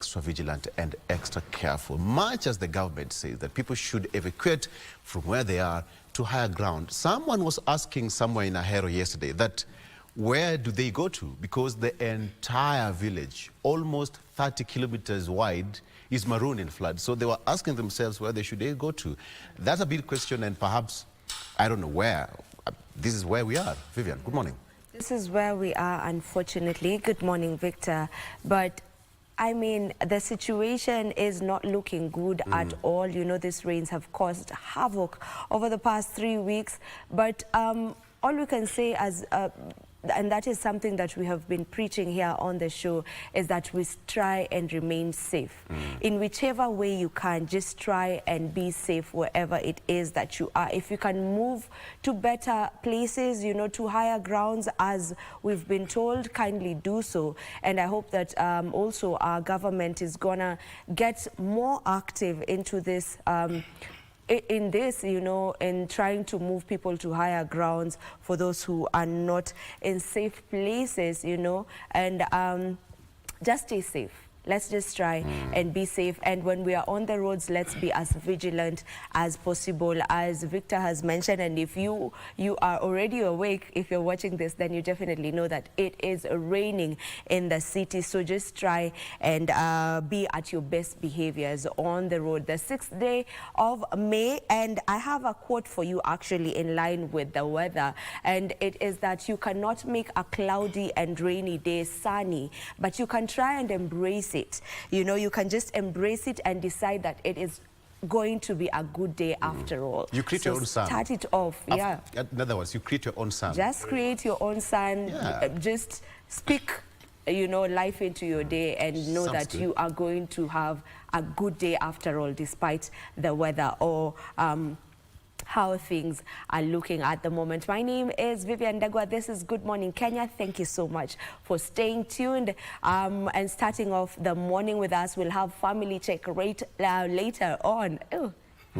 extra vigilant and extra careful. Much as the government says that people should evacuate from where they are to higher ground, someone was asking somewhere in Ahero yesterday that where do they go to? Because the entire village, almost 30 kilometers wide, is marooned in flood. So they were asking themselves where they should go to. That's a big question, and perhaps, I don't know where. This is where we are. Vivian, good morning. This is where we are, unfortunately. Good morning, Victor. But I mean, the situation is not looking good at all. You know, these rains have caused havoc over the past 3 weeks. But all we can say as and that is something that we have been preaching here on the show, is that we try and remain safe. In whichever way you can, just try and be safe wherever it is that you are. If you can move to better places, you know, to higher grounds, as we've been told, kindly do so. And I hope that also our government is gonna get more active into this you know, in trying to move people to higher grounds for those who are not in safe places, you know, and just stay safe. Let's just try and be safe. And when we are on the roads, let's be as vigilant as possible, as Victor has mentioned. And if you are already awake, if you're watching this, then you definitely know that it is raining in the city. So just try and be at your best behaviors on the road. The 6th day of May, and I have a quote for you actually in line with the weather. And it is that you cannot make a cloudy and rainy day sunny, but you can try and embrace it. You know, you can just embrace it and decide that it is going to be a good day after all. You create your own sun. Start it off, yeah. In other words, you create your own sun. Just create your own sun. Yeah. Just speak, you know, life into your day, and know that you are going to have a good day after all, despite the weather or how things are looking at the moment. My name is Vivian Dagwa. This is Good Morning Kenya. Thank you so much for staying tuned and starting off the morning with us. We'll have family check right later on. Ooh.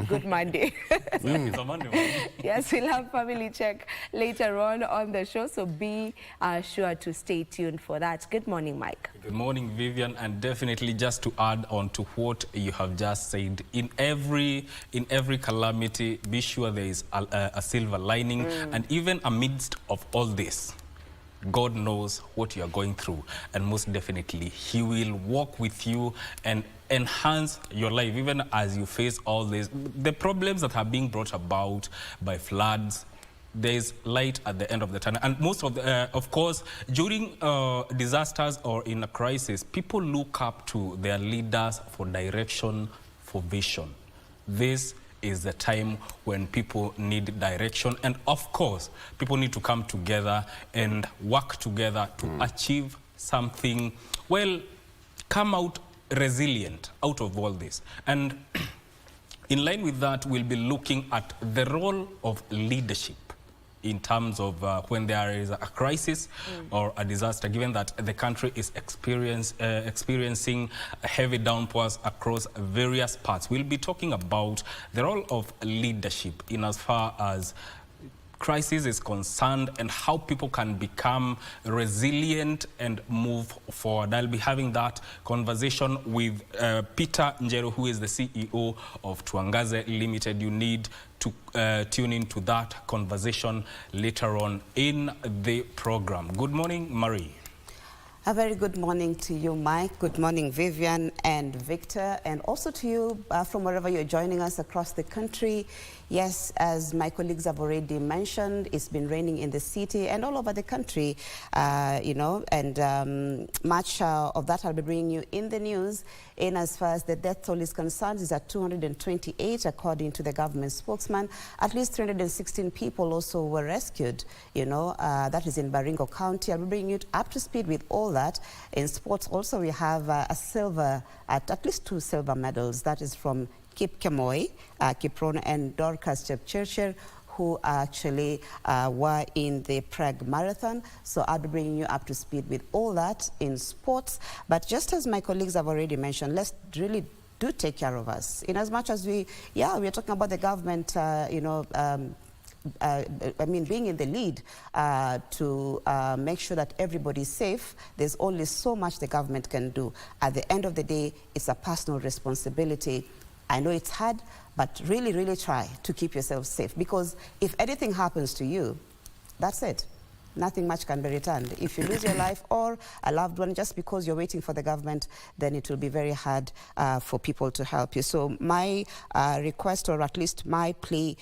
Good Monday. It's a Monday. Yes, we'll have family check later on the show, so be sure to stay tuned for that. Good morning, Mike. Good morning, Vivian, and definitely just to add on to what you have just said, in every calamity, be sure there is a silver lining, and even amidst of all this, God knows what you are going through, and most definitely He will walk with you and enhance your life even as you face all this. The problems that are being brought about by floods, there is light at the end of the tunnel. And most of course, during disasters or in a crisis, people look up to their leaders for direction, for vision. This is the time when people need direction, and of course people need to come together and work together to achieve something, well, come out resilient out of all this. And in line with that, we'll be looking at the role of leadership in terms of when there is a crisis or a disaster, given that the country is experiencing heavy downpours across various parts. We'll be talking about the role of leadership in as far as crisis is concerned and how people can become resilient and move forward. I'll be having that conversation with Peter Njeru, who is the CEO of Tuangaze Limited. You need to tune into that conversation later on in the program. Good morning, Marie. A very good morning to you, Mike. Good morning, Vivian and Victor, and also to you from wherever you're joining us across the country. Yes, as my colleagues have already mentioned, it's been raining in the city and all over the country, you know, and much of that I'll be bringing you in the news. In as far as the death toll is concerned, is at 228, according to the government spokesman. At least 316 people also were rescued, you know, that is in Baringo County. I'll be bringing you up to speed with all that. In sports also, we have a silver, at least 2 silver medals. That is from Kip Kemoy, Kiprono, and Dorcas Chepchirchir, who actually were in the Prague Marathon. So I'll be bringing you up to speed with all that in sports. But just as my colleagues have already mentioned, let's really do take care of us. In as much as we are talking about the government, you know, being in the lead to make sure that everybody's safe. There's only so much the government can do. At the end of the day, it's a personal responsibility. I know it's hard, but really, really try to keep yourself safe, because if anything happens to you, that's it. Nothing much can be returned. If you lose your life or a loved one just because you're waiting for the government, then it will be very hard for people to help you. So my request, or at least my plea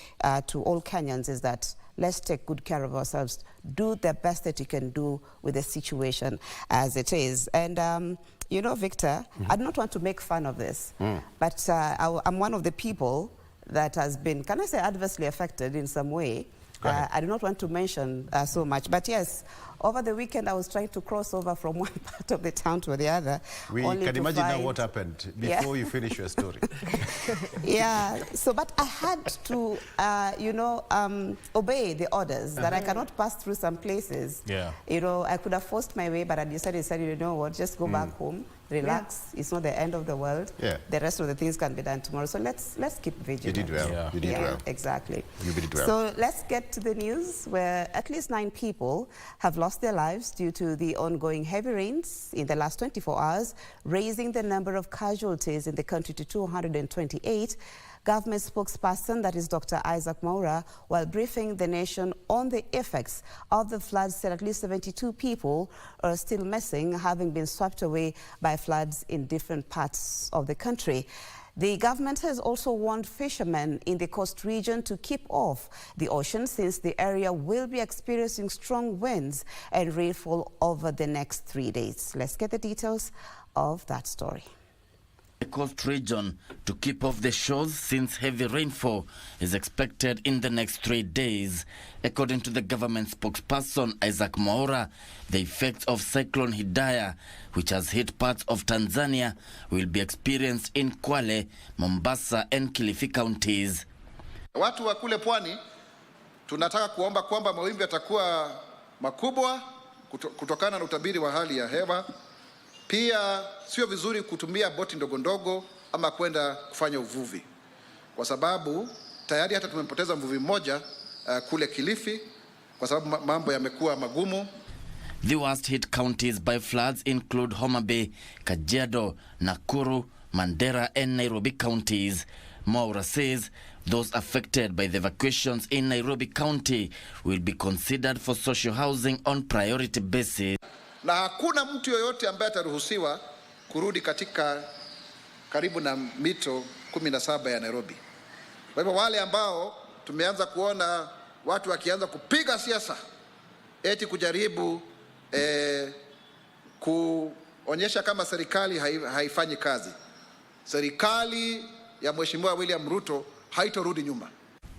to all Kenyans, is that let's take good care of ourselves. Do the best that you can do with the situation as it is. And you know, Victor, I do not want to make fun of this, but I'm one of the people that has been, can I say, adversely affected in some way. I do not want to mention so much, but yes, over the weekend I was trying to cross over from one part of the town to the other. We can imagine now what happened before you finish your story. Yeah, so but I had to, obey the orders that I cannot pass through some places. Yeah. You know, I could have forced my way, but I decided, you know what, just go back home, relax. It's not the end of the world. Yeah. The rest of the things can be done tomorrow. So let's keep vigilant. You did well. Yeah. You did well. Exactly. You did well. So let's get to the news, where at least 9 people have lost their lives due to the ongoing heavy rains in the last 24 hours, raising the number of casualties in the country to 228. Government spokesperson, that is Dr. Isaac Mwaura, while briefing the nation on the effects of the floods, said at least 72 people are still missing, having been swept away by floods in different parts of the country. The government has also warned fishermen in the coast region to keep off the ocean, since the area will be experiencing strong winds and rainfall over the next 3 days. Let's get the details of that story. The coast region to keep off the shores, since heavy rainfall is expected in the next 3 days. According to the government spokesperson Isaac Mwaura, the effects of Cyclone Hidaya, which has hit parts of Tanzania, will be experienced in Kwale, Mombasa and Kilifi counties. Watu wa kule pwani tunataka kuomba kwamba mawimbi yatakuwa makubwa kutokana na utabiri wa hali ya hewa. Pia sio vizuri kutumia boti ndogo ndogo ama kwenda kufanya uvuvi, kwa sababu tayari hata tumempoteza mvuvi mmoja kule Kilifi kwa sababu mambo yamekuwa magumu. The worst hit counties by floods include Homa Bay, Kajiado, Nakuru, Mandera and Nairobi counties. Mwaura says those affected by the evacuations in Nairobi County will be considered for social housing on priority basis. Na hakuna mtu yoyote ambaye ataruhusiwa kurudi katika karibu na mito 17 ya Nairobi. Kwa hivyo wale ambao tumeanza kuona watu wakianza kupiga siasa eti kujaribu kuonyesha kama serikali haifanyi kazi. Serikali ya Mheshimiwa William Ruto haitorudi nyuma.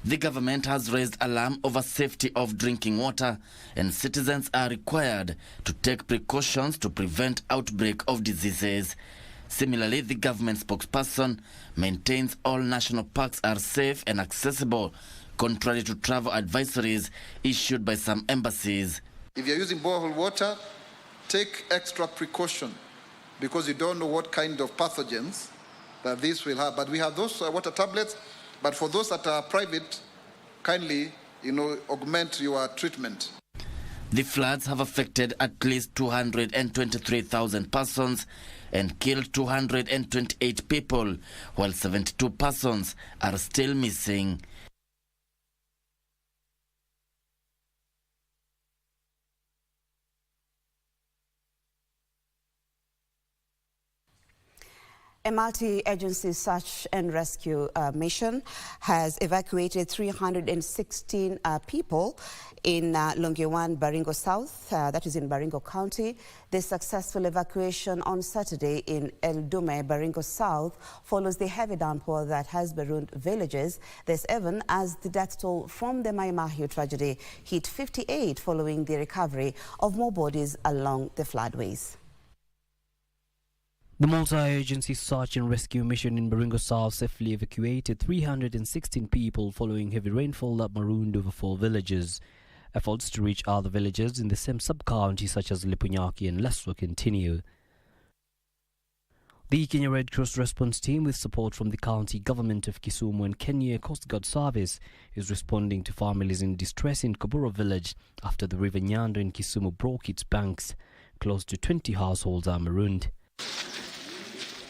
The government has raised alarm over safety of drinking water, and citizens are required to take precautions to prevent outbreak of diseases. Similarly, the government spokesperson maintains all national parks are safe and accessible, contrary to travel advisories issued by some embassies. If you're using borehole water, take extra precaution, because you don't know what kind of pathogens that this will have. But we have those water tablets. But for those that are private, kindly, augment your treatment. The floods have affected at least 223,000 persons and killed 228 people, while 72 persons are still missing. A multi-agency search and rescue mission has evacuated 316 people in Longewan, Baringo South, that is in Baringo County. The successful evacuation on Saturday in Eldume, Baringo South, follows the heavy downpour that has marooned villages. This even as the death toll from the Mai Mahiu tragedy hit 58 following the recovery of more bodies along the floodways. The multi-agency search and rescue mission in Baringo South safely evacuated 316 people following heavy rainfall that marooned over 4 villages. Efforts to reach other villages in the same sub-county such as Lipunyaki and Leswa continue. The Kenya Red Cross response team, with support from the county government of Kisumu and Kenya Coast Guard Service, is responding to families in distress in Kabura village after the river Nyando in Kisumu broke its banks. Close to 20 households are marooned.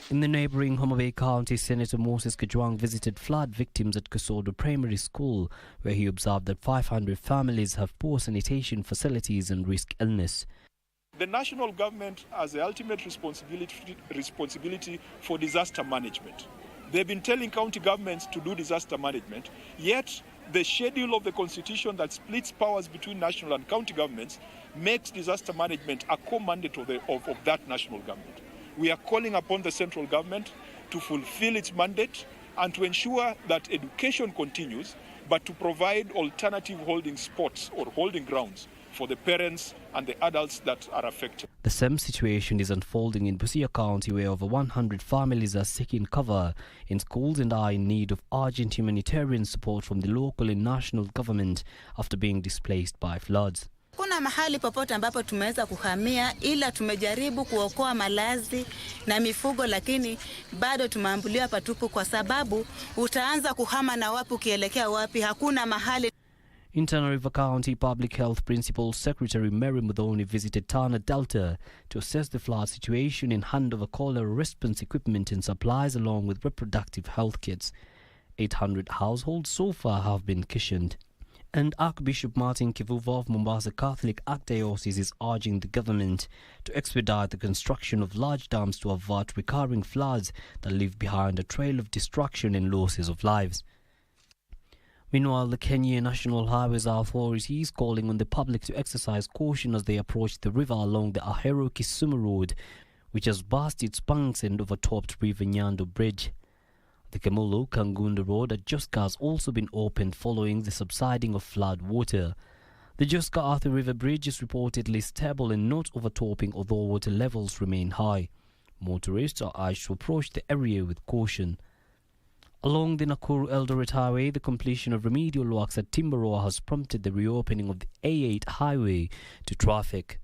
In the neighbouring Homa Bay County, Senator Moses Kajwang visited flood victims at Kasodo Primary School, where he observed that 500 families have poor sanitation facilities and risk illness. The national government has the ultimate responsibility for disaster management. They've been telling county governments to do disaster management, yet the schedule of the constitution that splits powers between national and county governments makes disaster management a core mandate of that national government. We are calling upon the central government to fulfill its mandate and to ensure that education continues, but to provide alternative holding spots or holding grounds for the parents and the adults that are affected. The same situation is unfolding in Busia County, where over 100 families are seeking cover in schools and are in need of urgent humanitarian support from the local and national government after being displaced by floods. Kuna mahali popote ambapo tumeweza kuhamia, ila tumejaribu kuokoa malazi na mifugo, lakini bado tumeambulia patupu, kwa sababu utaanza kuhama na wapi ukielekea wapi, hakuna mahali. In Tana River County, Public Health Principal Secretary Mary Mudhoni visited Tana Delta to assess the flood situation and hand over cholera response equipment and supplies along with reproductive health kits. 800 households so far have been cushioned. And Archbishop Martin Kivuva of Mombasa Catholic Archdiocese is urging the government to expedite the construction of large dams to avert recurring floods that leave behind a trail of destruction and losses of lives. Meanwhile, the Kenya National Highways Authority is calling on the public to exercise caution as they approach the river along the Ahero-Kisumu Road, which has burst its banks and overtopped River Nyando Bridge. The Kamulu-Kangundu Road at Joska has also been opened following the subsiding of flood water. The Joska-Arthur River Bridge is reportedly stable and not overtopping, although water levels remain high. Motorists are urged to approach the area with caution. Along the Nakuru-Eldoret Highway, the completion of remedial works at Timberoa has prompted the reopening of the A8 highway to traffic.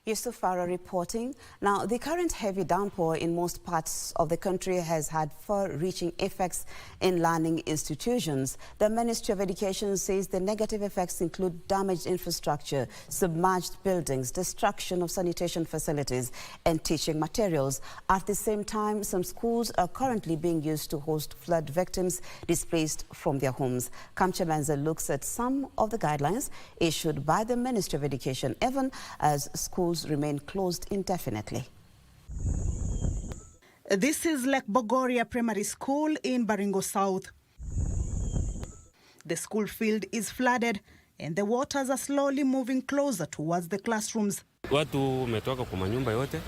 Yusuf Farah reporting. Now, the current heavy downpour in most parts of the country has had far-reaching effects in learning institutions. The Ministry of Education says the negative effects include damaged infrastructure, submerged buildings, destruction of sanitation facilities and teaching materials. At the same time, some schools are currently being used to host flood victims displaced from their homes. Kamcha Manza looks at some of the guidelines issued by the Ministry of Education, even as schools remain closed indefinitely. This is Lake Bogoria Primary School in Baringo South. The school field is flooded and the waters are slowly moving closer towards the classrooms. Watu umetoka kwa manyumba yote.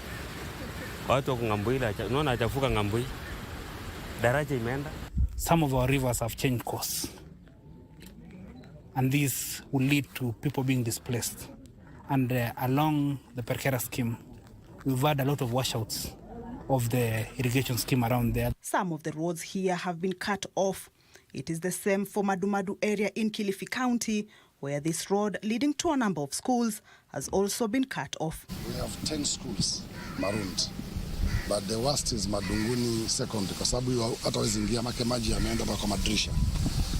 Watu wako ngambo ile, unaona hajafuka ngambo hii. Daraja imeenda. Some of our rivers have changed course. And this will lead to people being displaced. And along the Perkera scheme, we've had a lot of washouts of the irrigation scheme around there. Some of the roads here have been cut off. It is the same for Madumadu area in Kilifi County, where this road leading to a number of schools has also been cut off. We have 10 schools marooned, but the worst is Madunguni Secondary, kwa sababu hata wazingia make maji yameenda kwa madirisha.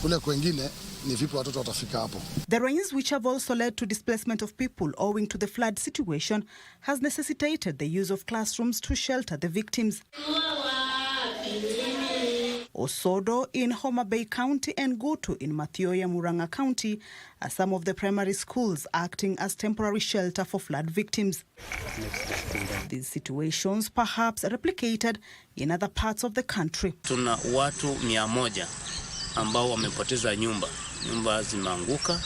Kule kwengine ni vipi watoto watafika hapo. The rains, which have also led to displacement of people owing to the flood situation, has necessitated the use of classrooms to shelter the victims. Osodo in Homa Bay County and Gutu in Mathioya Muranga County are some of the primary schools acting as temporary shelter for flood victims. These situations perhaps replicated in other parts of the country. Tuna watu 100 ambao wamepoteza nyumba zimeanguka,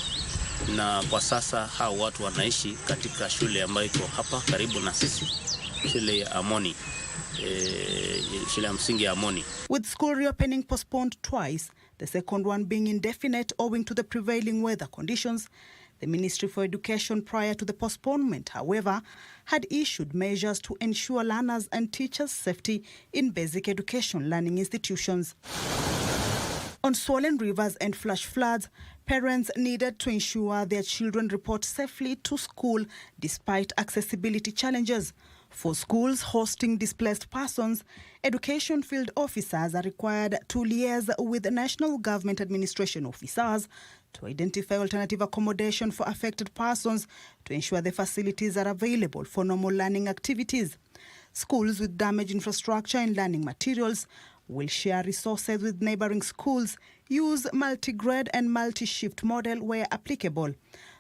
na kwa sasa hao watu wanaishi katika shule ambayo iko hapa karibu na sisi, shule ya Amoni, shule ya msingi ya Amoni. With school reopening postponed twice, the second one being indefinite owing to the prevailing weather conditions, the Ministry for Education prior to the postponement, however, had issued measures to ensure learners and teachers' safety in basic education learning institutions. On swollen rivers and flash floods, parents needed to ensure their children report safely to school despite accessibility challenges. For schools hosting displaced persons, education field officers are required to liaise with national government administration officers to identify alternative accommodation for affected persons to ensure the facilities are available for normal learning activities. Schools with damaged infrastructure and learning materials will share resources with neighboring schools, use multi-grade and multi-shift model where applicable.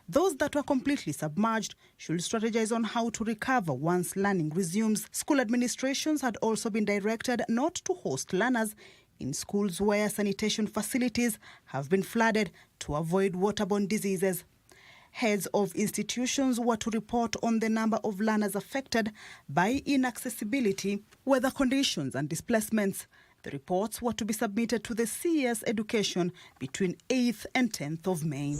Those that were completely submerged should strategize on how to recover once learning resumes. School administrations had also been directed not to host learners in schools where sanitation facilities have been flooded to avoid waterborne diseases. Heads of institutions were to report on the number of learners affected by inaccessibility, weather conditions and displacements. The reports were to be submitted to the CES Education between 8th and 10th of May.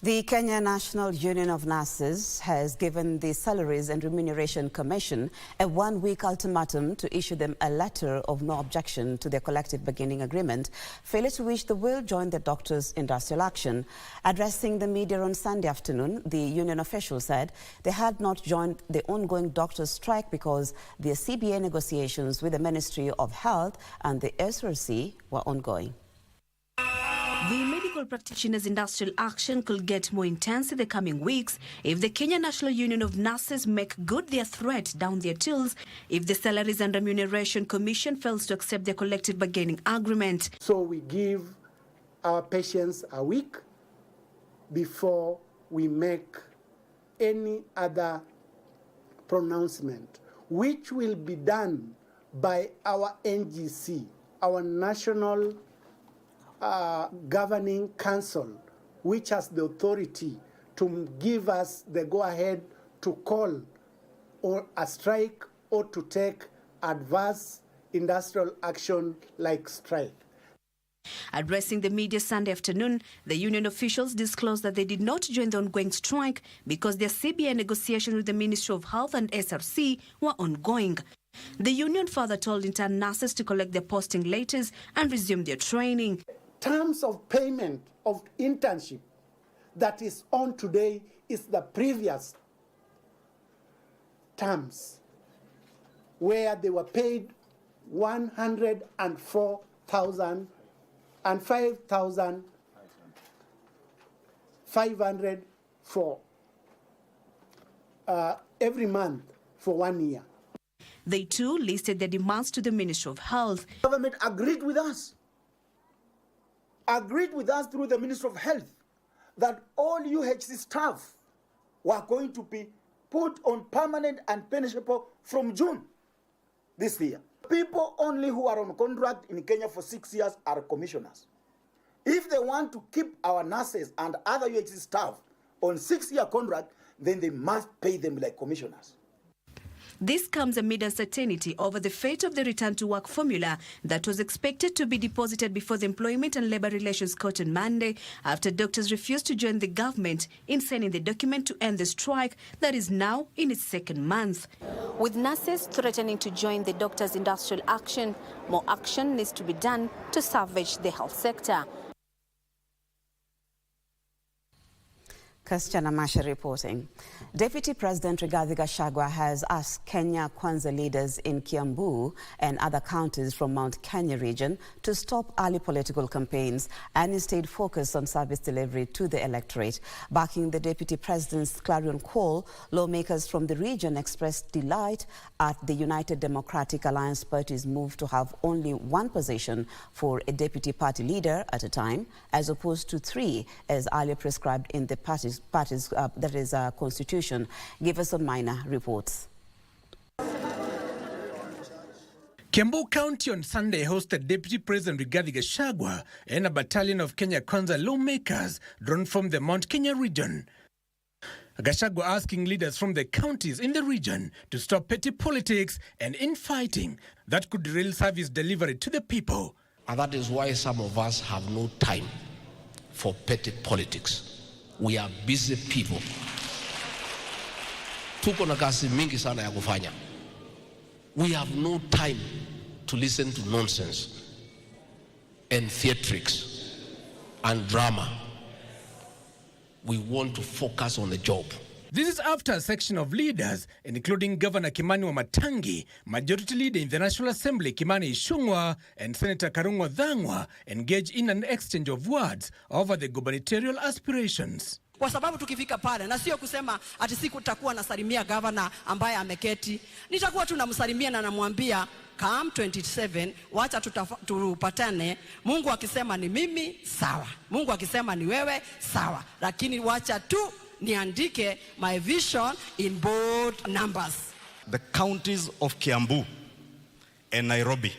The Kenya National Union of Nurses has given the Salaries and Remuneration Commission a one-week ultimatum to issue them a letter of no objection to their collective bargaining agreement, failure to which they will join the doctors' industrial action. Addressing the media on Sunday afternoon, the union official said they had not joined the ongoing doctors' strike because their CBA negotiations with the Ministry of Health and the SRC were ongoing. The medical practitioners' industrial action could get more intense in the coming weeks if the Kenya National Union of Nurses make good their threat down their tools if the Salaries and Remuneration Commission fails to accept their collective bargaining agreement. So we give our patients a week before we make any other pronouncement, which will be done by our NGC, our National Governing Council, which has the authority to give us the go-ahead to call or a strike or to take adverse industrial action like strike. Addressing the media Sunday afternoon, the union officials disclosed that they did not join the ongoing strike because their CBA negotiations with the Ministry of Health and SRC were ongoing. The union further told intern nurses to collect their posting letters and resume their training. Terms of payment of internship that is on today is the previous terms, where they were paid 104,000 and 5,500 for every month for 1 year. They too listed their demands to the Ministry of Health. The government agreed with us through the Ministry of Health that all UHC staff were going to be put on permanent and pensionable from June this year. People only who are on contract in Kenya for 6 years are commissioners. If they want to keep our nurses and other UHC staff on 6-year contract, then they must pay them like commissioners. This comes amid uncertainty over the fate of the return to work formula that was expected to be deposited before the Employment and Labour Relations Court on Monday after doctors refused to join the government in signing the document to end the strike that is now in its second month. With nurses threatening to join the doctors' industrial action, more action needs to be done to salvage the health sector. Christiana Masha reporting. Deputy President Rigathi Gachagua has asked Kenya Kwanza leaders in Kiambu and other counties from Mount Kenya region to stop early political campaigns and instead focus on service delivery to the electorate. Backing the Deputy President's clarion call, lawmakers from the region expressed delight at the United Democratic Alliance Party's move to have only one position for a deputy party leader at a time, as opposed to 3 as earlier prescribed in the party's constitution. Give us some minor reports. Kiambu County on Sunday hosted Deputy President Rigathi Gachagua and a battalion of Kenya Kwanza lawmakers drawn from the Mount Kenya region. Gachagua asking leaders from the counties in the region to stop petty politics and infighting that could derail service delivery to the people. And that is why some of us have no time for petty politics. We are busy people. Tuko na kazi mingi sana ya kufanya. We have no time to listen to nonsense and theatrics and drama. We want to focus on the job. This is after a section of leaders, including Governor Kimani Wamatangi, Majority Leader in the National Assembly Kimani Ichung'wah, and Senator Karungo Dhangwa, engaged in an exchange of words over the gubernatorial aspirations. Kwa sababu tukifika pale na sio kusema ati siku takuwa nasalimia governor ambaye ameketi, nitakuwa tu namsalimia na namwambia come 27 wacha tupatane. Mungu akisema ni mimi sawa, Mungu akisema ni wewe sawa, lakini wacha tu niandike my vision in bold numbers. The counties of Kiambu and Nairobi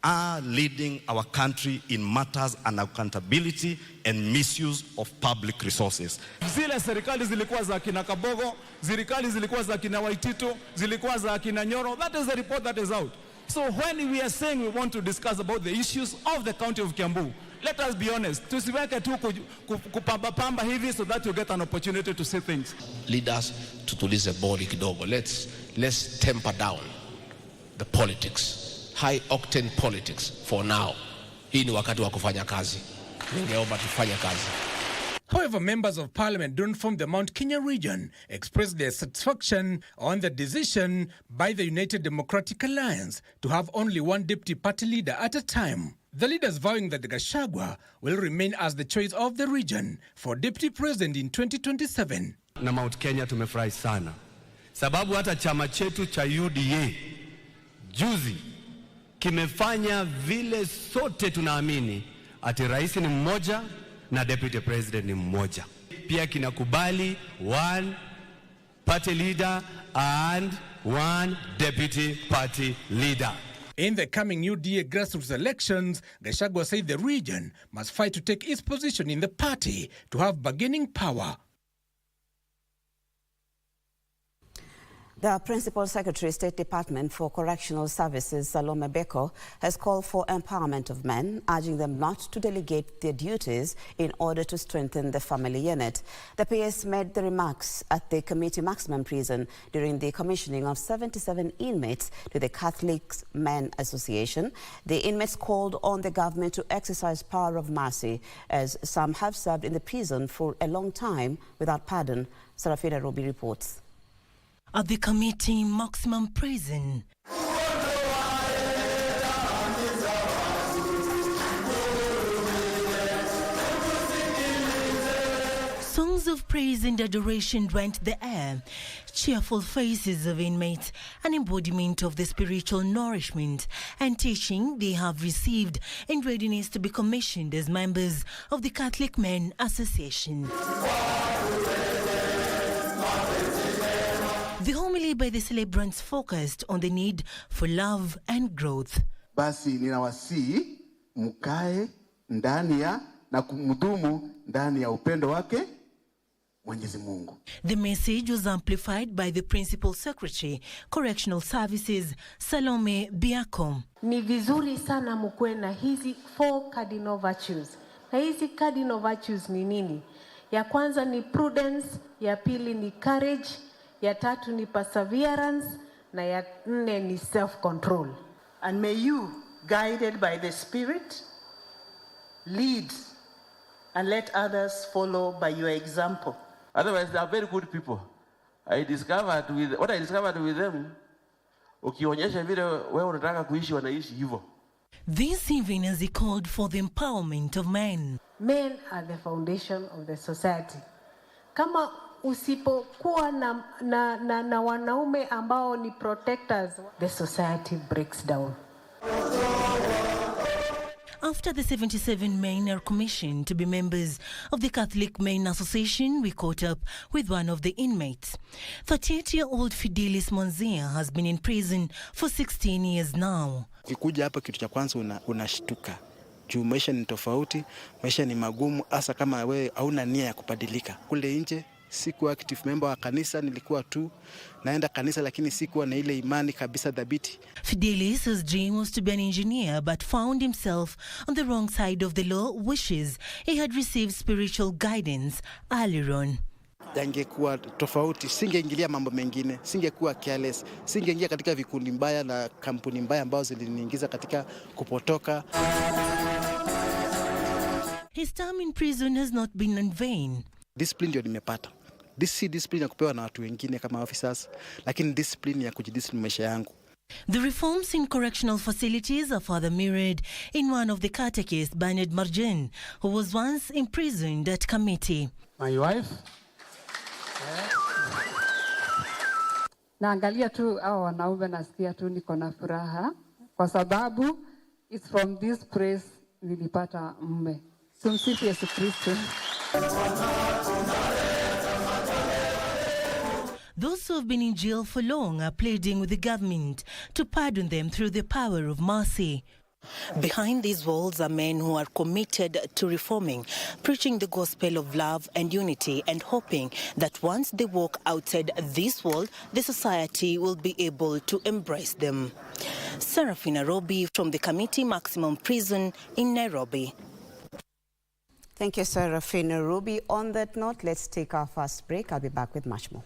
are leading our country in matters and accountability and misuse of public resources. Zile serikali zilikuwa za kina Kabogo, serikali zilikuwa za kina Waititu, zilikuwa za kina Nyoro. That is the report that is out. So when we are saying we want to discuss about the issues of the county of Kiambu, let us be honest. Tusiweke tu kupamba hivi so that you get an opportunity to say things. Leaders tutulize boli kidogo. Let's temper down the politics. High octane politics for now. Hii ni wakati wa kufanya kazi. Ningeomba tufanye kazi. However, members of parliament drawn from the Mount Kenya region expressed their satisfaction on the decision by the United Democratic Alliance to have only one deputy party leader at a time. The leaders vowing that Gachagua will remain as the choice of the region for deputy president in 2027. Na Mount Kenya tumefurahi sana. Sababu hata chama chetu cha UDA juzi kimefanya vile sote tunaamini ati rais ni mmoja na deputy president ni mmoja. Pia kinakubali one party leader and one deputy party leader. In the coming UDA grassroots elections, Gachagua said the region must fight to take its position in the party to have bargaining power. The Principal Secretary, State Department for Correctional Services, Salome Beko, has called for empowerment of men, urging them not to delegate their duties in order to strengthen the family unit. The PS made the remarks at the Committee Maximum Prison during the commissioning of 77 inmates to the Catholic Men Association. The inmates called on the government to exercise power of mercy, as some have served in the prison for a long time without pardon. Sarafina Robi reports. At the Committee Maximum Prison, songs of praise and adoration rent the air. Cheerful faces of inmates, an embodiment of the spiritual nourishment and teaching they have received in readiness to be commissioned as members of the Catholic Men Association. The homily by the celebrants focused on the need for love and growth. Basi ninawasihi mkae ndani ya na kumdumu ndani ya upendo wake Mwenyezi Mungu. The message was amplified by the Principal Secretary, Correctional Services, Salome Biako. Ni vizuri sana mkuwe na hizi 4 cardinal virtues. Na hizi cardinal virtues ni nini? Ya kwanza ni prudence, ya pili ni courage, ya tatu ni perseverance, na ya nne ni self-control. And may you, guided by the Spirit, lead and let others follow by your example. Otherwise, they are very good people. What I discovered with them, ukionyesha vile wewe unataka kuishi wanaishi hivyo. This even as he called for the empowerment of men. Men are the foundation of the society. Kama usipokuwa na wanaume ambao ni protectors, the society breaks down. After the 77 men are commissioned to be members of the Catholic Men Association, we caught up with one of the inmates. 38-year-old Fidelis Monzia has been in prison for 16 years now. Ukikuja hapa kitu cha kwanza unashtuka. Juu maisha ni tofauti, maisha ni magumu, hasa kama wewe hauna nia ya kubadilika. Kule nje sikuwa active member wa kanisa, nilikuwa tu naenda kanisa lakini sikuwa na ile imani kabisa dhabiti. Fidelis' dream was to be an engineer but found himself on the wrong side of the law, wishes he had received spiritual guidance earlier on. yangekuwa tofauti. Singeingilia mambo mengine, singekuwa careless, singeingia katika vikundi mbaya na kampuni mbaya ambazo ziliniingiza katika kupotoka. His time in prison has not been in vain. Discipline ndio nimepata. Discipline ya kupewa na watu wengine kama officers, lakini discipline ya kujidiscipline maisha yangu. The reforms in correctional facilities are further mirrored in one of the catechists, Bernard Marjen, who was once imprisoned at Committee. My wife? Naangalia tu hao wanaume nasikia tu niko na furaha kwa sababu it's from this place nilipata mume. Tumsifu Yesu Kristo. Those who have been in jail for long are pleading with the government to pardon them through the power of mercy. Behind these walls are men who are committed to reforming, preaching the gospel of love and unity, and hoping that once they walk outside this wall, the society will be able to embrace them. Serafina Robi from the Committee Maximum Prison in Nairobi. Thank you, Serafina Ruby. On that note, let's take our first break. I'll be back with much more.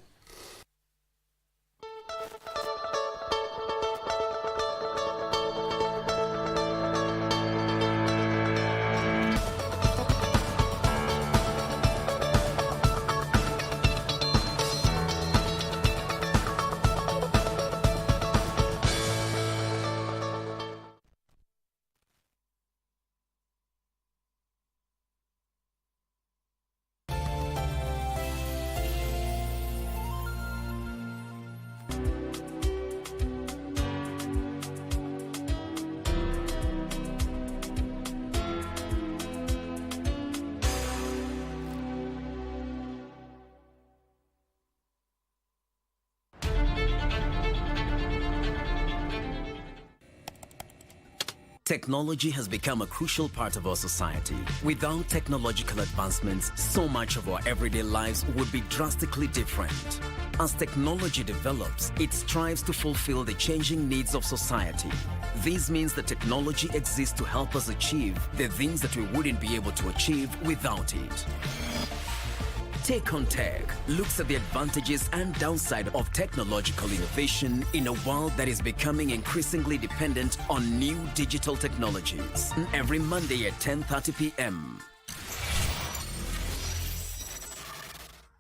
Technology has become a crucial part of our society. Without technological advancements, so much of our everyday lives would be drastically different. As technology develops, it strives to fulfill the changing needs of society. This means that technology exists to help us achieve the things that we wouldn't be able to achieve without it. Take on Tech looks at the advantages and downside of technological innovation in a world that is becoming increasingly dependent on new digital technologies. Every Monday at 10:30 p.m.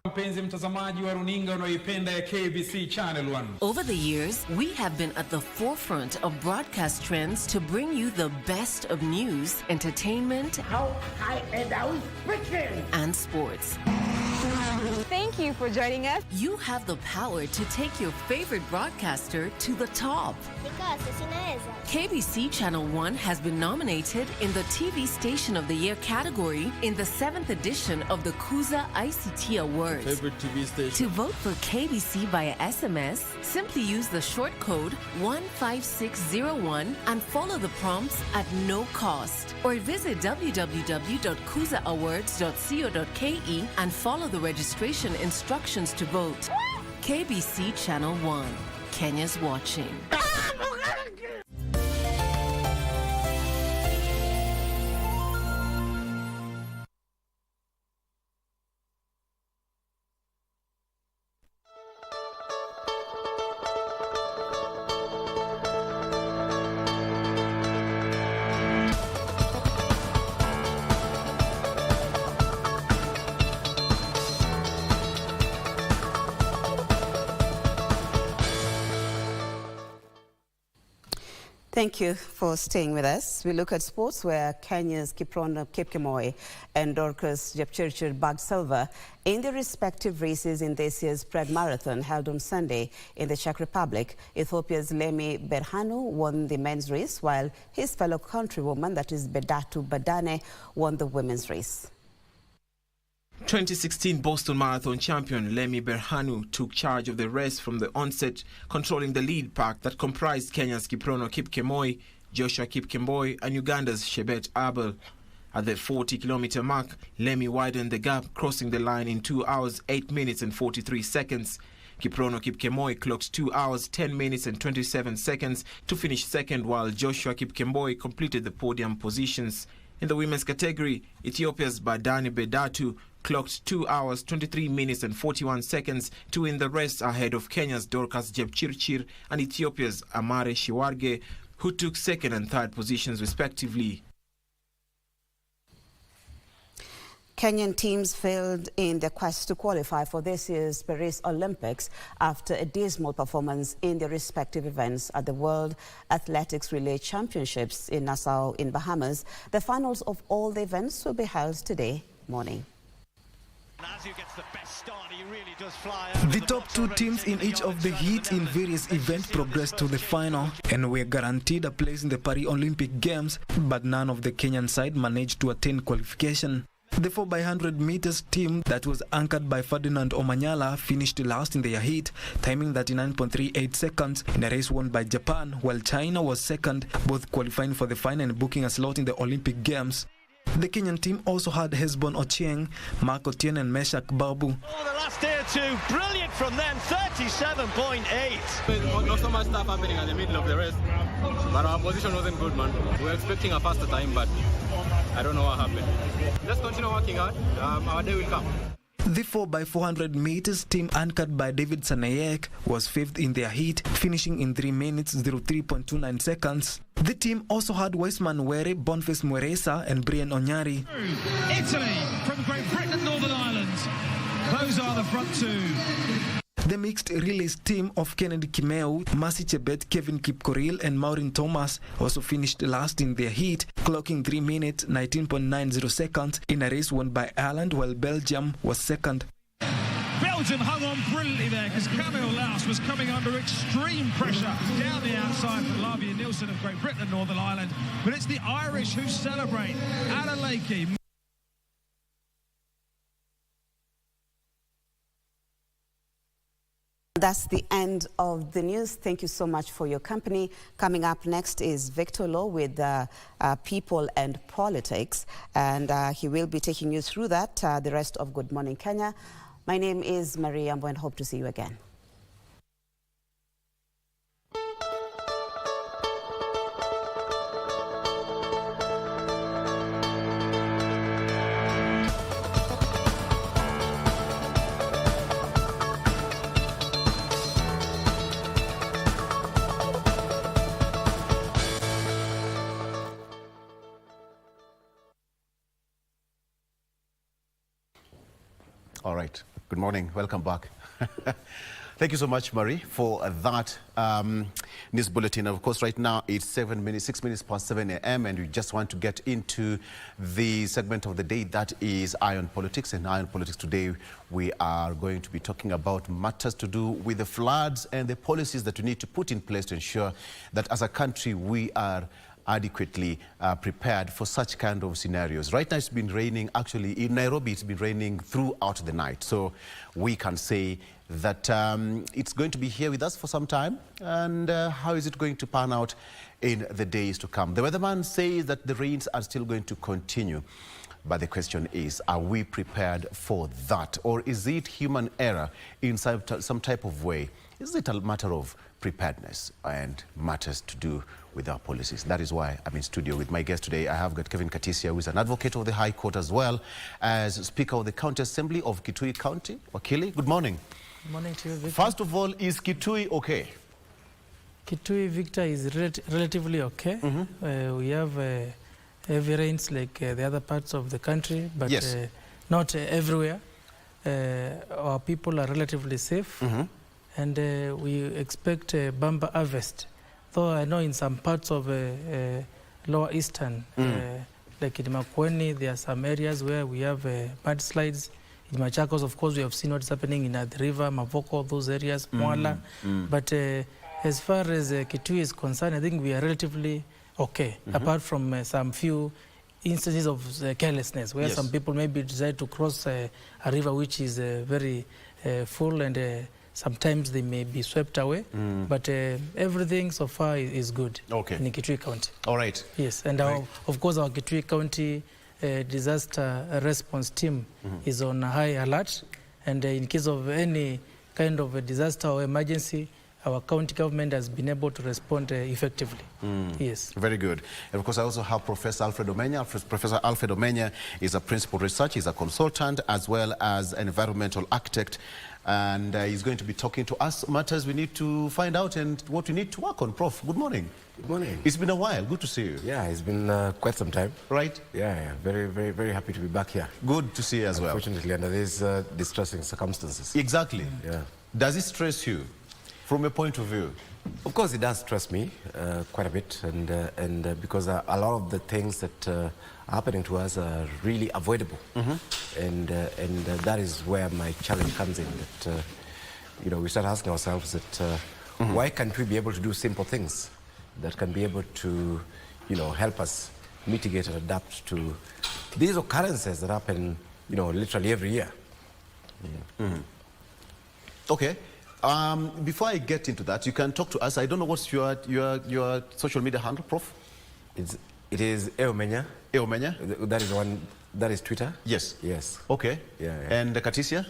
Mpenzi mtazamaji wa runinga unayoipenda ya KBC Channel 1. Over the years, we have been at the forefront of broadcast trends to bring you the best of news, entertainment, how high and how freaking, and sports. Thank you for joining us. You have the power to take your favorite broadcaster to the top. KBC Channel 1 has been nominated in the TV Station of the Year category in the 7th edition of the Kuza ICT Awards. Favorite TV station. To vote for KBC via SMS, simply use the short code 15601 and follow the prompts at no cost. Or visit www.kuzaawards.co.ke and follow the registration instructions to vote. KBC Channel 1. Kenya's watching. Thank you for staying with us. We look at sports where Kenya's Kiprono Kipkemoi and Dorcas Jepchirchir bagged silver in their respective races in this year's Prague Marathon held on Sunday in the Czech Republic. Ethiopia's Lemi Berhanu won the men's race, while his fellow countrywoman, that is Bedatu Badane, won the women's race. 2016 Boston Marathon champion Lemi Berhanu took charge of the race from the onset, controlling the lead pack that comprised Kenya's Kiprono Kipkemoi, Joshua Kipkemboi and Uganda's Shebet Abel. At the 40-kilometer mark, Lemi widened the gap, crossing the line in 2 hours, 8 minutes and 43 seconds. Kiprono Kipkemoi clocked 2 hours, 10 minutes and 27 seconds to finish second, while Joshua Kipkemboi completed the podium positions. In the women's category, Ethiopia's Badani Bedatu clocked 2 hours, 23 minutes and 41 seconds to win the race ahead of Kenya's Dorcas Jepchirchir and Ethiopia's Amare Shiwarge, who took second and third positions respectively. Kenyan teams failed in their quest to qualify for this year's Paris Olympics after a dismal performance in their respective events at the World Athletics Relay Championships in Nassau in Bahamas. The finals of all the events will be held today morning. The top two teams in each of the heats in various events progressed to the final and were guaranteed a place in the Paris Olympic Games, but none of the Kenyan side managed to attain qualification. The 4x100 meters team that was anchored by Ferdinand Omanyala finished last in their heat, timing 39.38 seconds in a race won by Japan, while China was second, both qualifying for the final and booking a slot in the Olympic Games. The Kenyan team also had Hesbon Ochieng, Mark Otieno and Meshak Babu. Oh, the last day or two, brilliant from them, 37.8. Not so much stuff happening at the middle of the race, but our position wasn't good, man. We were expecting a faster time, but I don't know what happened. Let's continue working hard. Our day will come. The 4x400 meters team anchored by David Sanayek was fifth in their heat, finishing in 3 minutes 03.29 seconds. The team also had Weissman Were, Boniface Mweresa and Brian Onyari. Italy from Great Britain and Northern Ireland. Those are the front two. The mixed relays team of Kennedy Kimeu, Mercy Chebet, Kevin Kipkoril and Maureen Thomas also finished last in their heat, clocking 3 minutes 19.90 seconds in a race won by Ireland, while Belgium was second. Belgium hung on brilliantly there because Camille Laus was coming under extreme pressure down the outside from Lavia Nielsen of Great Britain and Northern Ireland. But it's the Irish who celebrate. Ada Lakey. That's the end of the news. Thank you so much for your company. Coming up next is Victor Law with People and Politics, and he will be taking you through that, the rest of Good Morning Kenya. My name is Marie Ambo and hope to see you again. All right. Good morning. Welcome back. Thank you so much, Marie, for that news bulletin. Of course, right now it's 6 minutes past 7 a.m. and we just want to get into the segment of the day that is Eye on Politics. And Eye on Politics today, we are going to be talking about matters to do with the floods and the policies that we need to put in place to ensure that as a country we are adequately prepared for such kind of scenarios. Right now it's been raining, actually in Nairobi it's been raining throughout the night, so we can say that it's going to be here with us for some time. And how is it going to pan out in the days to come? The weatherman says that the rains are still going to continue, but the question is, are we prepared for that, or is it human error in some type of way? Is it a matter of preparedness and matters to do with our policies? That is why I'm in studio with my guest today. I have got Kevin Katisia, who is an advocate of the High Court as well as Speaker of the County Assembly of Kitui County. Wakili, good morning. Good morning to you, Victor. First of all, is Kitui okay? Kitui, Victor, is relatively okay. We have heavy rains like the other parts of the country, but yes, not everywhere. Our people are relatively safe. And we expect a bumper harvest. Though I know in some parts of lower eastern, like in Makueni, there are some areas where we have mudslides. In Machakos, of course, we have seen what's happening in the river, Mavoko, those areas, Mwala. But as far as Kitui is concerned, I think we are relatively okay, apart from some few instances of carelessness, where some people maybe decide to cross a river which is very full, and sometimes they may be swept away, but everything so far is good in Kitui County. All right. Yes, and of course our Kitui County disaster response team is on high alert, and in case of any kind of a disaster or emergency, our county government has been able to respond effectively. Yes. Very good. And of course, I also have Professor Alfred Omenya. Professor Alfred Omenya is a principal researcher, he's a consultant, as well as an environmental architect. And he's going to be talking to us matters we need to find out and what we need to work on. Prof, good morning. Good morning. It's been a while. Good to see you. Yeah, it's been quite some time. Right? Yeah. Very, very, very happy to be back here. Good to see you as well. Unfortunately, under these distressing circumstances. Exactly. Yeah. Does it stress you from your point of view? Of course, it does stress me quite a bit, and because a lot of the things that are happening to us are really avoidable, and that is where my challenge comes in. That you know, we start asking ourselves that why can't we be able to do simple things that can be able to, you know, help us mitigate and adapt to these occurrences that happen, you know, literally every year. Okay. Before I get into that, you can talk to us. I don't know what's your social media handle, Prof? It is Eomenya. Eomenya? That is one. That is Twitter. Yes. Yes. Okay. Yeah. And Katisia?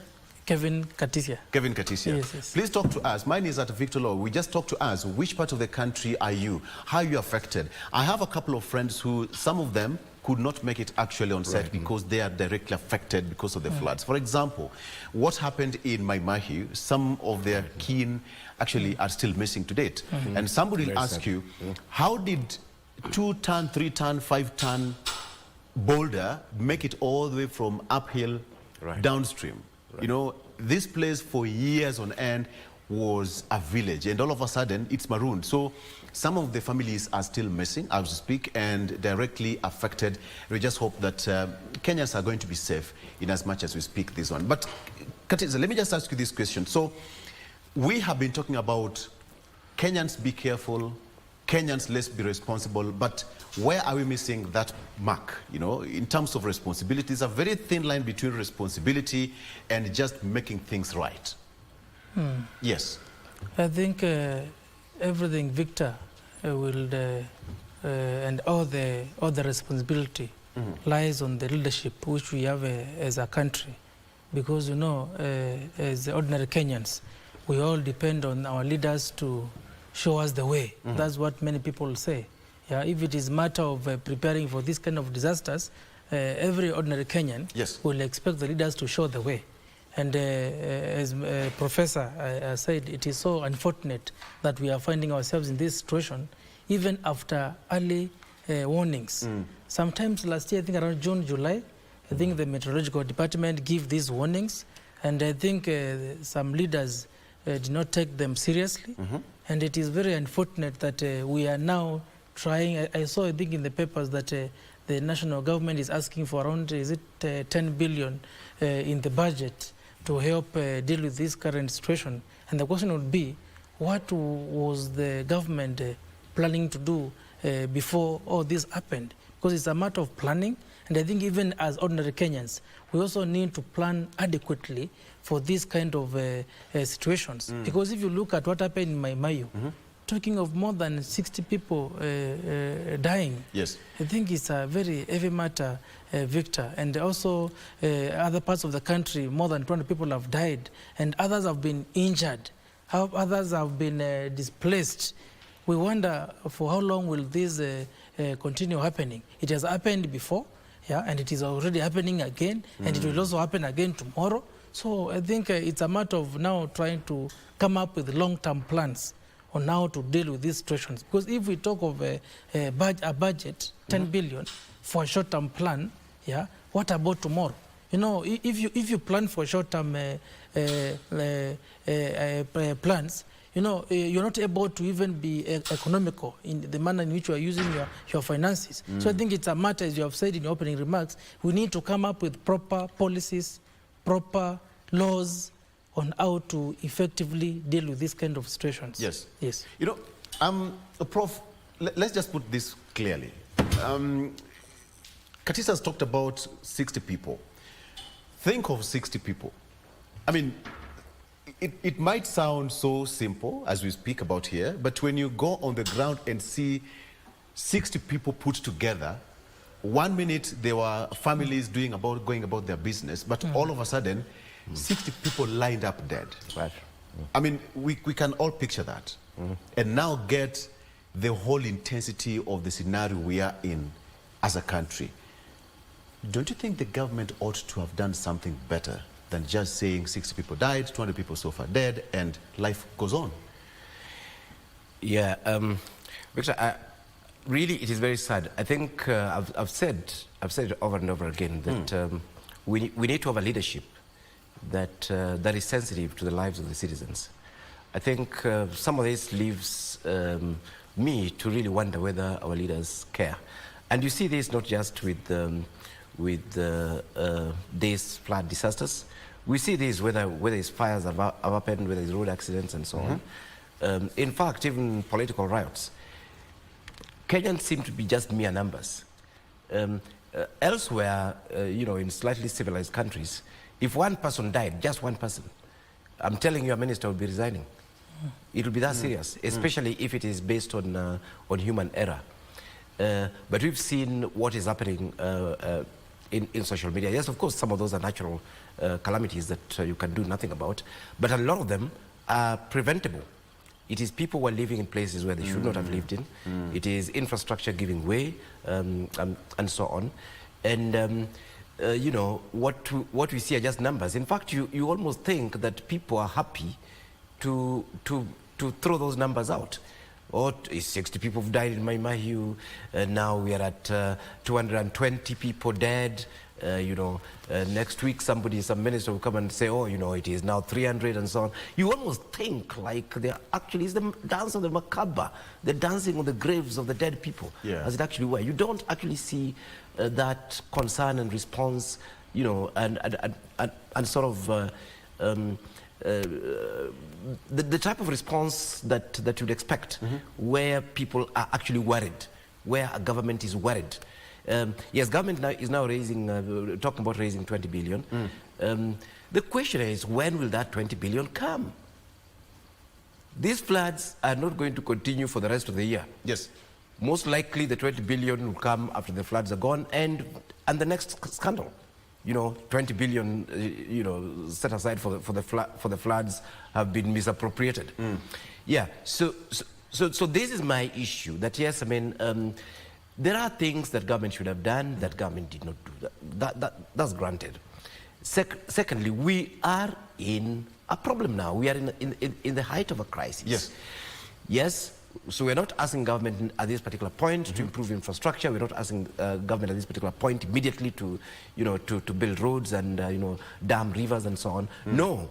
Kevin Katisia. Kevin Katisia. Yes. Please talk to us. Mine is at Victor Law. We just talk to us. Which part of the country are you? How are you affected? I have a couple of friends who, some of them, could not make it actually on set because they are directly affected because of the floods. For example, what happened in Maimahi, some of their kin actually are still missing to date. And somebody will ask you, how did 2-ton, 3-ton, 5-ton boulder make it all the way from uphill downstream? You know, this place for years on end was a village, and all of a sudden it's marooned. So some of the families are still missing, as we speak, and directly affected. We just hope that Kenyans are going to be safe in as much as we speak this one. But Katiza, let me just ask you this question. So we have been talking about Kenyans be careful, Kenyans let's be responsible, but where are we missing that mark, you know, in terms of responsibility? There's a very thin line between responsibility and just making things right. Yes. I think everything Victor will and all the responsibility lies on the leadership which we have as a country, because you know, as ordinary Kenyans, we all depend on our leaders to show us the way. That's what many people say. Yeah, if it is matter of preparing for this kind of disasters, every ordinary Kenyan will expect the leaders to show the way. And as Professor said, it is so unfortunate that we are finding ourselves in this situation, even after early warnings. Sometimes last year, I think around June, July, I think the Meteorological Department gave these warnings, and I think some leaders did not take them seriously. And it is very unfortunate that we are now trying. I saw, I think, in the papers that the national government is asking for around, is it 10 billion in the budget to help deal with this current situation. And the question would be, what was the government planning to do before all this happened? Because it's a matter of planning, and I think even as ordinary Kenyans, we also need to plan adequately for these kind of situations. Because if you look at what happened in Maimayu, talking of more than 60 people dying. Yes. I think it's a very heavy matter, Victor. And also other parts of the country, more than 200 people have died, and others have been injured. Others have been displaced. We wonder for how long will this continue happening. It has happened before, yeah, and it is already happening again, and it will also happen again tomorrow. So I think it's a matter of now trying to come up with long-term plans on how to deal with these situations. Because if we talk of a budget, 10 billion, for a short-term plan, yeah, what about tomorrow? You know, if you plan for short-term plans, you know, you're not able to even be economical in the manner in which you are using your finances. So I think it's a matter, as you have said in your opening remarks, we need to come up with proper policies, proper laws on how to effectively deal with this kind of situations. Yes. Yes. You know, Prof, let's just put this clearly. Katisa has talked about 60 people. Think of 60 people. I mean, it might sound so simple as we speak about here, but when you go on the ground and see 60 people put together, 1 minute there were families going about their business, but all of a sudden, 60 people lined up dead. Right. I mean, we can all picture that. And now get the whole intensity of the scenario we are in as a country. Don't you think the government ought to have done something better than just saying 60 people died, 200 people so far dead, and life goes on? Yeah, Victor, really it is very sad. I think I've said it over and over again that we need to have a leadership that is sensitive to the lives of the citizens. I think some of this leaves me to really wonder whether our leaders care. And you see this not just with these flood disasters. We see this whether it's fires have happened, whether it's road accidents and so on. In fact, even political riots. Kenyans seem to be just mere numbers. Elsewhere, in slightly civilized countries, if one person died, just one person, I'm telling you, a minister will be resigning. It will be that serious, especially if it is based on human error. But we've seen what is happening in social media. Yes, of course, some of those are natural calamities that you can do nothing about, but a lot of them are preventable. It is people who are living in places where they should not have lived in. It is infrastructure giving way, and so on. And what we see are just numbers. In fact, you almost think that people are happy to throw those numbers out. Oh, 60 people have died in Maimahiu, now we are at 220 people dead. Next week some minister will come and say, oh, it is now 300 and so on. You almost think like it's the dance of the macabre, the dancing on the graves of the dead people, as it actually were. You don't actually see that concern and response, and sort of the type of response that you'd expect, where people are actually worried, where a government is worried. Yes, government is now talking about raising 20 billion. The question is, when will that 20 billion come? These floods are not going to continue for the rest of the year. Yes. Most likely the 20 billion will come after the floods are gone, and the next scandal. 20 billion, set aside for the floods have been misappropriated. Yeah. So this is my issue. That yes, I mean, there are things that government should have done that government did not do. That's granted. Secondly, we are in a problem now. We are in the height of a crisis. Yes. Yes. So we're not asking government at this particular point to improve infrastructure. We're not asking government at this particular point immediately to build roads and dam rivers and so on. No,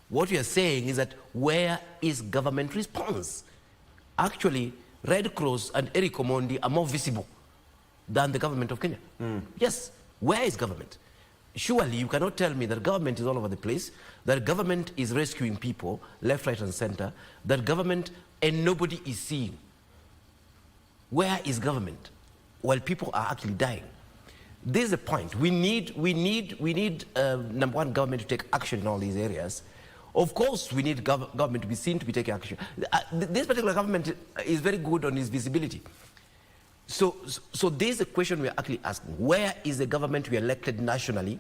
what we are saying is that where is government response? Actually, Red Cross and Eric Omondi are more visible than the government of Kenya. Yes, where is government? Surely you cannot tell me that government is all over the place, that government is rescuing people left, right, and center, that government and nobody is seeing. Where is government while people are actually dying? This is the point. We need number one, government to take action in all these areas. Of course, we need government to be seen to be taking action. This particular government is very good on its visibility. So this is a question we are actually asking. Where is the government we elected nationally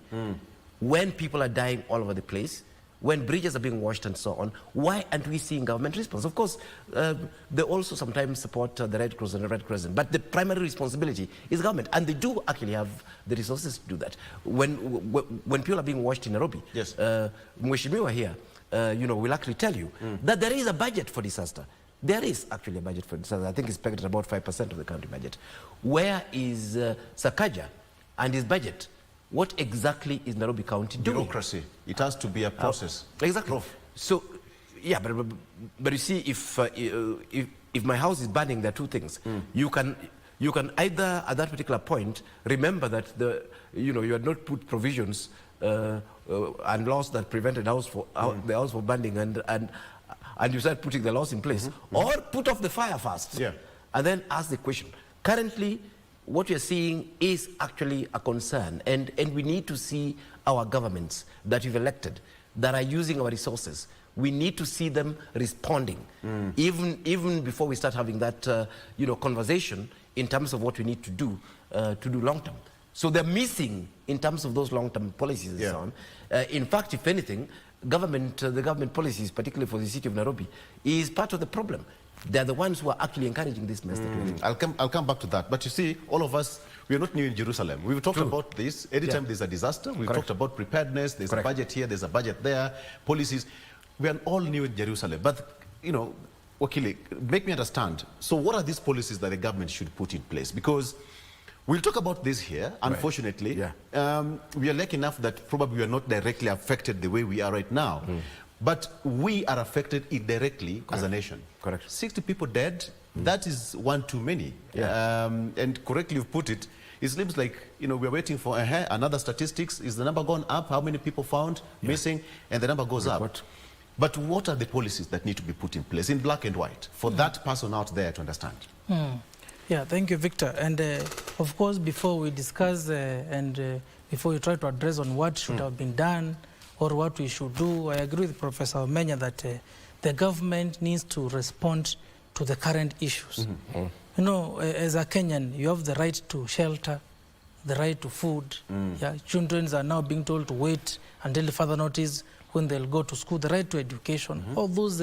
when people are dying all over the place, when bridges are being washed and so on? Why aren't we seeing government response? Of course, they also sometimes support the Red Cross and the Red Crescent, but the primary responsibility is government, and they do actually have the resources to do that. When people are being washed in Nairobi, yes. Mheshimiwa here, will actually tell you that there is a budget for disaster. There is actually a budget for disaster. I think it's pegged at about 5% of the country budget. Where is Sakaja and his budget? What exactly is Nairobi County doing? Bureaucracy. It has to be a process. Exactly. So, yeah, but you see, if my house is burning, there are two things. You can either at that particular point remember that you had not put provisions and laws that prevented the house from burning, and you start putting the laws in place, or put off the fire first, and then ask the question. Currently, what we are seeing is actually a concern, and we need to see our governments that we've elected that are using our resources. We need to see them responding, even before we start having that conversation in terms of what we need to do long term. So they're missing in terms of those long term policies and so on. In fact, if anything, the government policies, particularly for the city of Nairobi, is part of the problem. They're the ones who are actually encouraging this mess that we're in. I'll come back to that. But you see, all of us, we are not new in Jerusalem. We've talked about this. Anytime there's a disaster, we've talked about preparedness. There's a budget here, there's a budget there, policies. We are all new in Jerusalem. But, you know, Wakili, make me understand. So what are these policies that the government should put in place? Because we'll talk about this here. Unfortunately, we are lucky enough that probably we are not directly affected the way we are right now. But we are affected indirectly as a nation. 60 people dead, that is one too many. And correctly you've put it, it seems like, you know, we're waiting for another statistics. Is the number gone up? How many people found missing? And the number goes up. But what are the policies that need to be put in place in black and white for that person out there to understand? Yeah, thank you, Victor. And of course, before we discuss before we try to address on what should have been done or what we should do, I agree with Professor Omenya that the government needs to respond to the current issues. You know, as a Kenyan, you have the right to shelter, the right to food. Children are now being told to wait until further notice when they'll go to school, the right to education. All those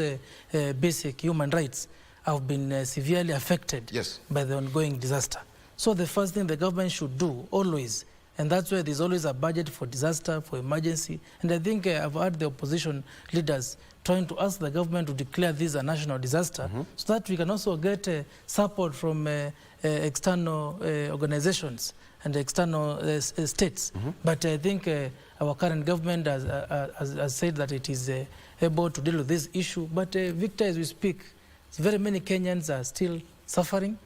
basic human rights have been severely affected by the ongoing disaster. So the first thing the government should do always, and that's why there's always a budget for disaster, for emergency. And I think I've heard the opposition leaders trying to ask the government to declare this a national disaster so that we can also get support from external organizations and external states. But I think our current government has said that it is able to deal with this issue. But Victor, as we speak, very many Kenyans are still suffering.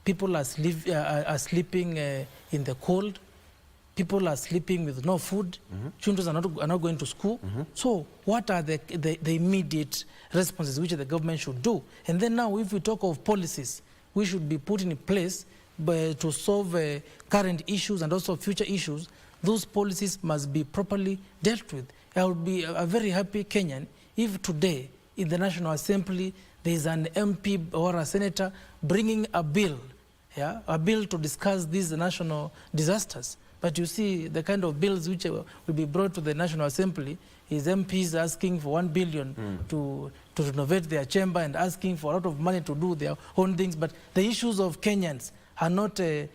People are sleeping in the cold. People are sleeping with no food. Children are not going to school. So what are the immediate responses which the government should do? And then now, if we talk of policies, we should be put in place to solve current issues and also future issues. Those policies must be properly dealt with. I would be a very happy Kenyan if today in the National Assembly there is an MP or a senator bringing a bill, a bill to discuss these national disasters. But you see, the kind of bills which will be brought to the National Assembly is MPs asking for 1 billion to renovate their chamber and asking for a lot of money to do their own things. But the issues of Kenyans are not the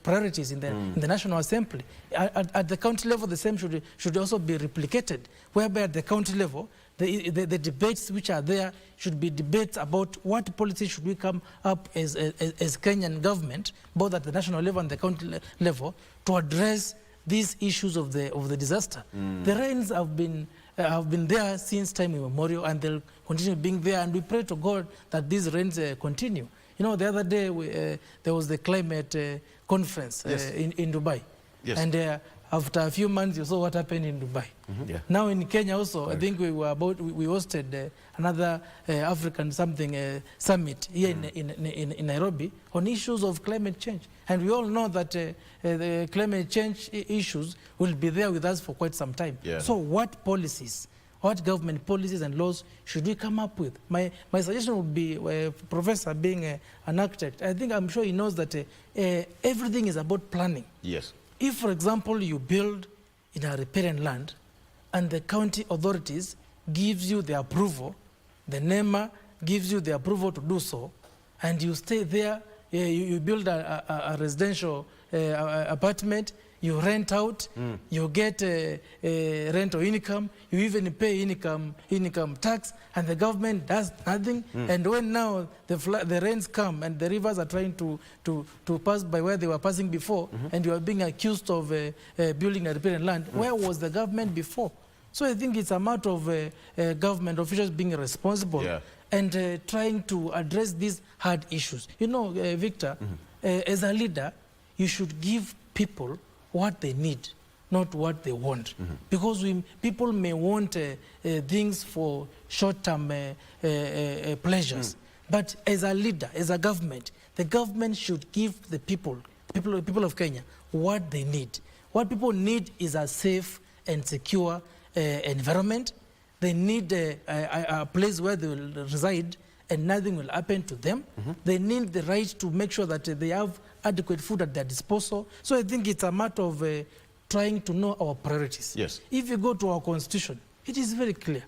priorities in the National Assembly. At the county level, the same should also be replicated, whereby at the county level, the debates which are there should be debates about what policy should we come up as Kenyan government, both at the national level and the county level, to address these issues of the disaster. The rains have been there since time immemorial, and they'll continue being there, and we pray to God that these rains continue. You know, the other day there was the climate conference in Dubai, and after a few months, you saw what happened in Dubai. Now in Kenya also, I think we hosted another African summit here in Nairobi on issues of climate change. And we all know that the climate change issues will be there with us for quite some time. So what policies, what government policies and laws should we come up with? My suggestion would be, Professor being an architect, I'm sure he knows that everything is about planning. If, for example, you build in a riparian land and the county authorities gives you the approval, the NEMA gives you the approval to do so, and you stay there, you build a residential apartment, you rent out, you get rental income, you even pay income tax, and the government does nothing. And when now the rains come and the rivers are trying to pass by where they were passing before, and you are being accused of building a riparian land, where was the government before? So I think it's a matter of government officials being responsible and trying to address these hard issues. You know, Victor, as a leader, you should give people what they need, not what they want. Because people may want things for short-term pleasures. But as a leader, as a government, the government should give the people of Kenya what they need. What people need is a safe and secure environment. They need a place where they will reside and nothing will happen to them. They need the right to make sure that they have adequate food at their disposal. So I think it's a matter of trying to know our priorities. Yes. If you go to our constitution, it is very clear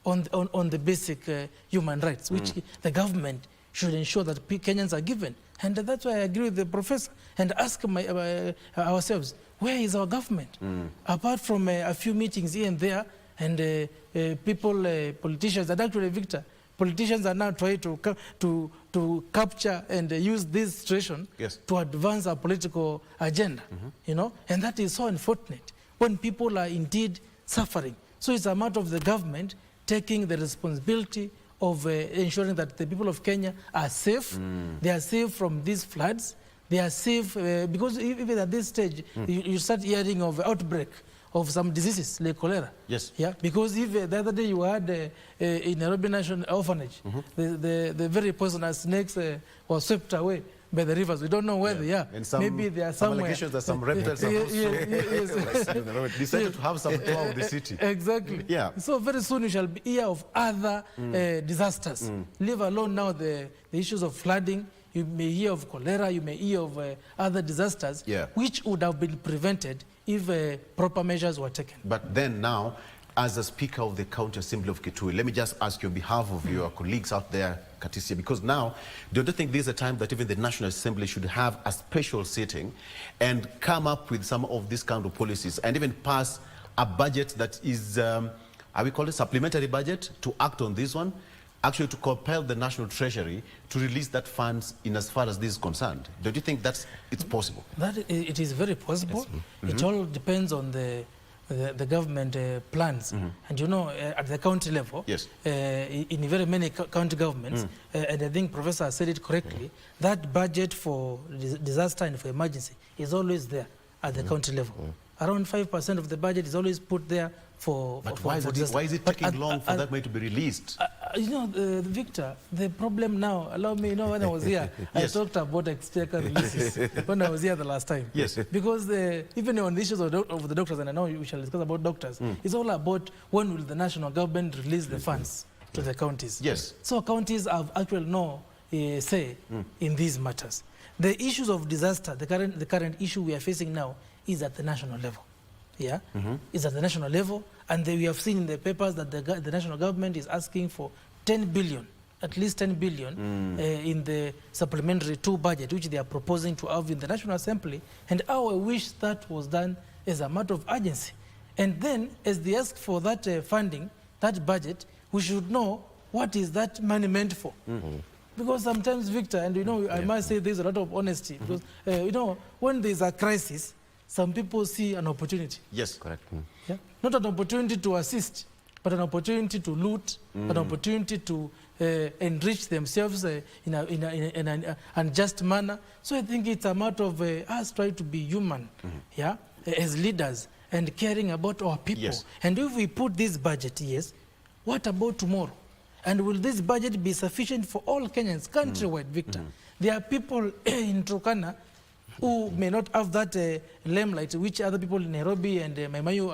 on the basic human rights, which the government should ensure that Kenyans are given. And that's why I agree with the professor and ask ourselves, where is our government? Apart from a few meetings here and there, and politicians, and actually, Victor, politicians are now trying to capture and use this situation to advance our political agenda, you know, and that is so unfortunate when people are indeed suffering. So it's a matter of the government taking the responsibility of ensuring that the people of Kenya are safe. They are safe from these floods. They are safe because even at this stage, you start hearing of outbreak of some diseases like cholera. Yes. Yeah. Because if the other day you had in Nairobi National Orphanage, the very poisonous snakes were swept away by the rivers. We don't know where they are. And Maybe they are somewhere. Allegations that some reptiles decided to have some tour of the city. Exactly. Yeah. So very soon we shall hear of other disasters. Leave alone now the issues of flooding. You may hear of cholera. You may hear of other disasters, which would have been prevented if proper measures were taken. But then now, as the Speaker of the County Assembly of Kitui, let me just ask you on behalf of your colleagues out there, Katisia, because now, don't you think this is a time that even the National Assembly should have a special sitting and come up with some of these kind of policies and even pass a budget that is, we call it supplementary budget, to act on this one, actually to compel the National Treasury to release that funds in as far as this is concerned? Don't you think it's possible? That it is very possible. Yes. It all depends on the government plans. And you know, at the county level, in very many county governments, and I think Professor said it correctly, that budget for disaster and for emergency is always there at the county level. Around 5% of the budget is always put there for why is it taking long for that money to be released? You know, Victor, the problem now, allow me, you know, when I was here, I talked about exchequer releases when I was here the last time. Yes. Because even on the issues of the doctors, and I know we shall discuss about doctors, it's all about when will the national government release the funds to the counties. Yes. So counties have actually no say in these matters. The issues of disaster, the current issue we are facing now is at the national level. Yeah, is at the national level, and we have seen in the papers that the national government is asking for 10 billion, at least 10 billion in the supplementary 2 budget, which they are proposing to have in the National Assembly. And I wish that was done as a matter of urgency. And then, as they ask for that funding, that budget, we should know what is that money meant for. Because sometimes, Victor, and you know, I must say there's a lot of honesty, because you know, when there's a crisis, some people see an opportunity. Yes, correct. Yeah? Not an opportunity to assist, but an opportunity to loot, an opportunity to enrich themselves in an unjust manner. So I think it's a matter of us trying to be human, yeah, as leaders, and caring about our people. Yes. And if we put this budget, what about tomorrow? And will this budget be sufficient for all Kenyans, countrywide, Victor? There are people in Turkana who may not have that limelight which other people in Nairobi and Maimayu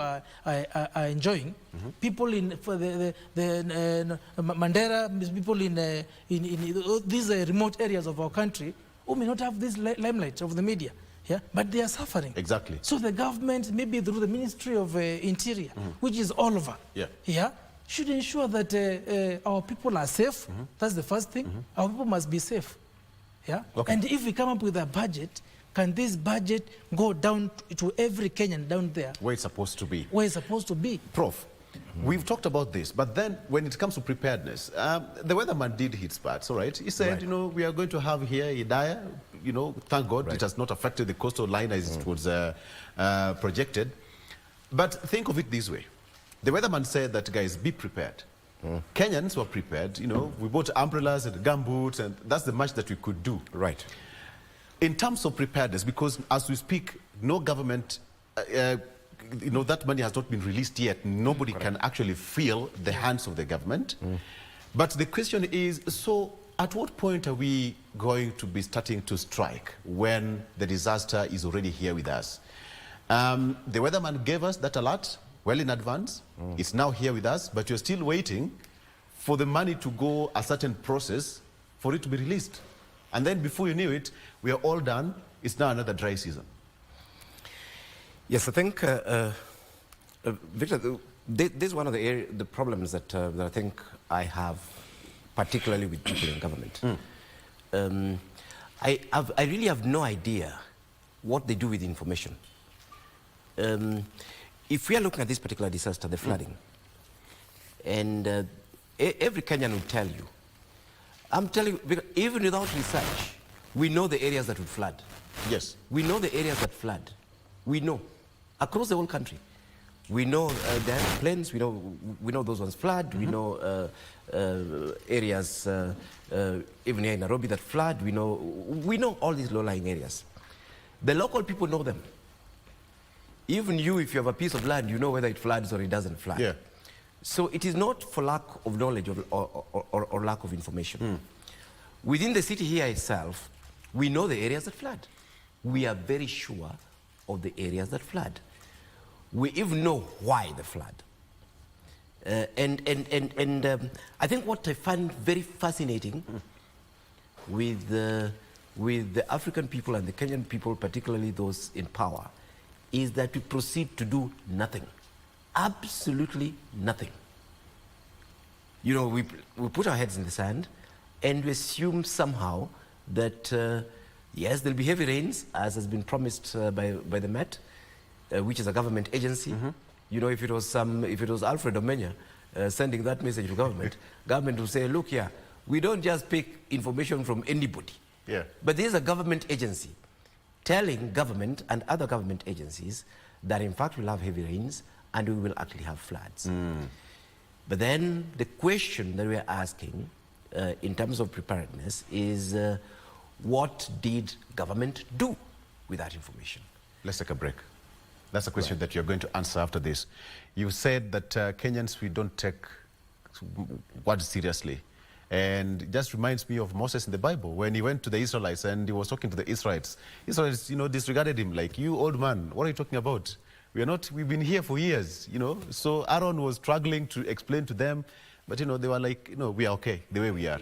are enjoying. People in the Mandera, people in these remote areas of our country who may not have this limelight of the media. Yeah, but they are suffering. Exactly. So the government, maybe through the Ministry of Interior, which is all over, should ensure that our people are safe. That's the first thing. Our people must be safe. Yeah. Okay. And if we come up with a budget, can this budget go down to every Kenyan down there? Where it's supposed to be. Where it's supposed to be. Prof, we've talked about this, but then when it comes to preparedness, the weatherman did his part, all right? He said, you know, we are going to have here Idaya, you know, thank God it has not affected the coastal line as it was projected. But think of it this way. The weatherman said that, guys, be prepared. Kenyans were prepared, you know, we bought umbrellas and gumboots, and that's the much that we could do. Right. In terms of preparedness, because as we speak, no government, you know, that money has not been released yet. Nobody can actually feel the hands of the government. But the question is, so at what point are we going to be starting to strike when the disaster is already here with us? The weatherman gave us that alert well in advance. It's now here with us, but you're still waiting for the money to go a certain process for it to be released. And then before you knew it, we are all done. It's now another dry season. Yes, I think, Victor, this is one of the problems that I think I have, particularly with people in government. I really have no idea what they do with information. If we are looking at this particular disaster, the flooding, and every Kenyan will tell you, I'm telling you, even without research, we know the areas that would flood. Yes. We know the areas that flood. We know. Across the whole country. We know there are plains, we know those ones flood, we know areas, even here in Nairobi, that flood, we know all these low-lying areas. The local people know them. Even you, if you have a piece of land, you know whether it floods or it doesn't flood. Yeah. So it is not for lack of knowledge or lack of information. Within the city here itself, we know the areas that flood. We are very sure of the areas that flood. We even know why they flood. I think what I find very fascinating with the African people and the Kenyan people, particularly those in power, is that we proceed to do nothing. Absolutely nothing. You know, we put our heads in the sand and we assume somehow that, yes, there'll be heavy rains, as has been promised by the Met, which is a government agency. You know, if it was Alfred Omenya sending that message to government, government will say, look here, we don't just pick information from anybody. Yeah. But there is a government agency telling government and other government agencies that in fact we'll have heavy rains and we will actually have floods. But then the question that we are asking in terms of preparedness is what did government do with that information? Let's take a break. That's a question that you're going to answer after this. You said that Kenyans, we don't take words seriously. And it just reminds me of Moses in the Bible when he went to the Israelites and he was talking to the Israelites. Israelites, disregarded him like, you old man, what are you talking about? We've been here for years, So Aaron was struggling to explain to them, but, they were like, we are okay the way we are.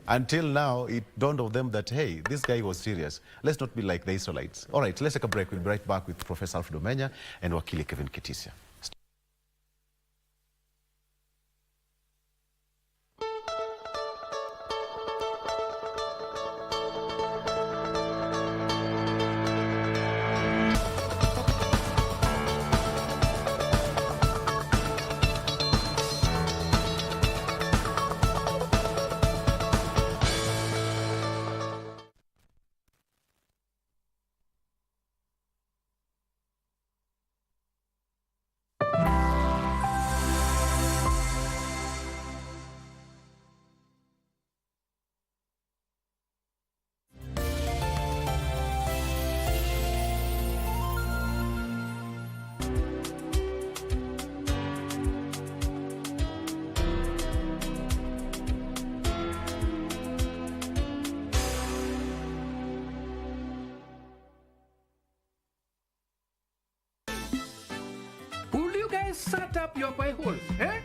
Until now, it dawned on them that, hey, this guy was serious. Let's not be like the Israelites. All right, let's take a break. We'll be right back with Professor Alfred Omenya and Wakili Kevin Kitisia. Set up your pie holes, eh?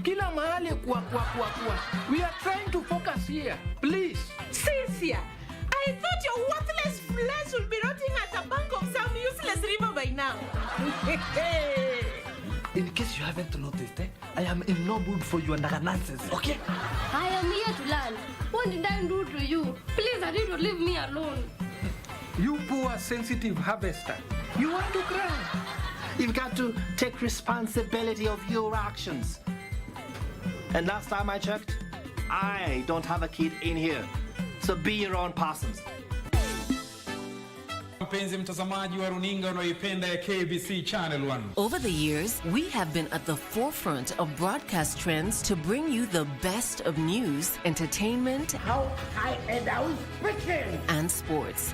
Kila mahali kwa. We are trying to focus here, please. Cynthia, I thought your worthless flesh would be rotting at a bank of some useless river by now. In case you haven't noticed, I am in no mood for your nonsense, okay? I am here to learn. What did I do to you? Please, I need to leave me alone. You poor sensitive harvester. You want to cry? You've got to take responsibility of your actions. And last time I checked, I don't have a kid in here. So be your own persons. Mpenzi mtazamaji wa runinga unayoipenda ya KBC Channel 1. Over the years, we have been at the forefront of broadcast trends to bring you the best of news, entertainment, How high and I was freaking! and sports.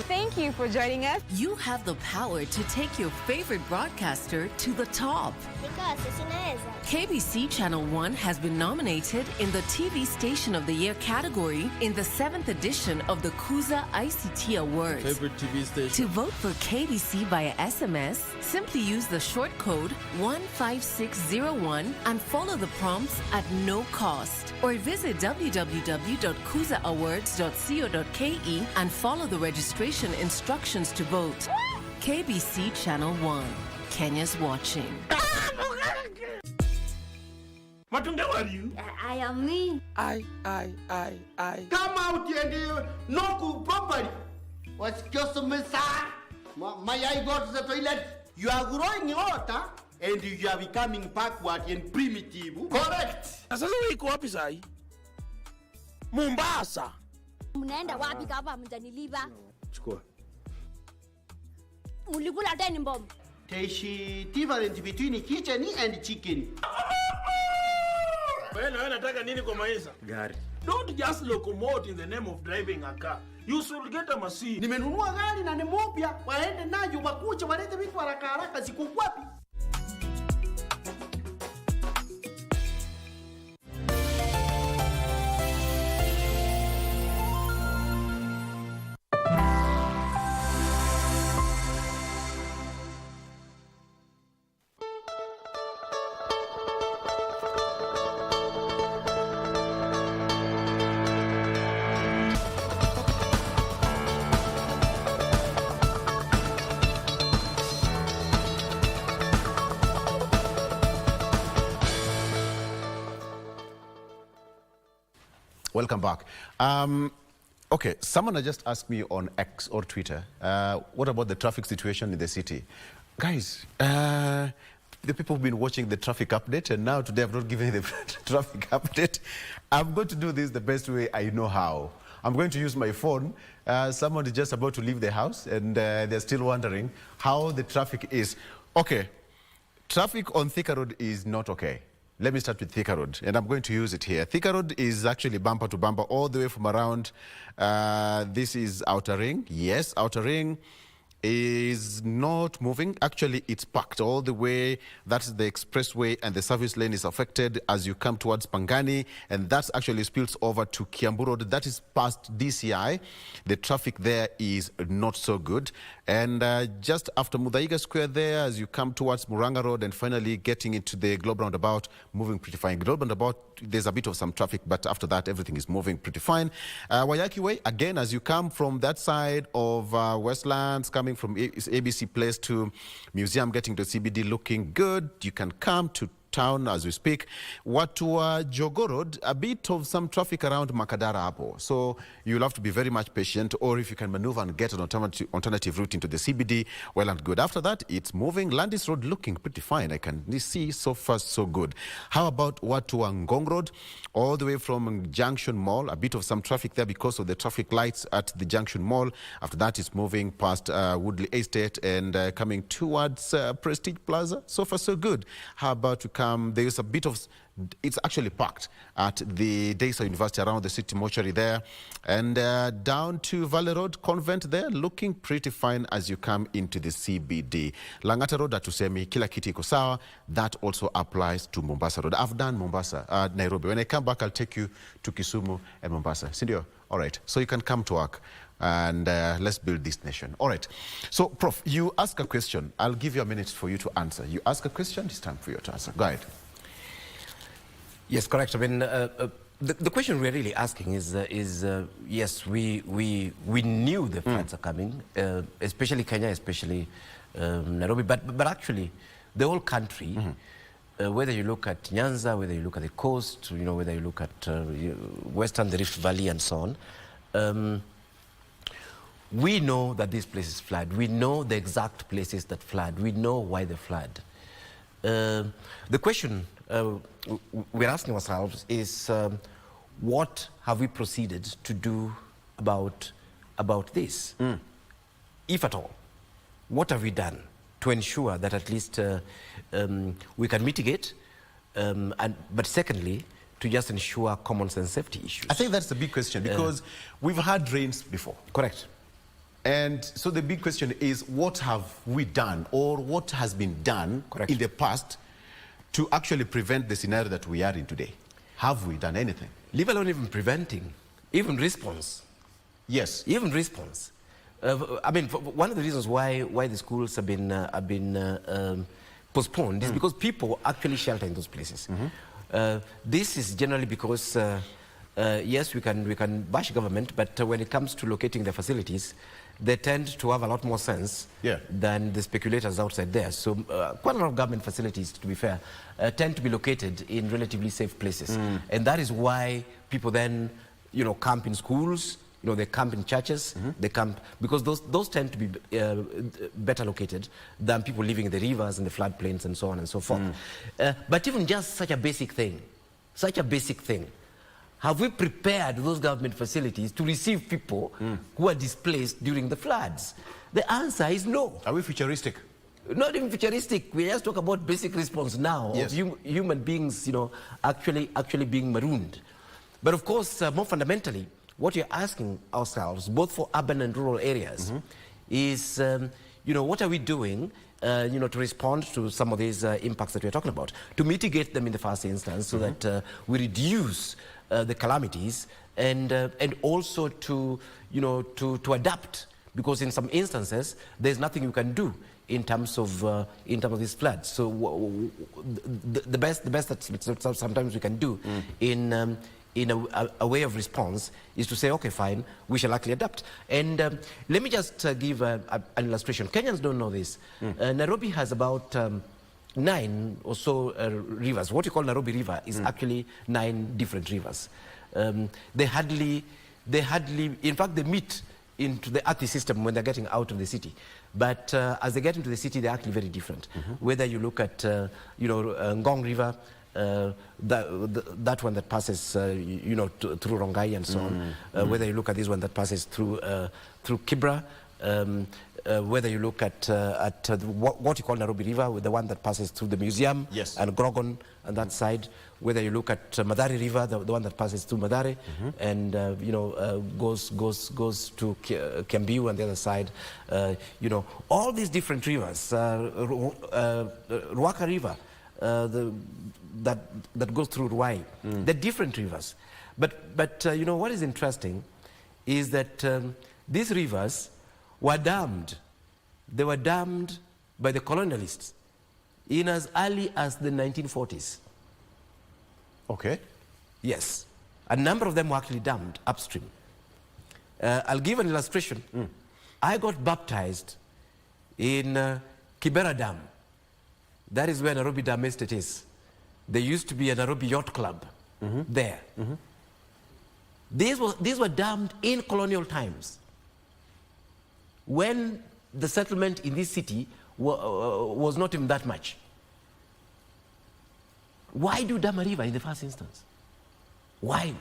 Thank you for joining us. You have the power to take your favorite broadcaster to the top. KBC Channel 1 has been nominated in the TV Station of the Year category in the 7th edition of the Kuza ICT Awards. Favorite TV station. To vote for KBC via SMS, simply use the short code 15601 and follow the prompts at no cost. Or visit www.kuzaawards.co.ke and follow the registration instructions to vote. KBC Channel 1. Kenya's watching. Matunde, who are you? I am me. I. Come out here and knock properly. What's just me, sir? My eye go to the toilet. You are growing water and you are becoming backward and primitive. Correct. Sasa uko wapi sai? Mombasa. Mnaenda wapi kama mtanilipa? Chukua. Mulikula tena mbom. There's difference between kitchen and chicken. Wewe unataka nini kwa maisha? Gari. Don't just locomote in the name of driving a car. You should get a machine. Nimenunua gari na ni mpya. Waende nayo wakuche walete vitu haraka haraka siku wapi? Welcome back. Okay, someone has just asked me on X or Twitter, what about the traffic situation in the city? Guys, the people have been watching the traffic update, and now today I've not given the traffic update. I'm going to do this the best way I know how. I'm going to use my phone. Someone is just about to leave the house, and they're still wondering how the traffic is. Okay, traffic on Thika Road is not okay. Let me start with Thika Road, and I'm going to use it here. Thika Road is actually bumper to bumper all the way from around, this is Outer Ring. Yes, Outer Ring is not moving. Actually, it's packed all the way. That's the expressway, and the service lane is affected as you come towards Pangani, and that actually spills over to Kiambu Road. That is past DCI. The traffic there is not so good. And just after Muthaiga Square there, as you come towards Muranga Road and finally getting into the Globe Roundabout, moving pretty fine. Globe Roundabout, there's a bit of some traffic, but after that, everything is moving pretty fine. Wayaki Way, again, as you come from that side of Westlands, coming from ABC Place to Museum, getting to CBD, looking good. You can come to town as we speak. Watua Jogo Road, a bit of some traffic around Makadara Apo. So you'll have to be very much patient, or if you can maneuver and get an alternative route into the CBD, well and good. After that, it's moving. Landis Road looking pretty fine. I can see so far so good. How about Watua Ngong Road? All the way from Junction Mall, a bit of some traffic there because of the traffic lights at the Junction Mall. After that, it's moving past Woodley Estate and coming towards Prestige Plaza. So far so good. How about to come? There's a bit of, it's actually packed at the Desa University around the city mortuary there, and down to Valley Road Convent there, looking pretty fine as you come into the CBD. Langata Road, Atusemi, Kila Kiti iko sawa. That also applies to Mombasa Road. I've done Mombasa, Nairobi. When I come back, I'll take you to Kisumu and Mombasa. Sindio? All right. So you can come to work and let's build this nation. All right. So, Prof, you ask a question. I'll give you a minute for you to answer. You ask a question, it's time for you to answer. Go ahead. Yes, correct. I mean, the question we're really asking is yes, we knew the floods are coming, especially Kenya, especially Nairobi, but actually the whole country, whether you look at Nyanza, whether you look at the coast, you know, whether you look at Western, the Rift Valley and so on, we know that these places flood. We know the exact places that flood. We know why they flood. The question we're asking ourselves is, what have we proceeded to do about this? If at all, what have we done to ensure that at least we can mitigate, but secondly, to just ensure common sense safety issues? I think that's the big question, because we've had rains before. Correct. And so the big question is, what have we done, or what has been done in the past to actually prevent the scenario that we are in today? Have we done anything? Leave alone even preventing, even response. Yes. Even response. I mean, one of the reasons why the schools have been postponed is because people actually shelter in those places. This is generally because yes, we can bash government, but when it comes to locating the facilities, they tend to have a lot more sense than the speculators outside there. So quite a lot of government facilities, to be fair, tend to be located in relatively safe places. And that is why people then, camp in schools, they camp in churches, they camp, because those tend to be better located than people living in the rivers and the floodplains and so on and so forth. But even just such a basic thing, have we prepared those government facilities to receive people who are displaced during the floods? The answer is no. Are we futuristic? Not even futuristic. We just talk about basic response now of human beings, actually being marooned. But of course, more fundamentally, what you're asking ourselves, both for urban and rural areas, is, what are we doing, to respond to some of these impacts that we're talking about, to mitigate them in the first instance, so that we reduce the calamities, and also to adapt, because in some instances there's nothing you can do in terms of these floods. So the best that sometimes we can do in a way of response is to say, okay, fine, we shall actually adapt. And let me just give an illustration. Kenyans don't know this. Nairobi has about 9 or so rivers. What you call Nairobi River is actually 9 different rivers. They hardly, in fact, they meet into the Athi system when they're getting out of the city. But as they get into the city, they're actually very different. Whether you look at, Ngong River, that one that passes, through Rongai and so on. Whether you look at this one that passes through Kibra, whether you look at what you call Nairobi River, with the one that passes through the museum and Grogon on that side. Whether you look at Madari River, the one that passes through Madari, and goes to Kiambu on the other side. All these different rivers, Ruaka River, that goes through Ruai. They're different rivers. But what is interesting is that these rivers were dammed. They were dammed by the colonialists in as early as the 1940s. Okay. Yes. A number of them were actually dammed upstream. I'll give an illustration. I got baptized in Kibera Dam. That is where Nairobi Dam Estate is. There used to be a Nairobi Yacht Club there. These were dammed in colonial times, when the settlement in this city was not even that much. Why do dam a river in the first instance? Why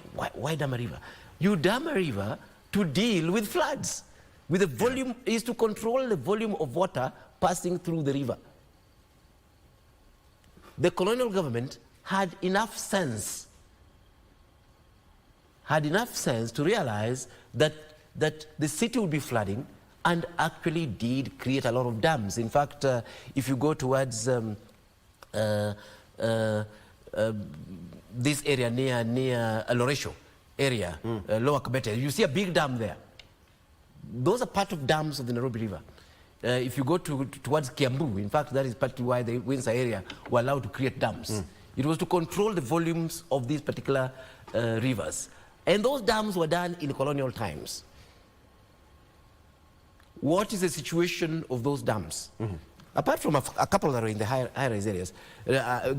dam a river? You dam a river to deal with floods. With the volume, is to control the volume of water passing through the river. The colonial government had enough sense to realize that the city would be flooding, and actually did create a lot of dams. In fact, if you go towards this area near Loresho area, Lower Kabete, you see a big dam there. Those are part of dams of the Nairobi River. If you go towards Kiambu, in fact, that is partly why the Windsor area were allowed to create dams. It was to control the volumes of these particular rivers. And those dams were done in colonial times. What is the situation of those dams? Apart from a couple that are in the high-rise areas,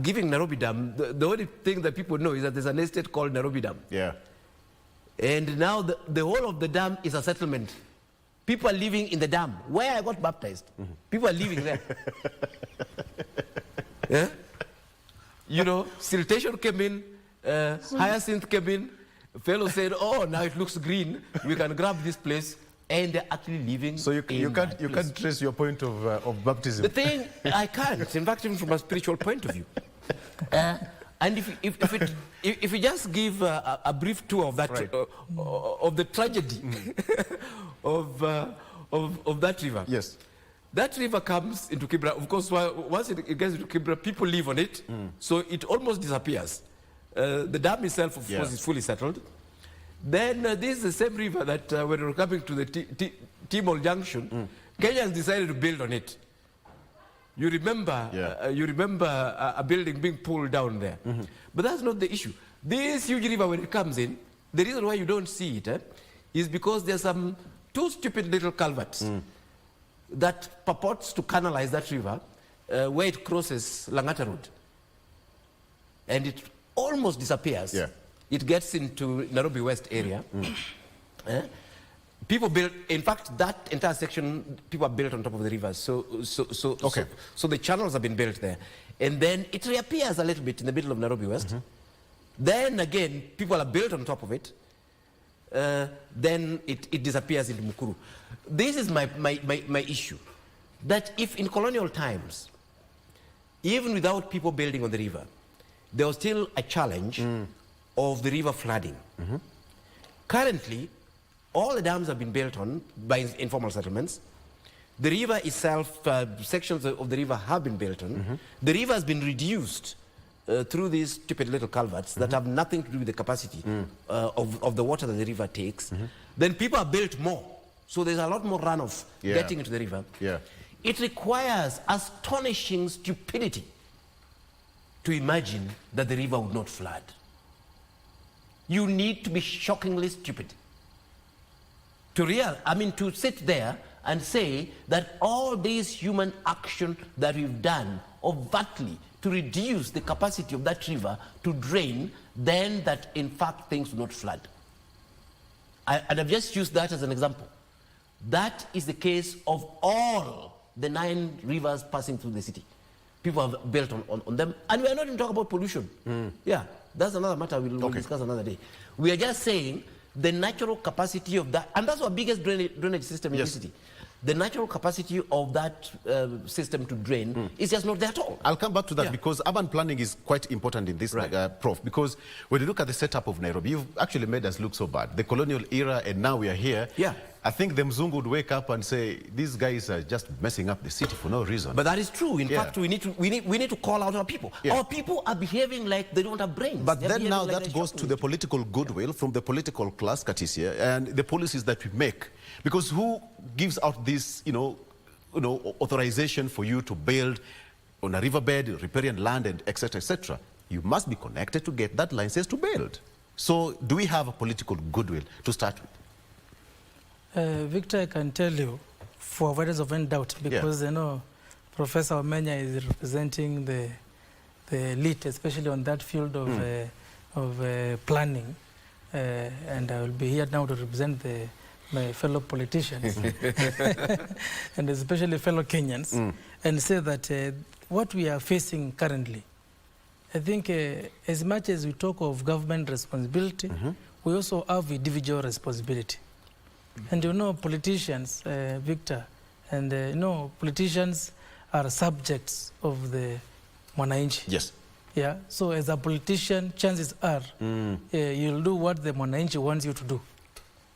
giving Nairobi Dam, the only thing that people know is that there's an estate called Nairobi Dam. Yeah. And now the whole of the dam is a settlement. People are living in the dam, where I got baptized. People are living there. Yeah? Siltation came in, hyacinth came in, fellow said, oh, now it looks green, we can grab this place. And they're actually living. So you can't trace your point of baptism. The thing, I can't. In fact, even from a spiritual point of view. And if you just give a brief tour of that, of the tragedy of that river. Yes. That river comes into Kibra. Of course, once it gets into Kibra, people live on it, so it almost disappears. The dam itself, of course, is fully settled. Then this is the same river that when we were coming to the Timol Junction, Kenyans decided to build on it. You remember, a building being pulled down there. But that's not the issue. This huge river, when it comes in, The reason why you don't see it is because there's some two stupid little culverts that purports to canalize that river where it crosses Langata Road. And it almost disappears. Yeah. It gets into Nairobi West area. People built, in fact, that entire section, people are built on top of the rivers. So the channels have been built there. And then it reappears a little bit in the middle of Nairobi West. Then again, people are built on top of it. Then it disappears into Mukuru. This is my issue. That if in colonial times, even without people building on the river, there was still a challenge of the river flooding. Currently, all the dams have been built on by informal settlements. The river itself, sections of the river have been built on. The river has been reduced through these stupid little culverts that have nothing to do with the capacity of the water that the river takes. Then people have built more. So there's a lot more runoff getting into the river. It requires astonishing stupidity to imagine that the river would not flood. You need to be shockingly stupid to sit there and say that all this human action that we've done overtly to reduce the capacity of that river to drain, then that in fact things will not flood. And I've just used that as an example. That is the case of all the 9 rivers passing through the city. People have built on them, and we are not even talking about pollution. Yeah, that's another matter we'll discuss another day. We are just saying the natural capacity of that, and that's our biggest drainage system in the city. The natural capacity of that system to drain is just not there at all. I'll come back to that because urban planning is quite important in this, Prof, because when you look at the setup of Nairobi, you've actually made us look so bad. The colonial era, and now we are here. I think the Mzungu would wake up and say, these guys are just messing up the city for no reason. But that is true. In fact, we need to call out our people. Our people are behaving like they don't have brains. But then now that goes to the political goodwill from the political class, Katisia, and the policies that we make. Because who gives out this, authorization for you to build on a riverbed, riparian land, and etc., etc.? You must be connected to get that license to build. So do we have a political goodwill to start with? Victor, I can tell you, for avoidance of any doubt, because Professor Omenya is representing the elite, especially on that field of planning, and I will be here now to represent my fellow politicians, and especially fellow Kenyans, and say that what we are facing currently, I think as much as we talk of government responsibility, we also have individual responsibility. And politicians, Victor, and politicians are subjects of the Mwananchi. Yes. Yeah. So as a politician, chances are you'll do what the Mwananchi wants you to do.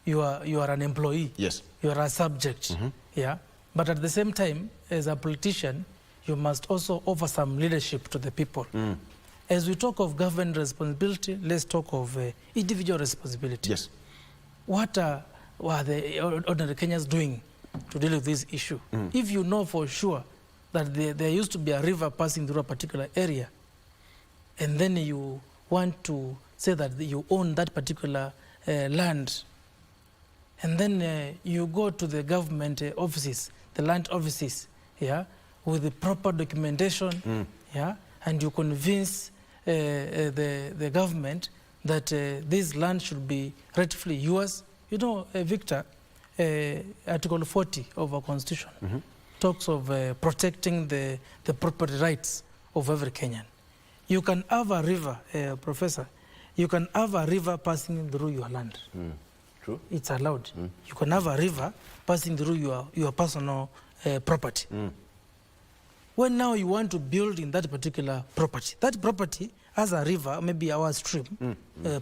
You are an employee. Yes. You are a subject. Yeah. But at the same time, as a politician, you must also offer some leadership to the people. As we talk of government responsibility, let's talk of individual responsibility. Yes. What are the ordinary Kenyans doing to deal with this issue? If you know for sure that there used to be a river passing through a particular area, and then you want to say that you own that particular land, and then you go to the government offices, the land offices, with the proper documentation, and you convince the government that this land should be rightfully yours. Victor, Article 40 of our Constitution talks of protecting the property rights of every Kenyan. You can have a river, Professor, you can have a river passing through your land. True. It's allowed. You can have a river passing through your personal property. When now you want to build in that particular property, that property has a river, maybe our stream,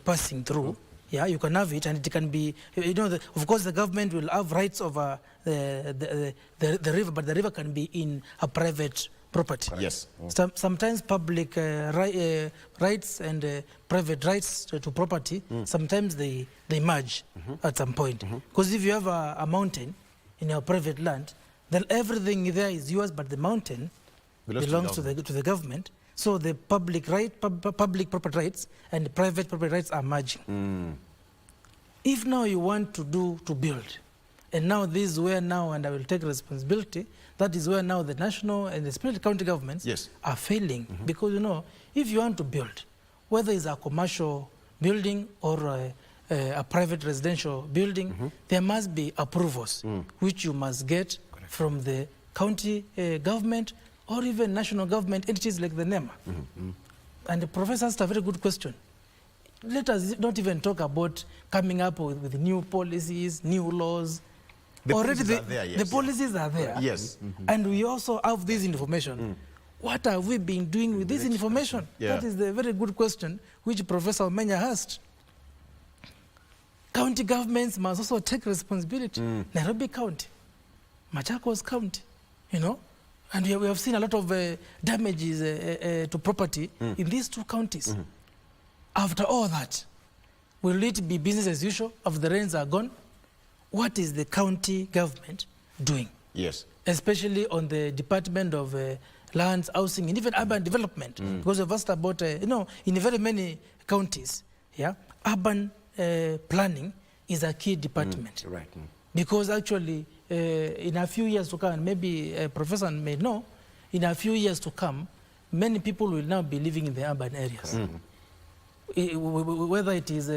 passing through. Yeah, you can have it, and it can be, of course the government will have rights over the river, but the river can be in a private property. Yes. Sometimes public rights and private rights to property, sometimes they merge at some point. Because if you have a mountain in your private land, then everything there is yours, but the mountain belongs to the government. So the public property rights and private property rights are merging. If now you want to build, and now this is where now, and I will take responsibility, that is where now the national and especially county governments are failing. Because, you know, if you want to build, whether it's a commercial building or a private residential building, there must be approvals, which you must get from the county government or even national government entities like the NEMA. And the professor asked a very good question. Let us not even talk about coming up with new policies, new laws. Already the policies are there. Yes. And we also have this information. What have we been doing with this information? That is the very good question which Professor Omenya asked. County governments must also take responsibility. Nairobi County, Machakos County, you know, and we have seen a lot of damages to property in these two counties. After all that, will it be business as usual after the rains are gone? What is the county government doing? Yes. Especially on the Department of Lands, Housing, and even Urban Development. Because we've asked about, you know, in very many counties, urban planning is a key department. Because actually, in a few years to come, and maybe a professor may know, in a few years to come, many people will now be living in the urban areas. Whether it is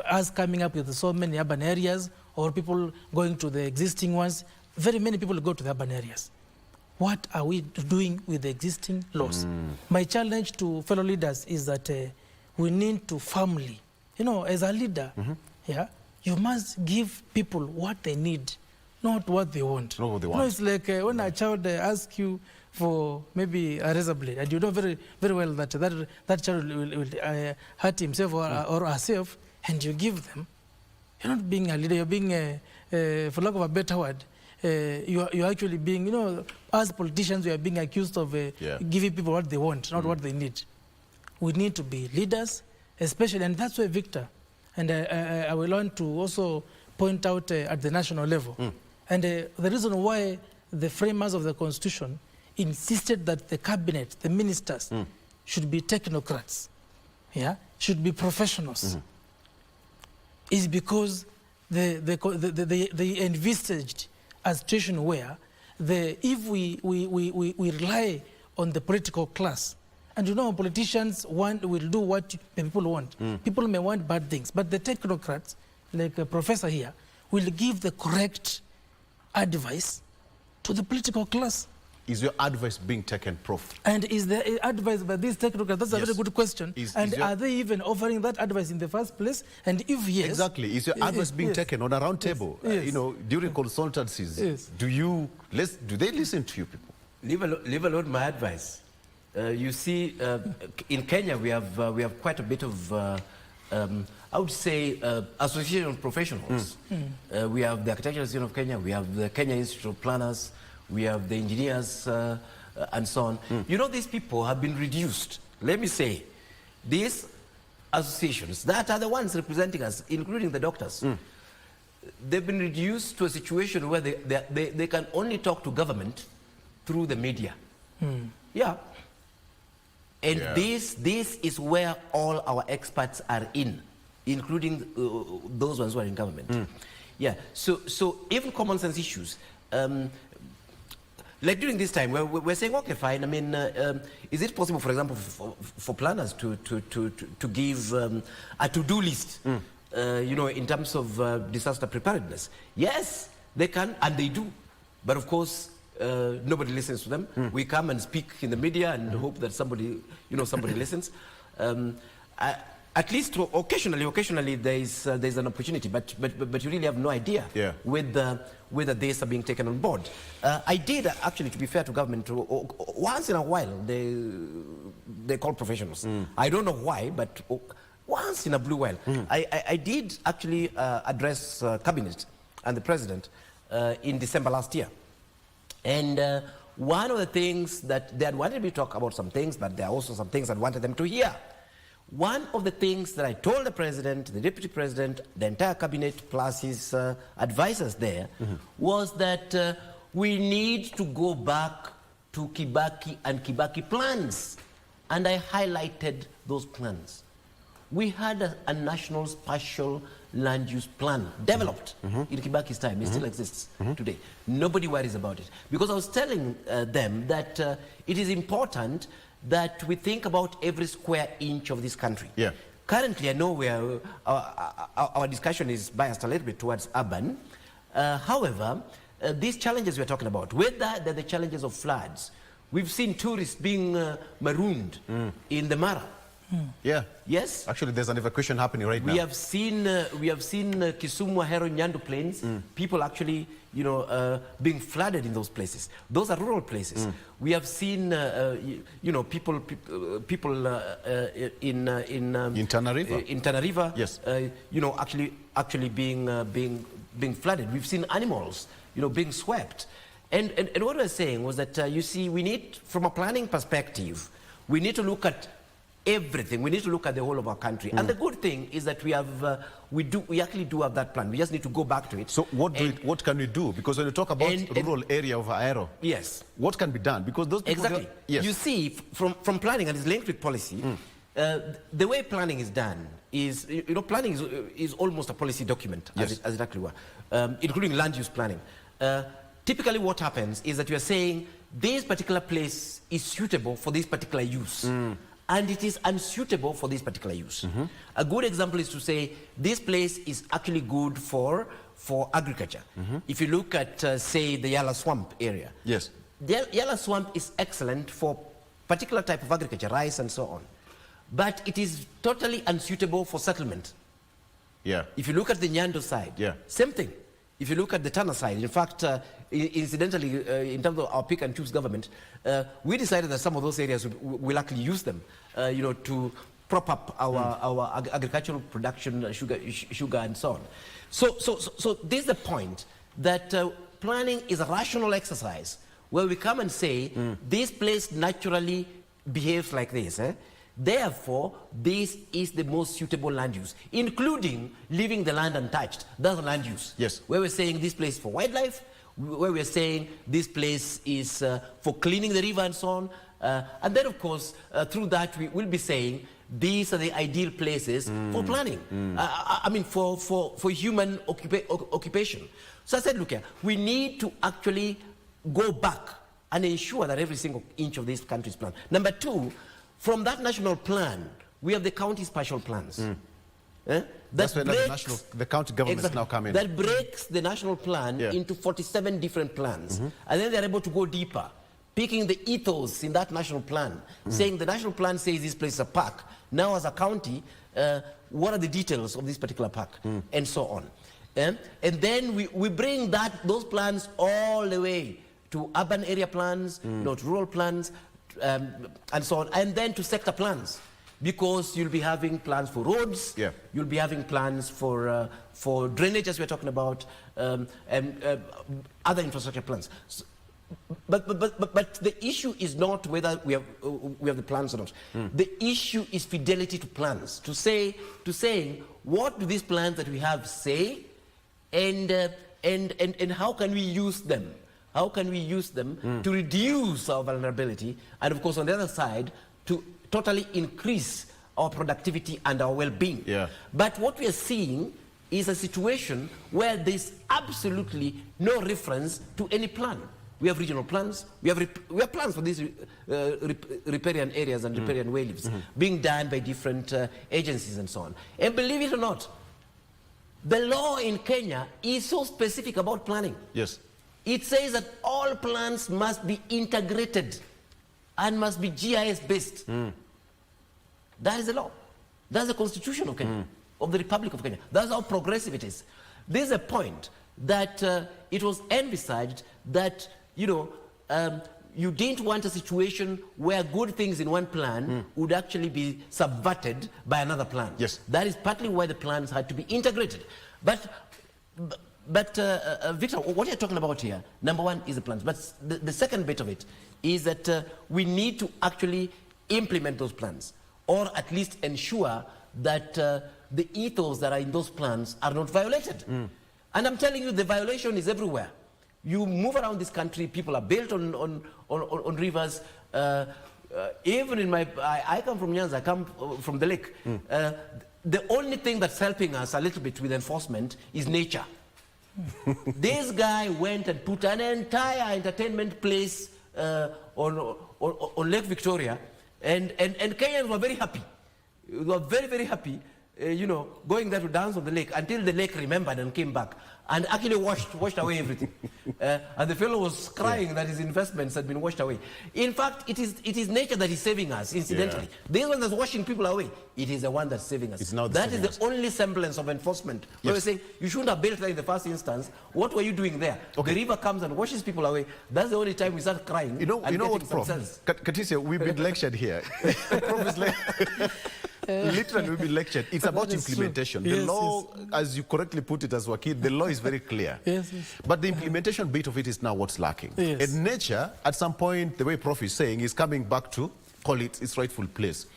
us coming up with so many urban areas or people going to the existing ones, very many people go to the urban areas. What are we doing with the existing laws? My challenge to fellow leaders is that we need to firmly, you know, as a leader, you must give people what they need, not what they want. Not what they want. You know, it's like when a child asks you for maybe a razor blade, and you know very, very well that that child will hurt himself or herself, and you give them. You're not being a leader. You're being, for lack of a better word, you're actually being, you know, as politicians, we are being accused of giving people what they want, not what they need. We need to be leaders, especially, and that's why Victor, and I will want to also point out at the national level. And the reason why the framers of the Constitution insisted that the cabinet, the ministers, should be technocrats, should be professionals, is because they envisaged a situation where if we rely on the political class, and you know politicians will do what people want. People may want bad things, but the technocrats, like a professor here, will give the correct advice to the political class. Is your advice being taken, Prof? And is the advice by these technocrats? That's a very good question. Are they even offering that advice in the first place? And if yes... Exactly. Is your advice being taken on a round table? You know, during consultancies, do they listen to you people? Leave alone my advice. You see, in Kenya, we have quite a bit of, I would say, association of professionals. We have the Architectural Association of Kenya, we have the Kenya Institute of Planners, we have the engineers, and so on. You know, these people have been reduced. Let me say, these associations that are the ones representing us, including the doctors, they've been reduced to a situation where they can only talk to government through the media. And this is where all our experts are in, including those ones who are in government. So even common sense issues, like during this time, we're saying, okay, fine. I mean, is it possible, for example, for planners to give a to-do list, you know, in terms of disaster preparedness? Yes, they can, and they do. But of course, nobody listens to them. We come and speak in the media and hope that somebody listens. At least occasionally there's an opportunity, but you really have no idea whether these are being taken on board. I did actually, to be fair to government, once in a while they call professionals. I don't know why, but once in a blue while, I did actually address cabinet and the president in December last year. And one of the things that they had wanted me to talk about some things, but there are also some things I wanted them to hear. One of the things that I told the president, the deputy president, the entire cabinet, plus his advisors there, was that we need to go back to Kibaki and Kibaki plans. And I highlighted those plans. We had a national spatial land use plan developed in Kibaki's time. It still exists today. Nobody worries about it. Because I was telling them that it is important that we think about every square inch of this country. Yeah. Currently, I know where our discussion is biased a little bit towards urban. However, these challenges we're talking about, whether they're the challenges of floods, we've seen tourists being marooned in the Mara. Yeah. Yes. Actually, there's an evacuation happening right now. We have seen Kisumu, Ahero, Nyandu plains. People actually, being flooded in those places. Those are rural places. We have seen, people in Tana River. In Tana River. Yes. Actually being flooded. We've seen animals, being swept. And what we're saying was that you see, we need, from a planning perspective, we need to look at everything. We need to look at the whole of our country. And the good thing is that we have, we actually do have that plan. We just need to go back to it. So what can we do? Because when you talk about rural area of Ahero, yes, what can be done? Because those people exactly. Yes. You see, from planning, and it's linked with policy, the way planning is done is, planning is almost a policy document, yes, as it actually were, including land use planning. Typically what happens is that you are saying this particular place is suitable for this particular use. And it is unsuitable for this particular use. A good example is to say this place is actually good for agriculture. If you look at, say, the Yala Swamp area. Yes. The Yala Swamp is excellent for particular type of agriculture, rice and so on. But it is totally unsuitable for settlement. Yeah. If you look at the Nyando side, same thing. If you look at the Tana side, in fact, incidentally, in terms of our pick and choose government, we decided that some of those areas will actually use them, to prop up our agricultural production, sugar and so on. So this is the point that planning is a rational exercise where we come and say, this place naturally behaves like this. Therefore, this is the most suitable land use, including leaving the land untouched. That's land use. Yes. Where we're saying this place is for wildlife, where we're saying this place is for cleaning the river and so on. And then, of course, through that, we will be saying these are the ideal places for planning. I mean, for human occupation. So I said, look here, we need to actually go back and ensure that every single inch of this country is planned. Number two, from that national plan, we have the county spatial plans. That's where the county governments now come in. That breaks the national plan into 47 different plans. And then they're able to go deeper, picking the ethos in that national plan, saying the national plan says this place is a park. Now as a county, what are the details of this particular park? And so on. And then we bring those plans all the way to urban area plans, not rural plans, and so on, and then to sector plans, because you'll be having plans for roads, you'll be having plans for drainage, as we're talking about, and other infrastructure plans. So, but the issue is not whether we have the plans or not. The issue is fidelity to plans, to saying what do these plans that we have say, and how can we use them? How can we use them to reduce our vulnerability, and of course on the other side to totally increase our productivity and our well-being? But what we are seeing is a situation where there's absolutely no reference to any plan. We have regional plans, we have plans for these riparian areas and riparian waylives being done by different agencies and so on. And believe it or not, the law in Kenya is so specific about planning. Yes. It says that all plans must be integrated and must be GIS based. That is the law. That's the constitution of Kenya, of the Republic of Kenya. That's how progressive it is. There's a point that it was envisaged that, you didn't want a situation where good things in one plan would actually be subverted by another plan. Yes. That is partly why the plans had to be integrated. But Victor, what you're talking about here, number one is the plans. But the second bit of it is that we need to actually implement those plans, or at least ensure that the ethos that are in those plans are not violated. And I'm telling you, the violation is everywhere. You move around this country, people are built on rivers. Even in I come from Nyanza, I come from the lake. the only thing that's helping us a little bit with enforcement is nature. This guy went and put an entire entertainment place on Lake Victoria, and Kenyans were very happy. They were very, very happy, you know, going there to dance on the lake until the lake remembered and came back and actually washed away everything. And the fellow was crying that his investments had been washed away. In fact, it is nature that is saving us, incidentally. This one that's washing people away, it is the one that's saving us. That is the only semblance of enforcement. Where we're saying, you shouldn't have built that in the first instance. What were you doing there? The river comes and washes people away. That's the only time we start crying. You know what, Prof? Katisia, we've been lectured here. Prof is like... Literally, we've been lectured. It's about implementation. The law, as you correctly put it as Wakil, the law is very clear. But the implementation bit of it is now what's lacking. And nature, at some point, the way Prof is saying, is coming back to call it its rightful place.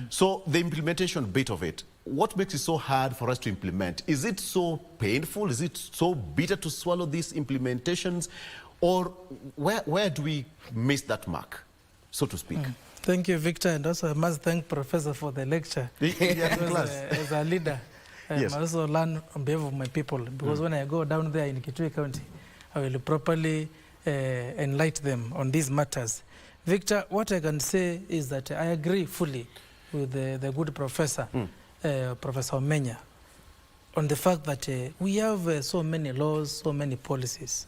So the implementation bit of it, what makes it so hard for us to implement? Is it so painful? Is it so bitter to swallow these implementations? Or where do we miss that mark, so to speak? Thank you, Victor, and also I must thank Professor for the lecture. As a leader, I must also learn on behalf of my people, because when I go down there in Kitui County, I will properly enlighten them on these matters. Victor, what I can say is that I agree fully with the good professor, Professor Omenya, on the fact that we have so many laws, so many policies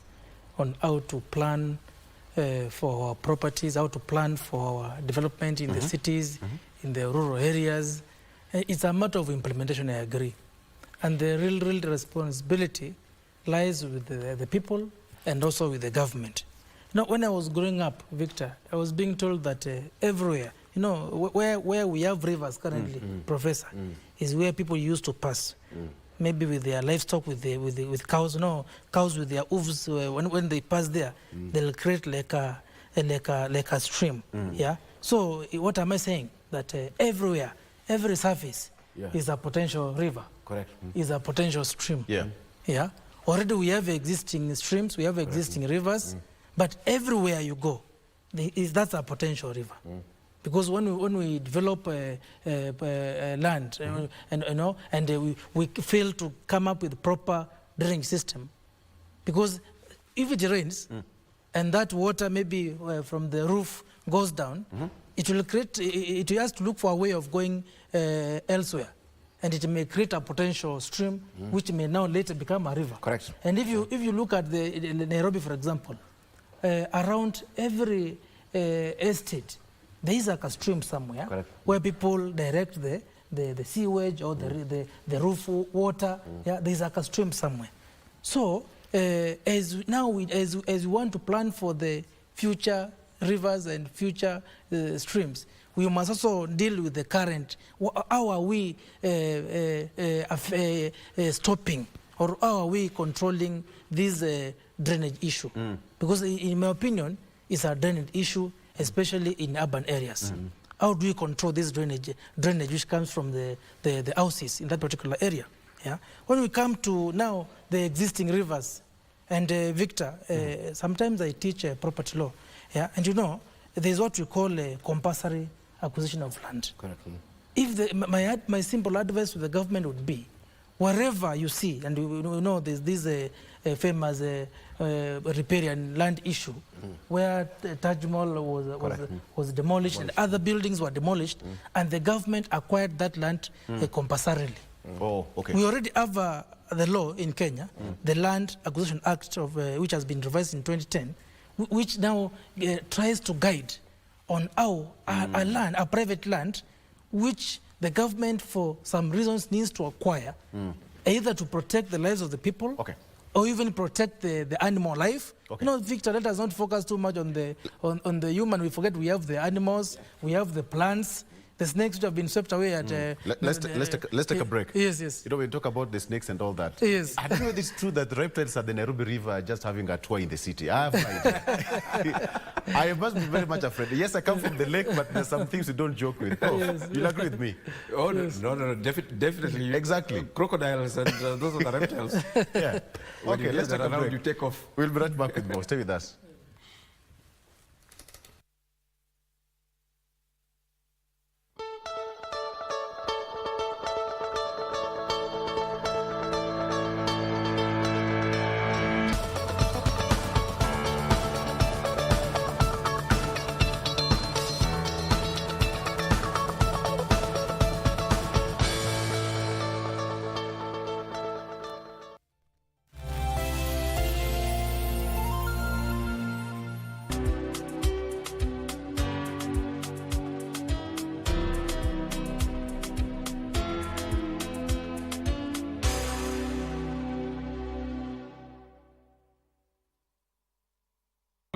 on how to plan for our properties, how to plan for our development in the cities, in the rural areas. It's a matter of implementation, I agree. And the real responsibility lies with the people and also with the government. You know, when I was growing up, Victor, I was being told that everywhere, you know, where we have rivers currently, Professor, is where people used to pass. Maybe with their livestock, with cows. No, cows with their hooves. When they pass there, they'll create like a stream. Yeah. So what am I saying? That everywhere, every surface is a potential river. Correct. Is a potential stream. Yeah. Yeah. Already we have existing streams, we have existing rivers, but everywhere you go, that's a potential river. Because when we develop land, and we fail to come up with proper drainage system, because if it rains and that water maybe from the roof goes down, it will create. It has to look for a way of going elsewhere, and it may create a potential stream which may now later become a river. Correct. And if you look at the Nairobi, for example, around every estate, there is like a stream somewhere where people direct the sewage or the roof water. Yeah, there is like a stream somewhere. So as we want to plan for the future rivers and future streams, we must also deal with the current. How are we stopping, or how are we controlling this drainage issue? Because in my opinion, it's a drainage issue, especially in urban areas. How do we control this drainage which comes from the houses in that particular area? Yeah. When we come to now the existing rivers, and Victor, sometimes I teach property law, yeah, and you know, there's what we call a compulsory acquisition of land. Correctly. If my simple advice to the government would be, wherever you see, and you know there's this famous riparian land issue, where Taj Mahal was demolished and other buildings were demolished, and the government acquired that land compulsorily. Oh, okay. We already have the law in Kenya, the Land Acquisition Act, which has been revised in 2010, which now tries to guide on how a private land, which the government for some reasons needs to acquire, either to protect the lives of the people, or even protect the animal life. You know, Victor, let us not focus too much on the human. We forget we have the animals, we have the plants. The snakes which have been swept away at... Let's take a break. Yes, yes. You know, we talk about the snakes and all that. Yes. I don't know if it's true that the reptiles at the Nairobi River are just having a tour in the city. I have no idea. I must be very much afraid. Yes, I come from the lake, but there's some things you don't joke with. Oh, yes, you'll agree with me? Oh, yes. No, definitely. Exactly. Crocodiles and those are the reptiles. Yeah. Okay, let's take a break. You take off. We'll be right back with more. Stay with us.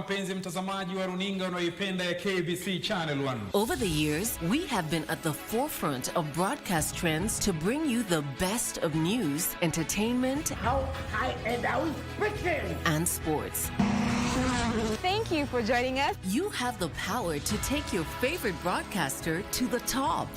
Mpenzi mtazamaji wa runinga unayoipenda ya KBC Channel 1. Over the years, we have been at the forefront of broadcast trends to bring you the best of news, entertainment, how high and how and sports. Thank you for joining us. You have the power to take your favorite broadcaster to the top.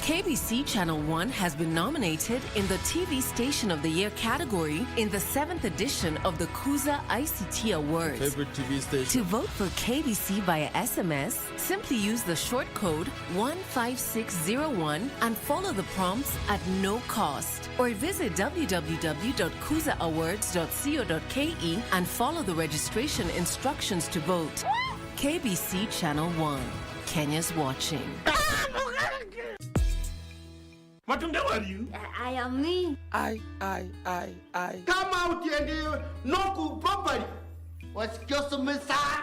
KBC Channel 1 has been nominated in the TV Station of the Year category in the 7th edition of the Kuza ICT Awards. Favorite TV station. To vote for KBC via SMS, simply use the short code 15601 and follow the prompts at no cost. Or visit www.kuzaawards.co.ke and follow the registration instructions to vote. KBC Channel 1. Kenya's watching. Matunde, who are you? I am me. I. Come out here and knock properly. What's just me, sir?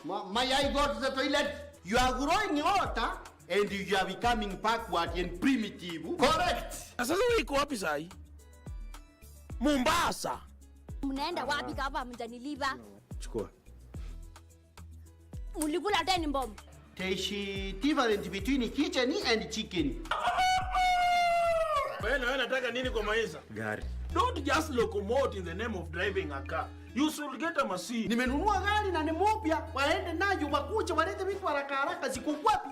My eye go to the toilet. You are growing water and you are becoming backward and primitive. Correct. Sasa uko wapi sai? Mombasa. Mnaenda wapi kama mtaniliva? Chukua. Mulikula tena mbombo. There's difference between kitchen and chicken. Wewe nataka nini kwa maisha? Gari. Don't just locomote in the name of driving a car. You should get a machine. Nimenunua gari na ni mpya, waende nayo wakuche walete vitu haraka haraka, siku wapi?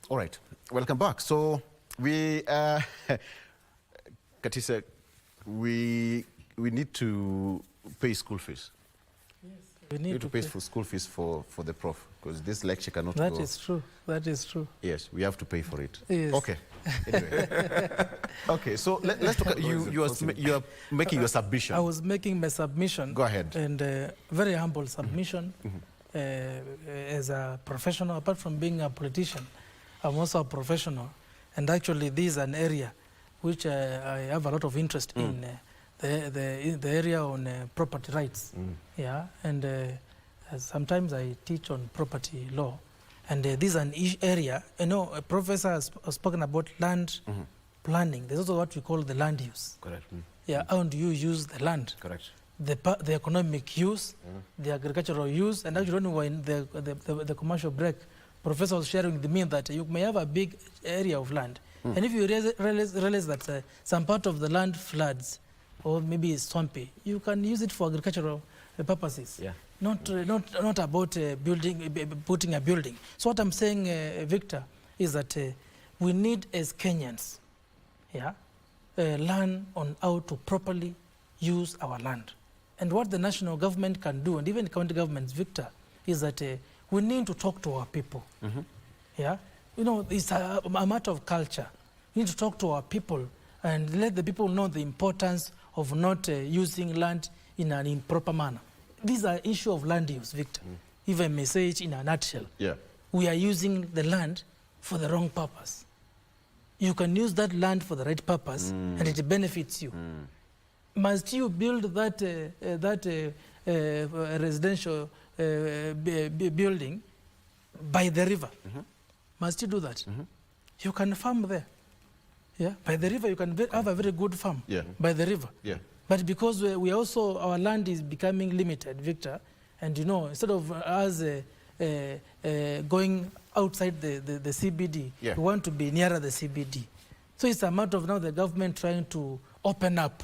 All right, welcome back. So we, Katisa, we need to pay school fees. Yes, we need to pay for school fees for the prof, because this lecture cannot That go. is true. That is true. Yes, we have to pay for it. Yes. Okay. Anyway. Okay, so let's look at you are making your submission. I was making my submission. Go ahead. And very humble submission. As a professional, apart from being a politician, I'm also a professional. And actually, this is an area which I have a lot of interest in, the area on property rights. Yeah, and sometimes I teach on property law. And this is an area, you know, a professor has spoken about land planning. There's also what we call the land use. Correct. Yeah, how do you use the land? Correct. The economic use, the agricultural use, and actually when the commercial break, Professor was sharing with me that you may have a big area of land, and if you realize that some part of the land floods, or maybe is swampy, you can use it for agricultural purposes. Yeah. Not about putting a building. So what I'm saying, Victor, is that we need as Kenyans, learn on how to properly use our land. And what the national government can do, and even county governments, Victor, is that we need to talk to our people. Yeah, you know, it's a matter of culture. We need to talk to our people and let the people know the importance of not using land in an improper manner. These are issue of land use, Victor. If I may say it in a nutshell. Yeah. We are using the land for the wrong purpose. You can use that land for the right purpose, and it benefits you. Must you build that residential building by the river? Must you do that? You can farm there. Yeah, by the river you can have a very good farm. Yeah. By the river. Yeah. But because we also, our land is becoming limited, Victor, and you know, instead of us going outside the CBD, we want to be nearer the CBD. So it's a matter of now the government trying to open up.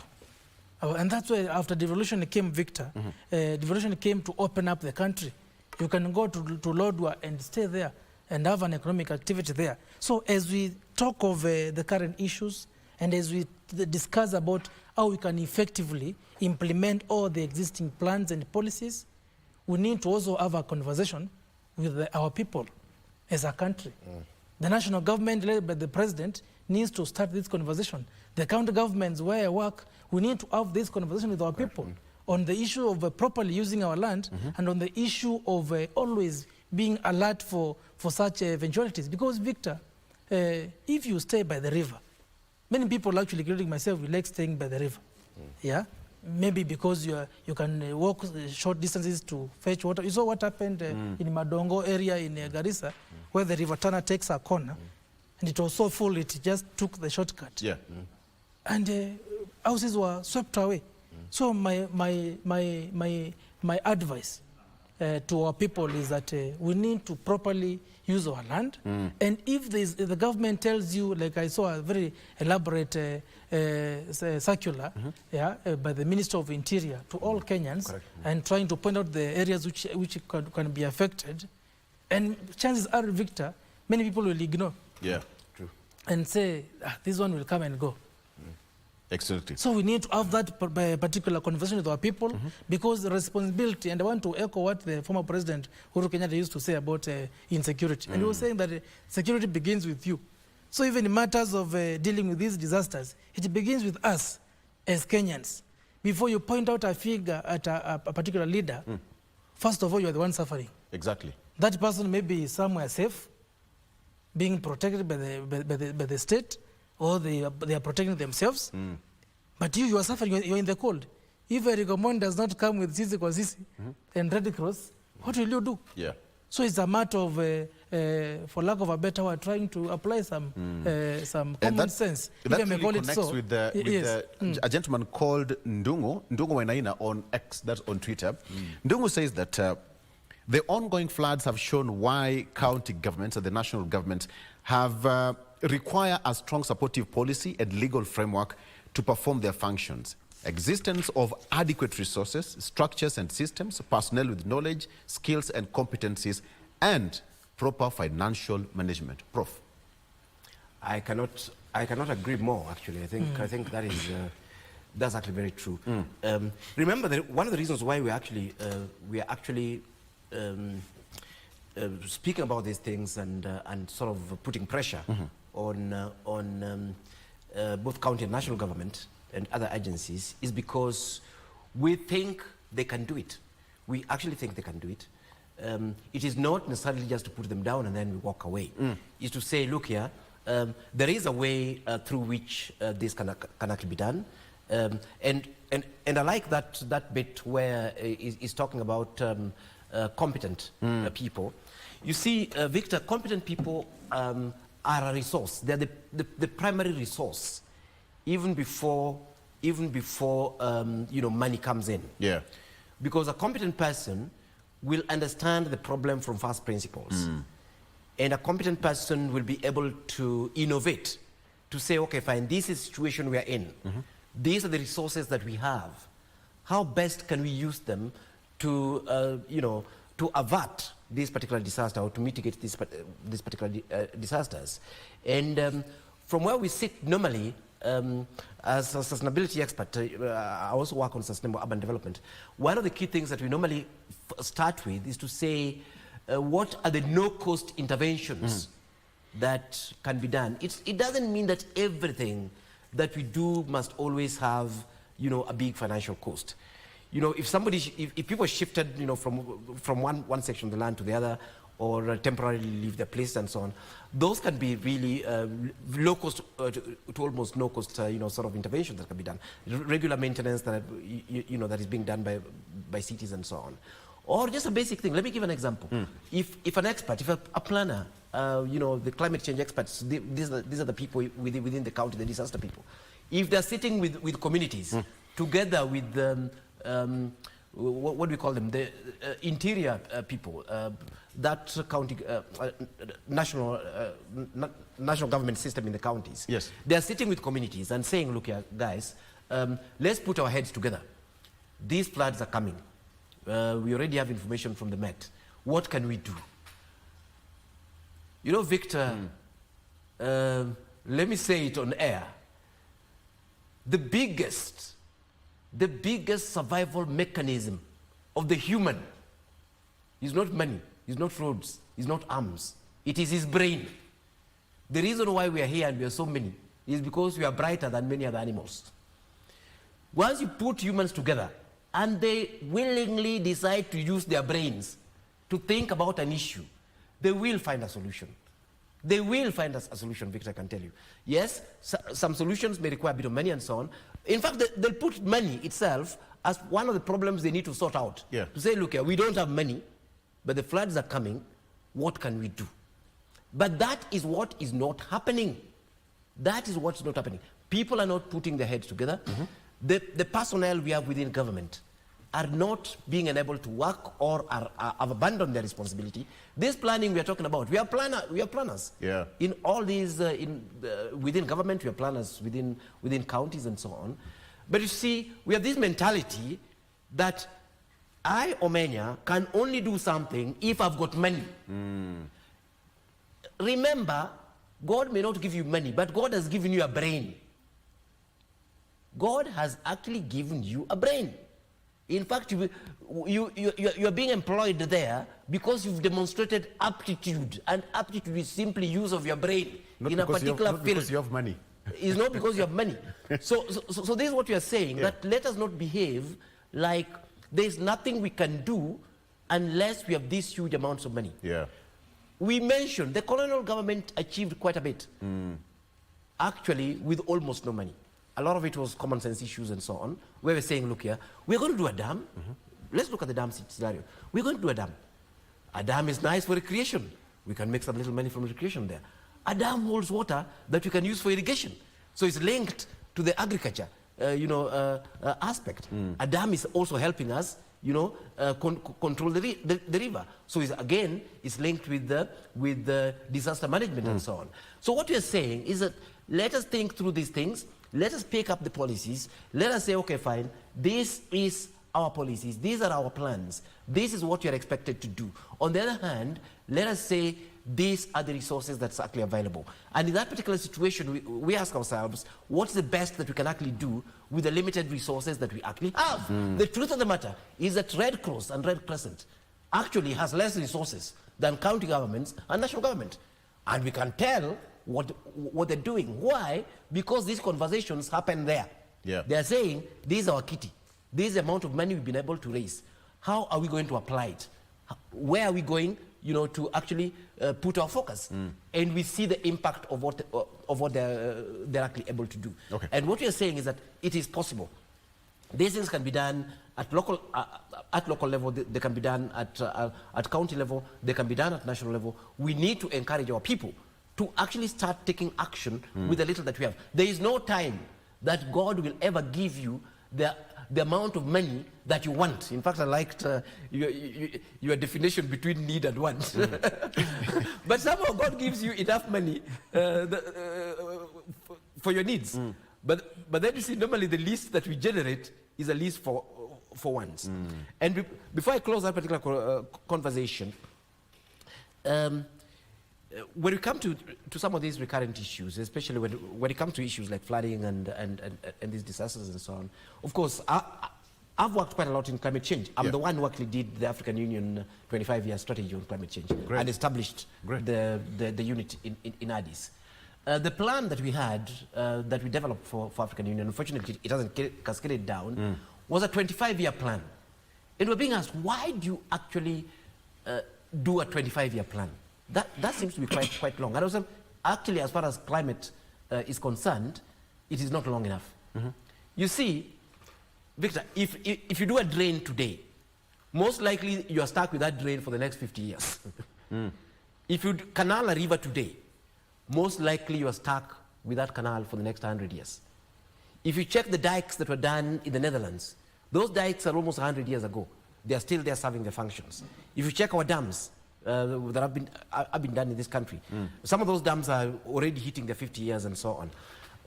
And that's why after devolution came, Victor, devolution came to open up the country. You can go to Lodwar and stay there and have an economic activity there. So as we talk of the current issues and as we discuss about how we can effectively implement all the existing plans and policies, we need to also have a conversation with our people as a country. The national government led by the president needs to start this conversation. The county governments where I work, we need to have this conversation with our people on the issue of properly using our land and on the issue of always being alert for such eventualities. Because, Victor, if you stay by the river, many people actually, including myself, we like staying by the river. Yeah? Maybe because you can walk short distances to fetch water. You saw what happened in Madongo area in Garissa, where the river Tana takes a corner, and it was so full it just took the shortcut. Yeah. And houses were swept away. So my advice to our people is that we need to properly use our land. And if the government tells you, like I saw a very elaborate circular by the Minister of Interior to all Kenyans, and trying to point out the areas which can be affected, and chances are, Victor, many people will ignore. Yeah, true. And say, this one will come and go. Excellent. So we need to have that particular conversation with our people, because the responsibility, and I want to echo what the former President Uhuru Kenyatta used to say about insecurity. And he was saying that security begins with you. So even in matters of dealing with these disasters, it begins with us as Kenyans. Before you point out a figure at a particular leader, first of all, you are the one suffering. Exactly. That person may be somewhere safe, being protected by the state, or they are protecting themselves. But you are suffering, you're in the cold. If a recommend does not come with Sisi kwa Sisi and Red Cross, what will you do? Yeah. So it's a matter of, for lack of a better word, trying to apply some common sense. That really connects with a gentleman called Ndungu Wainaina on X, that's on Twitter. Ndungu says that the ongoing floods have shown why county governments and the national government have require a strong supportive policy and legal framework to perform their functions. Existence of adequate resources, structures and systems, personnel with knowledge, skills and competencies, and proper financial management. Prof. I cannot agree more, actually. I think that is that's actually very true. Remember that one of the reasons why we are actually speaking about these things and sort of putting pressure on both county and national government and other agencies is because we think they can do it. We actually think they can do it. It is not necessarily just to put them down and then we walk away. It's to say, look here, there is a way through which this can actually be done. And I like that bit where he's talking about competent people. You see, Victor, competent people are a resource. They're the primary resource, even before money comes in. Yeah. Because a competent person will understand the problem from first principles. And a competent person will be able to innovate, to say, okay, fine, this is the situation we are in. These are the resources that we have. How best can we use them to, to avert this particular disaster or to mitigate this particular disasters? And from where we sit normally, as a sustainability expert, I also work on sustainable urban development. One of the key things that we normally start with is to say, what are the no-cost interventions that can be done? It doesn't mean that everything that we do must always have, a big financial cost. If people shifted, from one section of the land to the other, or temporarily leave their place and so on, those can be really low cost to almost no cost, sort of interventions that can be done. Regular maintenance that that is being done by cities and so on, or just a basic thing. Let me give an example. If an expert, if a planner, the climate change experts, these are the people within the county, the disaster people. If they're sitting with communities together with what do we call them? The interior people, that county, national government system in the counties. Yes. They're sitting with communities and saying, look here, guys, let's put our heads together. These floods are coming. We already have information from the Met. What can we do? Victor, let me say it on air. The biggest survival mechanism of the human is not money, is not roads, is not arms. It is his brain. The reason why we are here and we are so many is because we are brighter than many other animals. Once you put humans together and they willingly decide to use their brains to think about an issue, they will find a solution. They will find us a solution, Victor, I can tell you. Yes, some solutions may require a bit of money and so on. In fact, they'll put money itself as one of the problems they need to sort out. Yeah. To say, look here, we don't have money, but the floods are coming. What can we do? But that is what is not happening. That is what's not happening. People are not putting their heads together. The personnel we have within government are not being enabled to work or have abandoned their responsibility. This planning we are talking about, we are planners. Yeah. In all these, within government, we are planners within counties and so on. But you see, we have this mentality that I, Omenya, can only do something if I've got money. Remember, God may not give you money, but God has given you a brain. God has actually given you a brain. In fact, you are being employed there because you've demonstrated aptitude, and aptitude is simply use of your brain in a particular field. Not because you have money. It's not because you have money. So this is what we are saying, that let us not behave like there's nothing we can do unless we have these huge amounts of money. Yeah. We mentioned the colonial government achieved quite a bit, actually, with almost no money. A lot of it was common sense issues and so on, where we're saying, look here, we're going to do a dam. Let's look at the dam scenario. We're going to do a dam. A dam is nice for recreation. We can make some little money from recreation there. A dam holds water that we can use for irrigation. So it's linked to the agriculture, aspect. A dam is also helping us, control the river. So it's linked with the disaster management and so on. So what we are saying is that let us think through these things. Let us pick up the policies. Let us say, okay, fine, this is our policies. These are our plans. This is what you are expected to do. On the other hand, let us say these are the resources that's actually available. And in that particular situation, we ask ourselves, what's the best that we can actually do with the limited resources that we actually have? The truth of the matter is that Red Cross and Red Crescent actually has less resources than county governments and national government. And we can tell what they're doing. Why? Because these conversations happen there. Yeah. They're saying, this is our kitty. This is the amount of money we've been able to raise. How are we going to apply it? Where are we going, to actually put our focus? And we see the impact of what they're actually able to do. Okay. And what we are saying is that it is possible. These things can be done at local level. They can be done at county level. They can be done at national level. We need to encourage our people to actually start taking action with the little that we have. There is no time that God will ever give you the amount of money that you want. In fact, I liked your definition between need and want. But somehow God gives you enough money for your needs. But then you see, normally the list that we generate is a list for wants. And before I close that particular conversation, when we come to some of these recurrent issues, especially when it comes to issues like flooding and these disasters and so on, of course, I've worked quite a lot in climate change. I'm the one who actually did the African Union 25-year strategy on climate change and established the unit in Addis. The plan that we had, that we developed for African Union, unfortunately it hasn't cascaded down, was a 25-year plan. And we're being asked, why do you actually do a 25-year plan? That seems to be quite long. And also, actually, as far as climate is concerned, it is not long enough. You see, Victor, if you do a drain today, most likely you are stuck with that drain for the next 50 years. If you canal a river today, most likely you are stuck with that canal for the next 100 years. If you check the dikes that were done in the Netherlands, those dikes are almost 100 years ago. They are still there serving their functions. If you check our dams, that have been done in this country. Some of those dams are already hitting their 50 years and so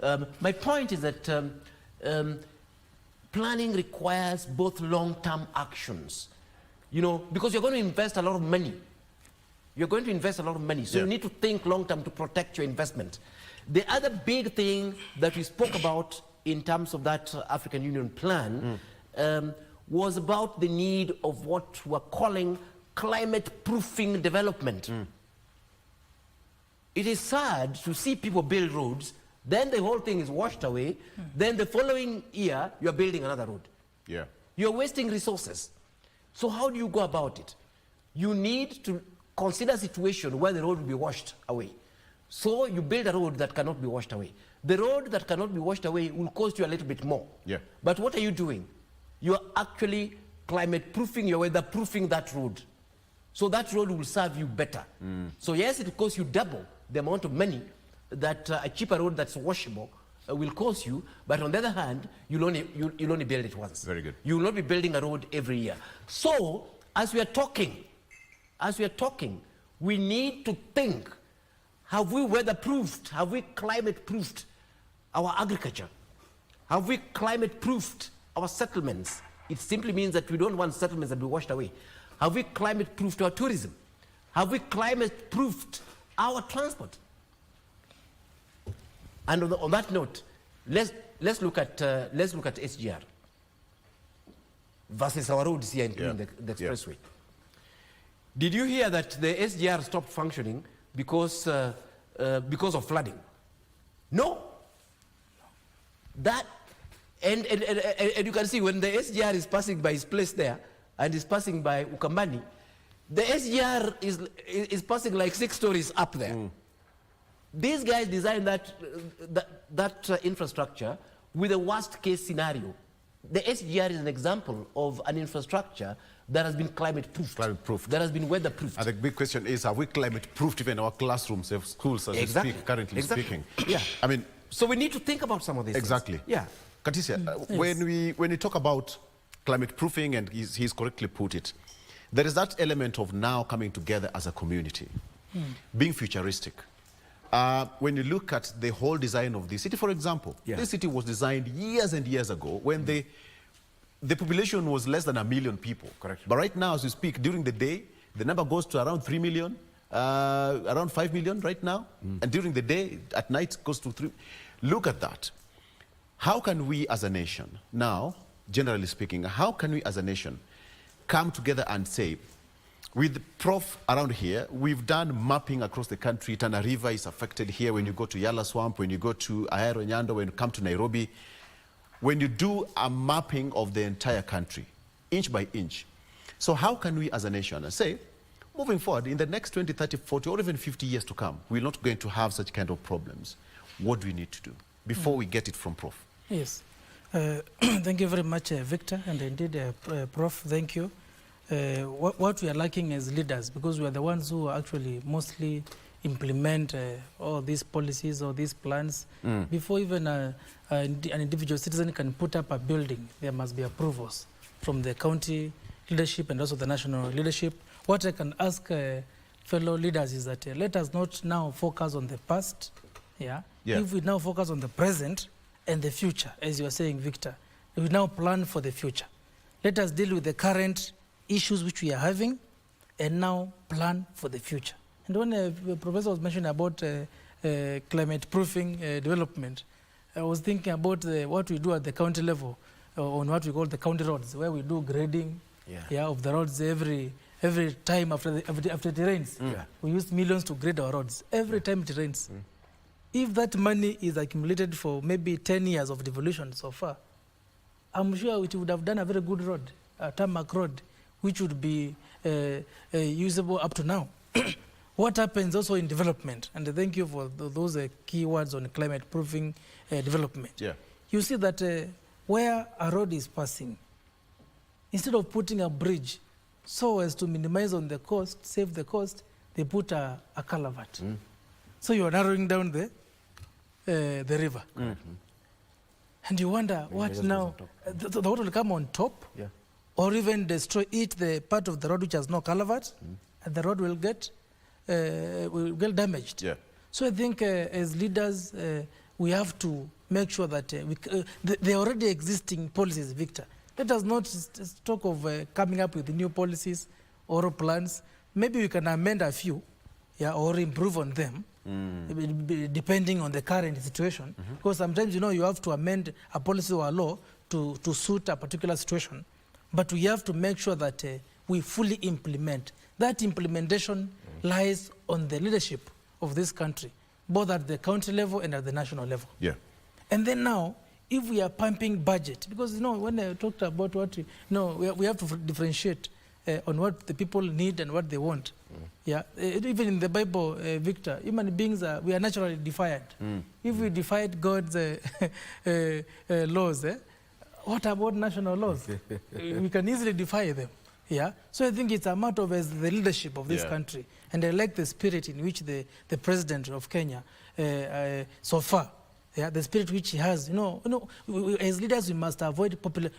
on. My point is that planning requires both long-term actions, because you're going to invest a lot of money. You're going to invest a lot of money, so you need to think long-term to protect your investment. The other big thing that we spoke about in terms of that African Union plan was about the need of what we're calling climate-proofing development. It is sad to see people build roads, then the whole thing is washed away, then the following year you are building another road. Yeah. You are wasting resources. So how do you go about it? You need to consider a situation where the road will be washed away. So you build a road that cannot be washed away. The road that cannot be washed away will cost you a little bit more. Yeah. But what are you doing? You are actually climate proofing, you're weather proofing that road. So that road will serve you better. So yes, it will cost you double the amount of money that a cheaper road that's washable will cost you, but on the other hand, you'll only build it once. Very good. You will not be building a road every year. So as we are talking, we need to think, have we weather-proofed, have we climate-proofed our agriculture? Have we climate-proofed our settlements? It simply means that we don't want settlements that be washed away. Have we climate-proofed our tourism? Have we climate-proofed our transport? And on that note, let's look at SGR versus our roads here, including the expressway. Did you hear that the SGR stopped functioning because of flooding? No. That and you can see when the SGR is passing by his place there and is passing by Ukambani, the SGR is passing like 6 stories up there. These guys designed that infrastructure with a worst case scenario. The SGR is an example of an infrastructure that has been climate-proofed, that has been weather-proofed. And the big question is, have we climate-proofed even our classrooms of schools as we speak, currently speaking? Yeah. I mean, so we need to think about some of these exactly. things. Yeah. Katisia, when we talk about climate-proofing, and he's correctly put it, there is that element of now coming together as a community, being futuristic. When you look at the whole design of this city, for example, this city was designed years and years ago when the population was less than 1 million people. Correct. But right now, as we speak, during the day, the number goes to around 3 million, around 5 million right now. And during the day, at night, it goes to 3. Look at that. How can we as a nation, now, generally speaking, how can we as a nation come together and say, with Prof around here, we've done mapping across the country. Tana River is affected here. When you go to Yala Swamp, when you go to Ahero Nyando, when you come to Nairobi, when you do a mapping of the entire country, inch by inch. So how can we as a nation say, moving forward, in the next 20, 30, 40, or even 50 years to come, we're not going to have such kind of problems. What do we need to do before we get it from Prof? Yes. Thank you very much, Victor, and indeed, Prof, thank you. What we are lacking as leaders, because we are the ones who actually mostly implement all these policies or these plans. Before even an individual citizen can put up a building, there must be approvals from the county leadership and also the national leadership. What I can ask fellow leaders is that let us not now focus on the past. If we now focus on the present and the future, as you are saying, Victor, we now plan for the future. Let us deal with the current issues which we are having and now plan for the future. And when the professor was mentioning about climate proofing development, I was thinking about what we do at the county level on what we call the county roads, where we do grading of the roads every time after it rains. We use millions to grade our roads every time it rains. If that money is accumulated for maybe 10 years of devolution so far, I'm sure it would have done a very good road, a tarmac road, which would be usable up to now. What happens also in development, and thank you for those key words on climate proofing development. You see that where a road is passing, instead of putting a bridge so as to minimize on the cost, save the cost, they put a culvert. So you are narrowing down the river. And you wonder what now, the water will come on top, or even destroy the part of the road which has no culvert, and the road will get damaged. So I think as leaders, we have to make sure that the already existing policies, Victor, let us not talk of coming up with new policies or plans. Maybe we can amend a few, or improve on them, depending on the current situation. Because sometimes, you have to amend a policy or a law to suit a particular situation. But we have to make sure that we fully implement. That implementation lies on the leadership of this country, both at the county level and at the national level. Yeah. And then now, if we are pumping budget, because when I talked about what we have to differentiate on what the people need and what they want. Yeah, even in the Bible, Victor, human beings we are naturally defiant. If we defied God's laws, what about national laws? We can easily defy them. Yeah, so I think it's a matter of the leadership of this country, and I like the spirit in which the president of Kenya so far. Yeah, the spirit which he has, as leaders we must avoid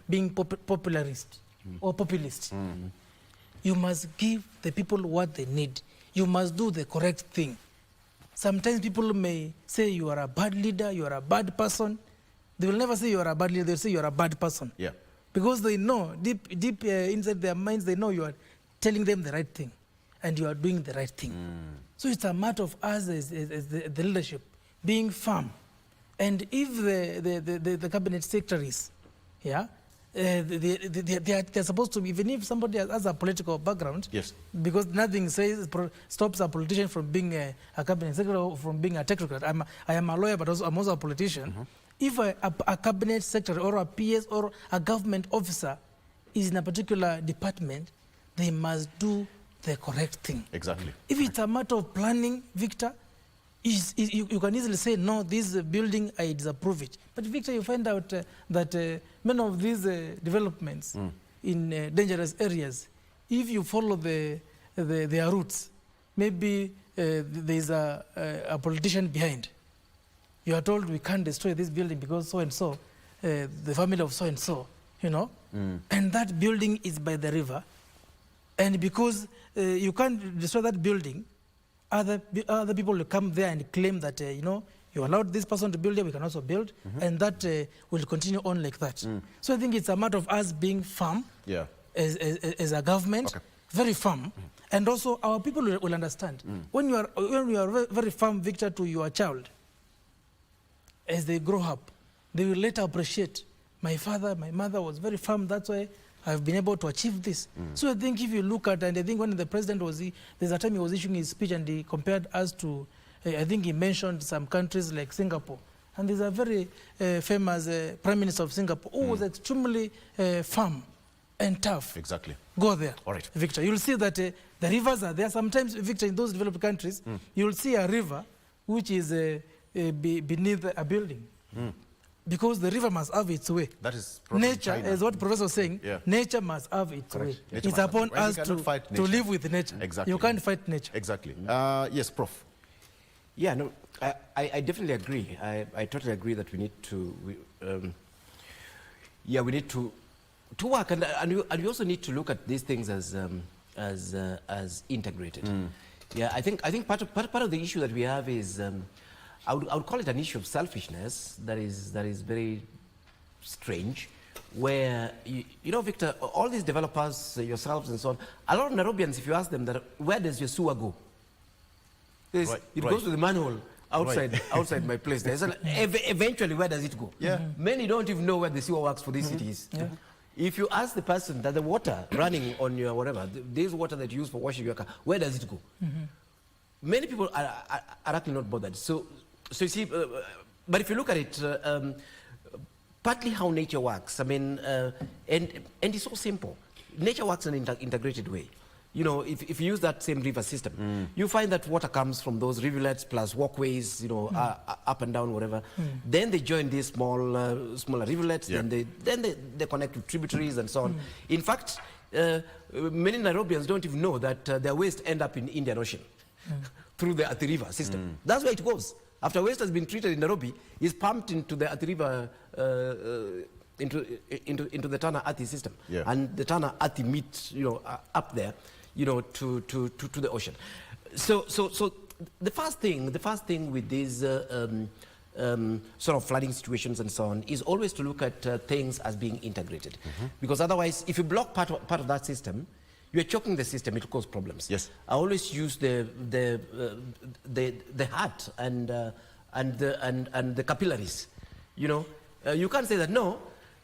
being popularist or populist. You must give the people what they need. You must do the correct thing. Sometimes people may say you are a bad leader, you are a bad person. They will never say you are a bad leader, they'll say you are a bad person. Yeah. Because they know, deep inside their minds, they know you are telling them the right thing and you are doing the right thing. So it's a matter of us as the leadership being firm. And if the cabinet secretaries, they're supposed to be, even if somebody has a political background, because nothing stops a politician from being a cabinet secretary or from being a technocrat. I am a lawyer, but I'm also a politician. If a cabinet secretary or a PS or a government officer is in a particular department, they must do the correct thing. Exactly. If it's a matter of planning, Victor, you can easily say, no, this building, I disapprove it. But Victor, you find out that many of these developments in dangerous areas, if you follow their routes, maybe there's a politician behind. You are told we can't destroy this building because so-and-so, the family of so-and-so, and that building is by the river. And because you can't destroy that building, other people will come there and claim that, you allowed this person to build here, we can also build, and that will continue on like that. So I think it's a matter of us being firm as a government, very firm, and also our people will understand. When you are very firm, Victor, to your child, as they grow up, they will later appreciate, my mother was very firm, that's why I've been able to achieve this. So I think if you look at, and I think when the president there's a time he was issuing his speech and he compared us to, I think he mentioned some countries like Singapore. And there's a very famous Prime Minister of Singapore who was extremely firm and tough. Exactly. Go there, All right. Victor. You'll see that the rivers are there. Sometimes, Victor, in those developed countries, you'll see a river which is beneath a building. Because the river must have its way. That is nature, China. as what Professor was saying, nature must have its way. It's upon us to live with nature. Exactly. You can't fight nature. Exactly. Yes, Prof. Yeah, no, I definitely agree. I totally agree that we need to, we need to work, and we also need to look at these things as integrated. Yeah, I think part of the issue that we have is, I would call it an issue of selfishness that is very strange, where Victor, all these developers, yourselves and so on, a lot of Nairobians, if you ask them that, where does your sewer go? It goes to the manhole outside my place. Eventually, where does it go? Many don't even know where the sewer works for these cities. If you ask the person that the water running on your whatever, this water that you use for washing your car, where does it go? Many people are actually not bothered. So you see, but if you look at it, partly how nature works, I mean, and it's so simple. Nature works in an integrated way. If you use that same river system, you find that water comes from those rivulets plus walkways, up and down, whatever. Then they join these smaller rivulets. Then they connect to tributaries and so on. In fact, many Nairobians don't even know that their waste end up in Indian Ocean through the Athi River system. That's where it goes. After waste has been treated in Nairobi, it's pumped into the Athi River, into the Tana Athi system, and the Tana Athi meet, up there, to the ocean. So the first thing with these sort of flooding situations and so on is always to look at things as being integrated, because otherwise, if you block part of that system, you're choking the system. It will cause problems. Yes. I always use the heart and the capillaries. You can't say that no,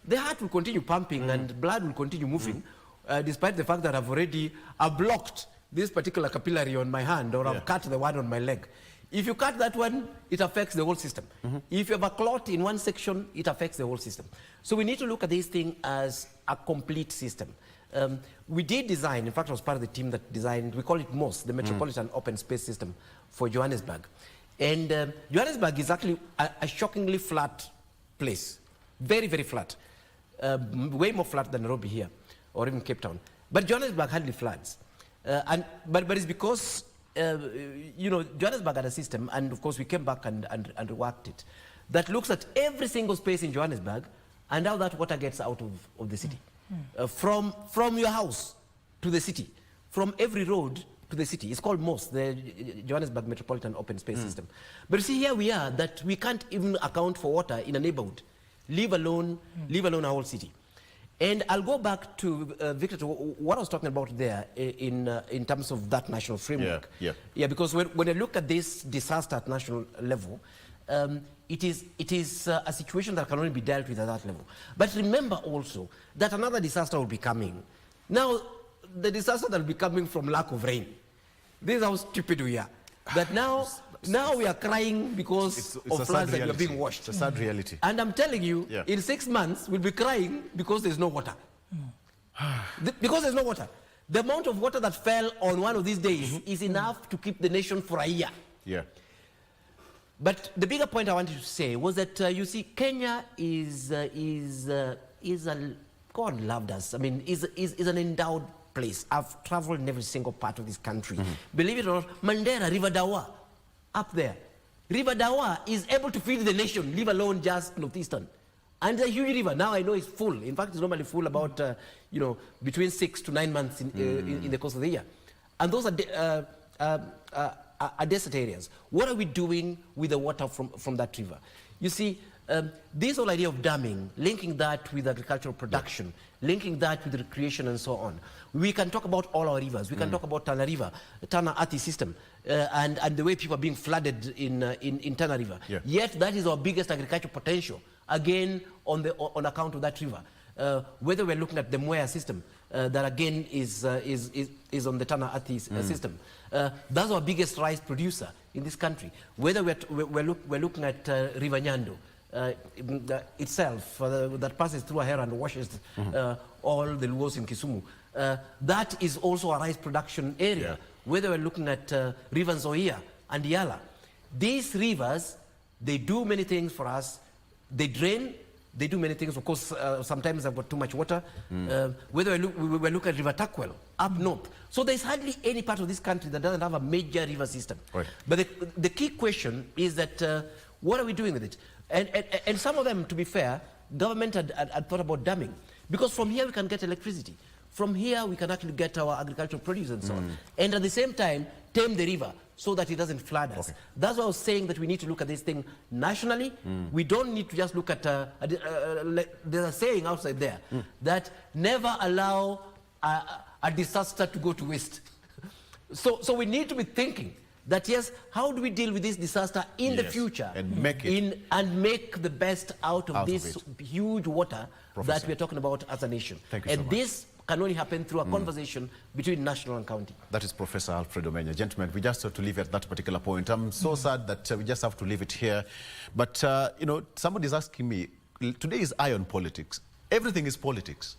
the heart will continue pumping and blood will continue moving, despite the fact that I've blocked this particular capillary on my hand, or I've cut the one on my leg. If you cut that one, it affects the whole system. If you have a clot in one section, it affects the whole system. So we need to look at this thing as a complete system. We did design, in fact I was part of the team that designed, we call it MOS, the Metropolitan Open Space System for Johannesburg. And Johannesburg is actually a shockingly flat place, very, very flat. Way more flat than Nairobi here, or even Cape Town. But Johannesburg hardly floods. But it's because, you know, Johannesburg had a system, and of course we came back and reworked it, that looks at every single space in Johannesburg and how that water gets out of the city. From your house to the city, from every road to the city. It's called MOS, the Johannesburg Metropolitan Open Space System. But you see, here we are, that we can't even account for water in a neighborhood, leave alone a whole city. And I'll go back to Victor, to what I was talking about there in terms of that national framework. Yeah, because when I look at this disaster at national level, it is a situation that can only be dealt with at that level. But remember also that another disaster will be coming. Now, the disaster that will be coming from lack of rain. This is how stupid we are. That now we are crying because of floods that are being washed. It's a sad reality. And I'm telling you, in 6 months, we'll be crying because there's no water. Because there's no water. The amount of water that fell on one of these days is enough to keep the nation for a year. Yeah. But the bigger point I wanted to say was that, you see, Kenya is God loved us. I mean, is an endowed place. I've traveled in every single part of this country. Believe it or not, Mandera, River Dawa, up there. River Dawa is able to feed the nation, leave alone just northeastern. And a huge river. Now I know it's full. In fact, it's normally full about, you know, between 6 to 9 months in the course of the year. And those are desert areas. What are we doing with the water from that river? You see, this whole idea of damming, linking that with agricultural production, linking that with recreation and so on. We can talk about all our rivers. We can talk about Tana River, Tana Ati system, and the way people are being flooded in Tana River. Yet that is our biggest agricultural potential, again, on account of that river. Whether we're looking at the Mwea system, that again is on the Tana Ati system. That's our biggest rice producer in this country. Whether we're looking at River Nyando, itself, that passes through Ahera and washes all the Luos in Kisumu. That is also a rice production area. Whether we're looking at River Nzoia and Yala. These rivers, they do many things for us. They drain, they do many things. Of course, sometimes they've got too much water. Whether we look at River Takwel, up north. So there's hardly any part of this country that doesn't have a major river system. But the key question is that, what are we doing with it? And some of them, to be fair, government had thought about damming. Because from here we can get electricity. From here we can actually get our agricultural produce and so on. And at the same time, tame the river so that it doesn't flood us. That's why I was saying that we need to look at this thing nationally. We don't need to just look at, there's a saying outside there, that never allow a disaster to go to waste. So we need to be thinking that, yes, how do we deal with this disaster in the future and make it and make the best out of this huge water that we're talking about as a nation. Thank you so much. This can only happen through a conversation between national and county. That is Professor Alfred Omenya. Gentlemen, we just have to leave it at that particular point. I'm so sad that we just have to leave it here. But, you know, somebody's asking me, today is iron politics. Everything is politics.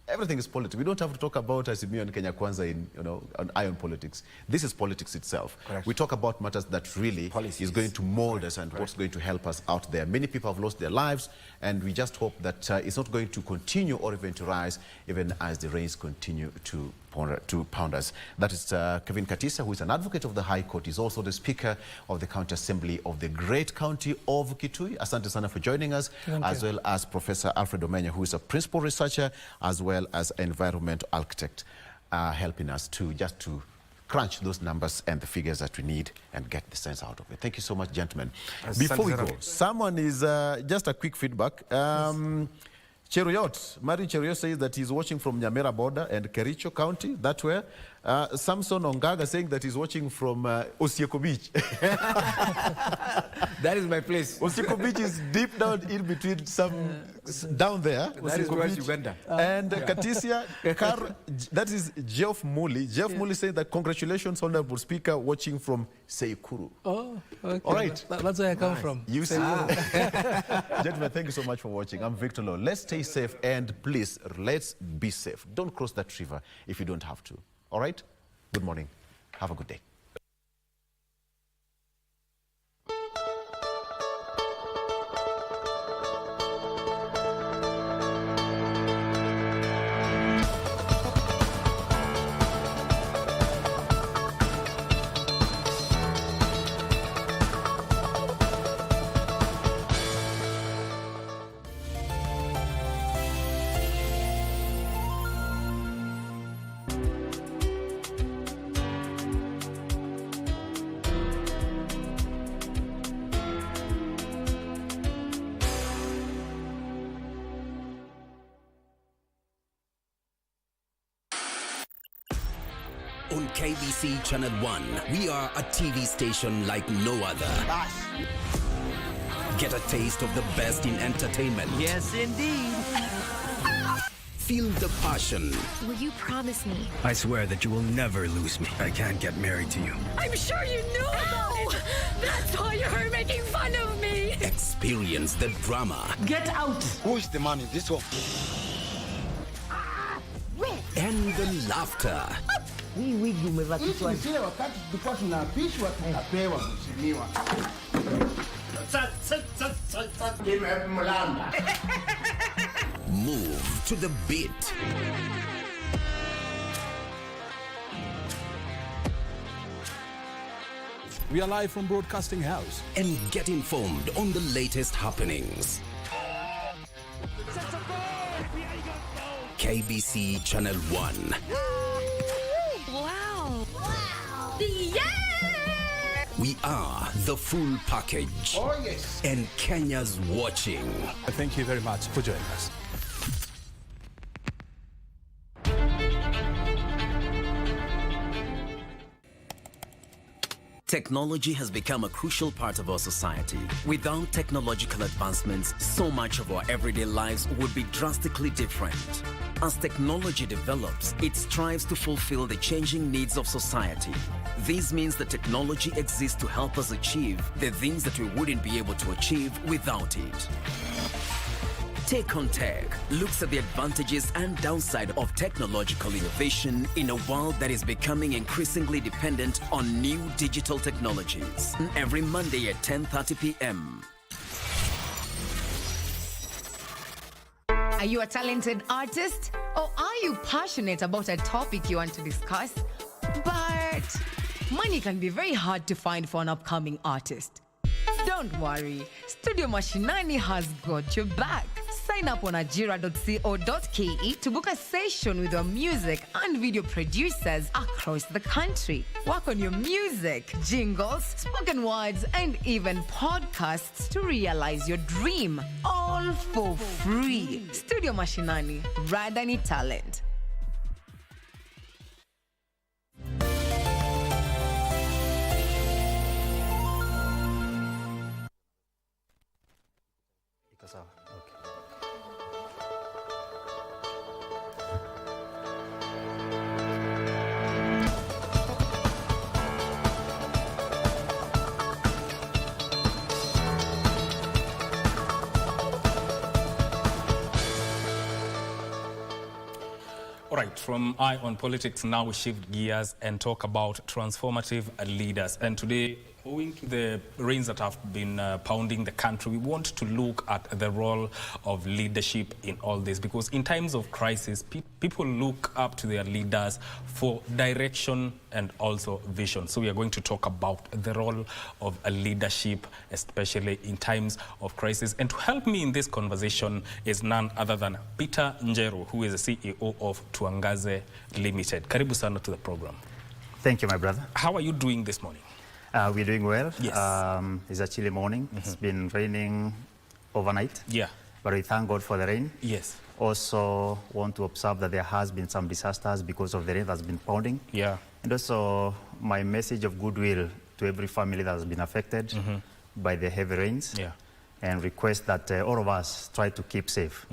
Everything is politics. We don't have to talk about Azimio and Kenya Kwanza in, you know, on iron politics. This is politics itself. We talk about matters that really is going to mold us and what's going to help us out there. Many people have lost their lives, and we just hope that it's not going to continue or even to rise, even as the rains continue to pound us. That is Kevin Katisa, who is an advocate of the High Court. He's also the Speaker of the County Assembly of the great county of Kitui. Asante sana for joining us, as well as Professor Alfred Omenya, who is a principal researcher, as well as environmental architect, helping us to crunch those numbers and the figures that we need and get the sense out of it. Thank you so much, gentlemen. Before we go, someone is, just a quick feedback. Cheruiyot, Mary Cheruiyot says that he's watching from Nyamira border and Kericho County, that way. Samson Ongaga saying that he's watching from Osieko Beach. That is my place. Osieko Beach is deep down in between some down there. That is towards Uganda. And Katisia, that is Jeff Muli. Jeff Muli saying that congratulations, Honorable Speaker, watching from Seikuru. Oh, okay. All right. That's where I come from. You see. Gentlemen, thank you so much for watching. I'm Victor Law. Let's stay safe and please, let's be safe. Don't cross that river if you don't have to. All right? Good morning. Have a good day. On KBC Channel 1, we are a TV station like no other. Get a taste of the best in entertainment. Yes, indeed. Feel the passion. Will you promise me? I swear that you will never lose me. I can't get married to you. I'm sure you knew about it. That's why you're making fun of me. Experience the drama. Get out. Who is the man in this one? And the laughter. Hii wigi umevakishwa. Sile wakati tulikuwa tunapishwa tunapewa mheshimiwa. Move to the beat. We are live from Broadcasting House. And get informed on the latest happenings. KBC Channel 1. Wow. Yeah! We are the full package. Oh, yes. And Kenya's watching. Thank you very much for joining us. Technology has become a crucial part of our society. Without technological advancements, so much of our everyday lives would be drastically different. As technology develops, it strives to fulfill the changing needs of society. This means that technology exists to help us achieve the things that we wouldn't be able to achieve without it. Take on Tech looks at the advantages and downside of technological innovation in a world that is becoming increasingly dependent on new digital technologies. Every Monday at 10:30 p.m. Are you a talented artist? Or are you passionate about a topic you want to discuss? But money can be very hard to find for an upcoming artist. Don't worry, Studio Mashinani has got your back. Sign up on ajira.co.ke to book a session with your music and video producers across the country. Work on your music, jingles, spoken words, and even podcasts to realize your dream. All for free. Studio Mashinani, Radani Talent. All right, from Eye on Politics, now we shift gears and talk about transformative leaders. And today, owing to the rains that have been pounding the country, we want to look at the role of leadership in all this. Because in times of crisis, people look up to their leaders for direction and also vision. So we are going to talk about the role of a leadership, especially in times of crisis. And to help me in this conversation is none other than Peter Njeru, who is the CEO of Tuangaze Limited. Karibu sana to the program. Thank you, my brother. How are you doing this morning? We're doing well. Yes. It's a chilly morning. It's been raining overnight. Yeah. But we thank God for the rain. Yes. Also want to observe that there has been some disasters because of the rain that's been pounding. Yeah. And also my message of goodwill to every family that has been affected by the heavy rains. Yeah. And request that all of us try to keep safe.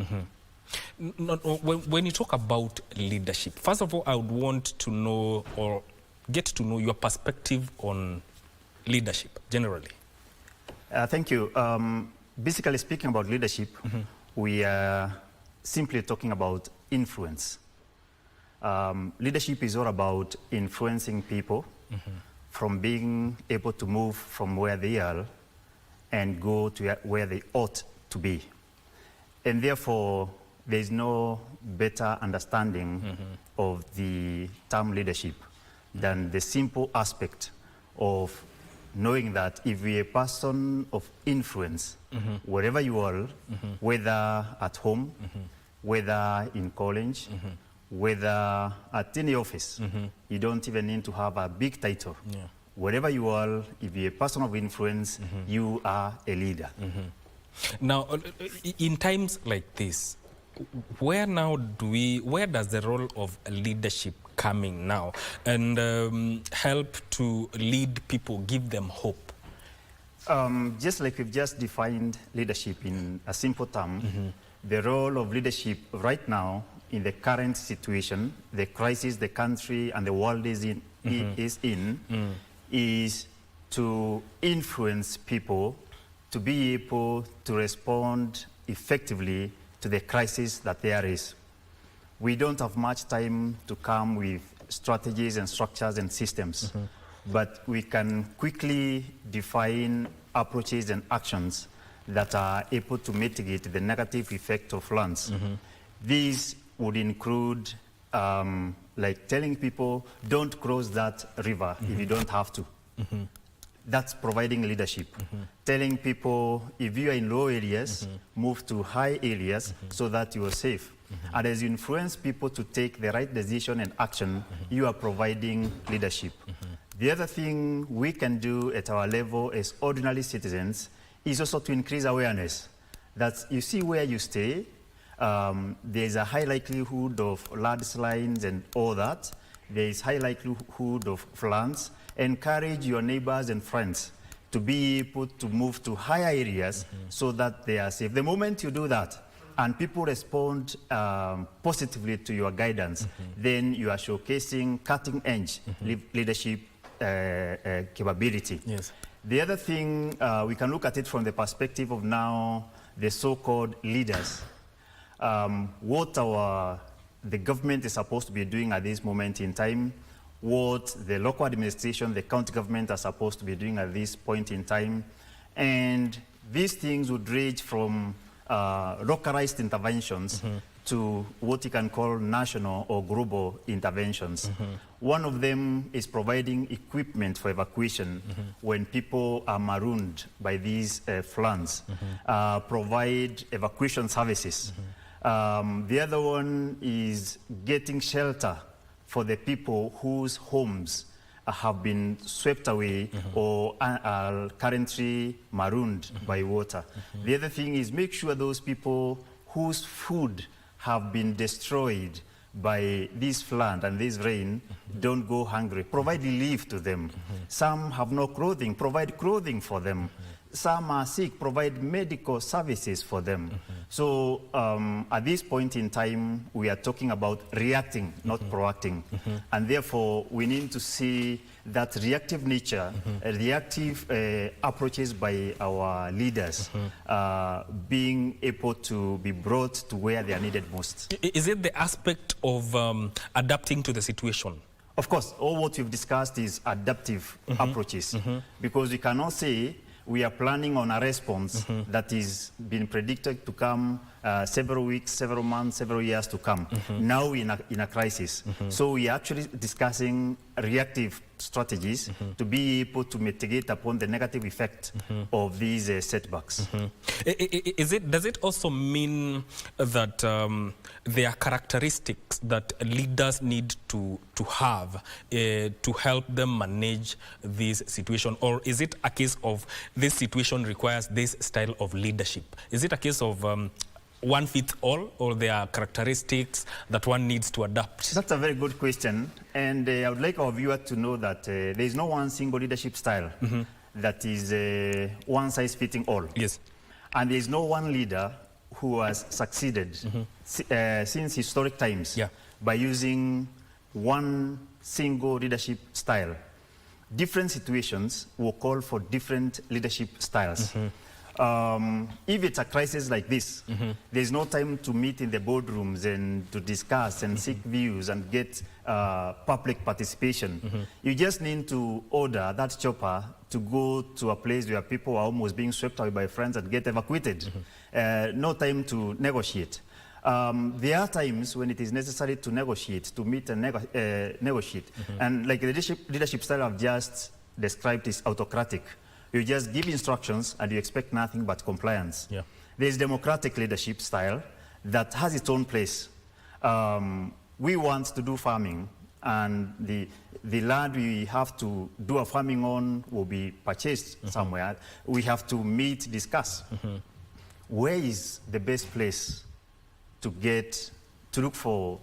When you talk about leadership, first of all, I would want to know or get to know your perspective on leadership generally. Thank you. Basically speaking about leadership, we are simply talking about influence. Leadership is all about influencing people from being able to move from where they are and go to where they ought to be. And therefore, there is no better understanding of the term leadership than the simple aspect of knowing that if you're a person of influence, wherever you are, whether at home, whether in college, whether at any office, you don't even need to have a big title. Yeah. Wherever you are, if you're a person of influence, you are a leader. Now, in times like this, where does the role of leadership coming now and help to lead people, give them hope? Just like we've just defined leadership in a simple term, the role of leadership right now in the current situation, the crisis the country and the world is in, is to influence people to be able to respond effectively to the crisis that there is. We don't have much time to come with strategies and structures and systems, but we can quickly define approaches and actions that are able to mitigate the negative effect of floods. These would include like telling people, don't cross that river if you don't have to. That's providing leadership. Telling people, if you are in low areas, move to high areas so that you are safe. And as you influence people to take the right decision and action, you are providing leadership. The other thing we can do at our level as ordinary citizens is also to increase awareness. That you see where you stay, there's a high likelihood of landslides and all that. There is high likelihood of floods. Encourage your neighbors and friends to be able to move to higher areas so that they are safe. The moment you do that and people respond positively to your guidance, then you are showcasing cutting-edge leadership capability. Yes. The other thing, we can look at it from the perspective of now the so-called leaders. What the government is supposed to be doing at this moment in time, what the local administration, the county government are supposed to be doing at this point in time. And these things would range from localized interventions to what you can call national or global interventions. One of them is providing equipment for evacuation when people are marooned by these floods, provide evacuation services. The other one is getting shelter for the people whose homes have been swept away or are currently marooned by water. The other thing is make sure those people whose food have been destroyed by this flood and this rain don't go hungry. Provide relief to them. Some have no clothing, provide clothing for them. Some are sick, provide medical services for them. So at this point in time, we are talking about reacting, not proacting. And therefore, we need to see that reactive nature, reactive approaches by our leaders being able to be brought to where they are needed most. Is it the aspect of adapting to the situation? Of course, all what we've discussed is adaptive approaches, because we cannot say we are planning on a response that is being predicted to come several weeks, several months, several years to come. Now in a crisis. So we are actually discussing reactive strategies to be able to mitigate upon the negative effect of these setbacks. Does it also mean that there are characteristics that leaders need to have to help them manage this situation? Or is it a case of this situation requires this style of leadership? Is it a case of one fits all, or there are characteristics that one needs to adapt? That's a very good question. And I would like our viewer to know that there is no one single leadership style that is one size fitting all. Yes. And there is no one leader who has succeeded since historic times by using one single leadership style. Different situations will call for different leadership styles. If it's a crisis like this, there's no time to meet in the boardrooms and to discuss and seek views and get public participation. You just need to order that chopper to go to a place where people are almost being swept away by friends and get evacuated. No time to negotiate. There are times when it is necessary to negotiate, to meet and negotiate. And like the leadership style I've just described is autocratic. You just give instructions and you expect nothing but compliance. There's democratic leadership style that has its own place. We want to do farming, and the land we have to do a farming on will be purchased somewhere. We have to meet, discuss. Where is the best place to look for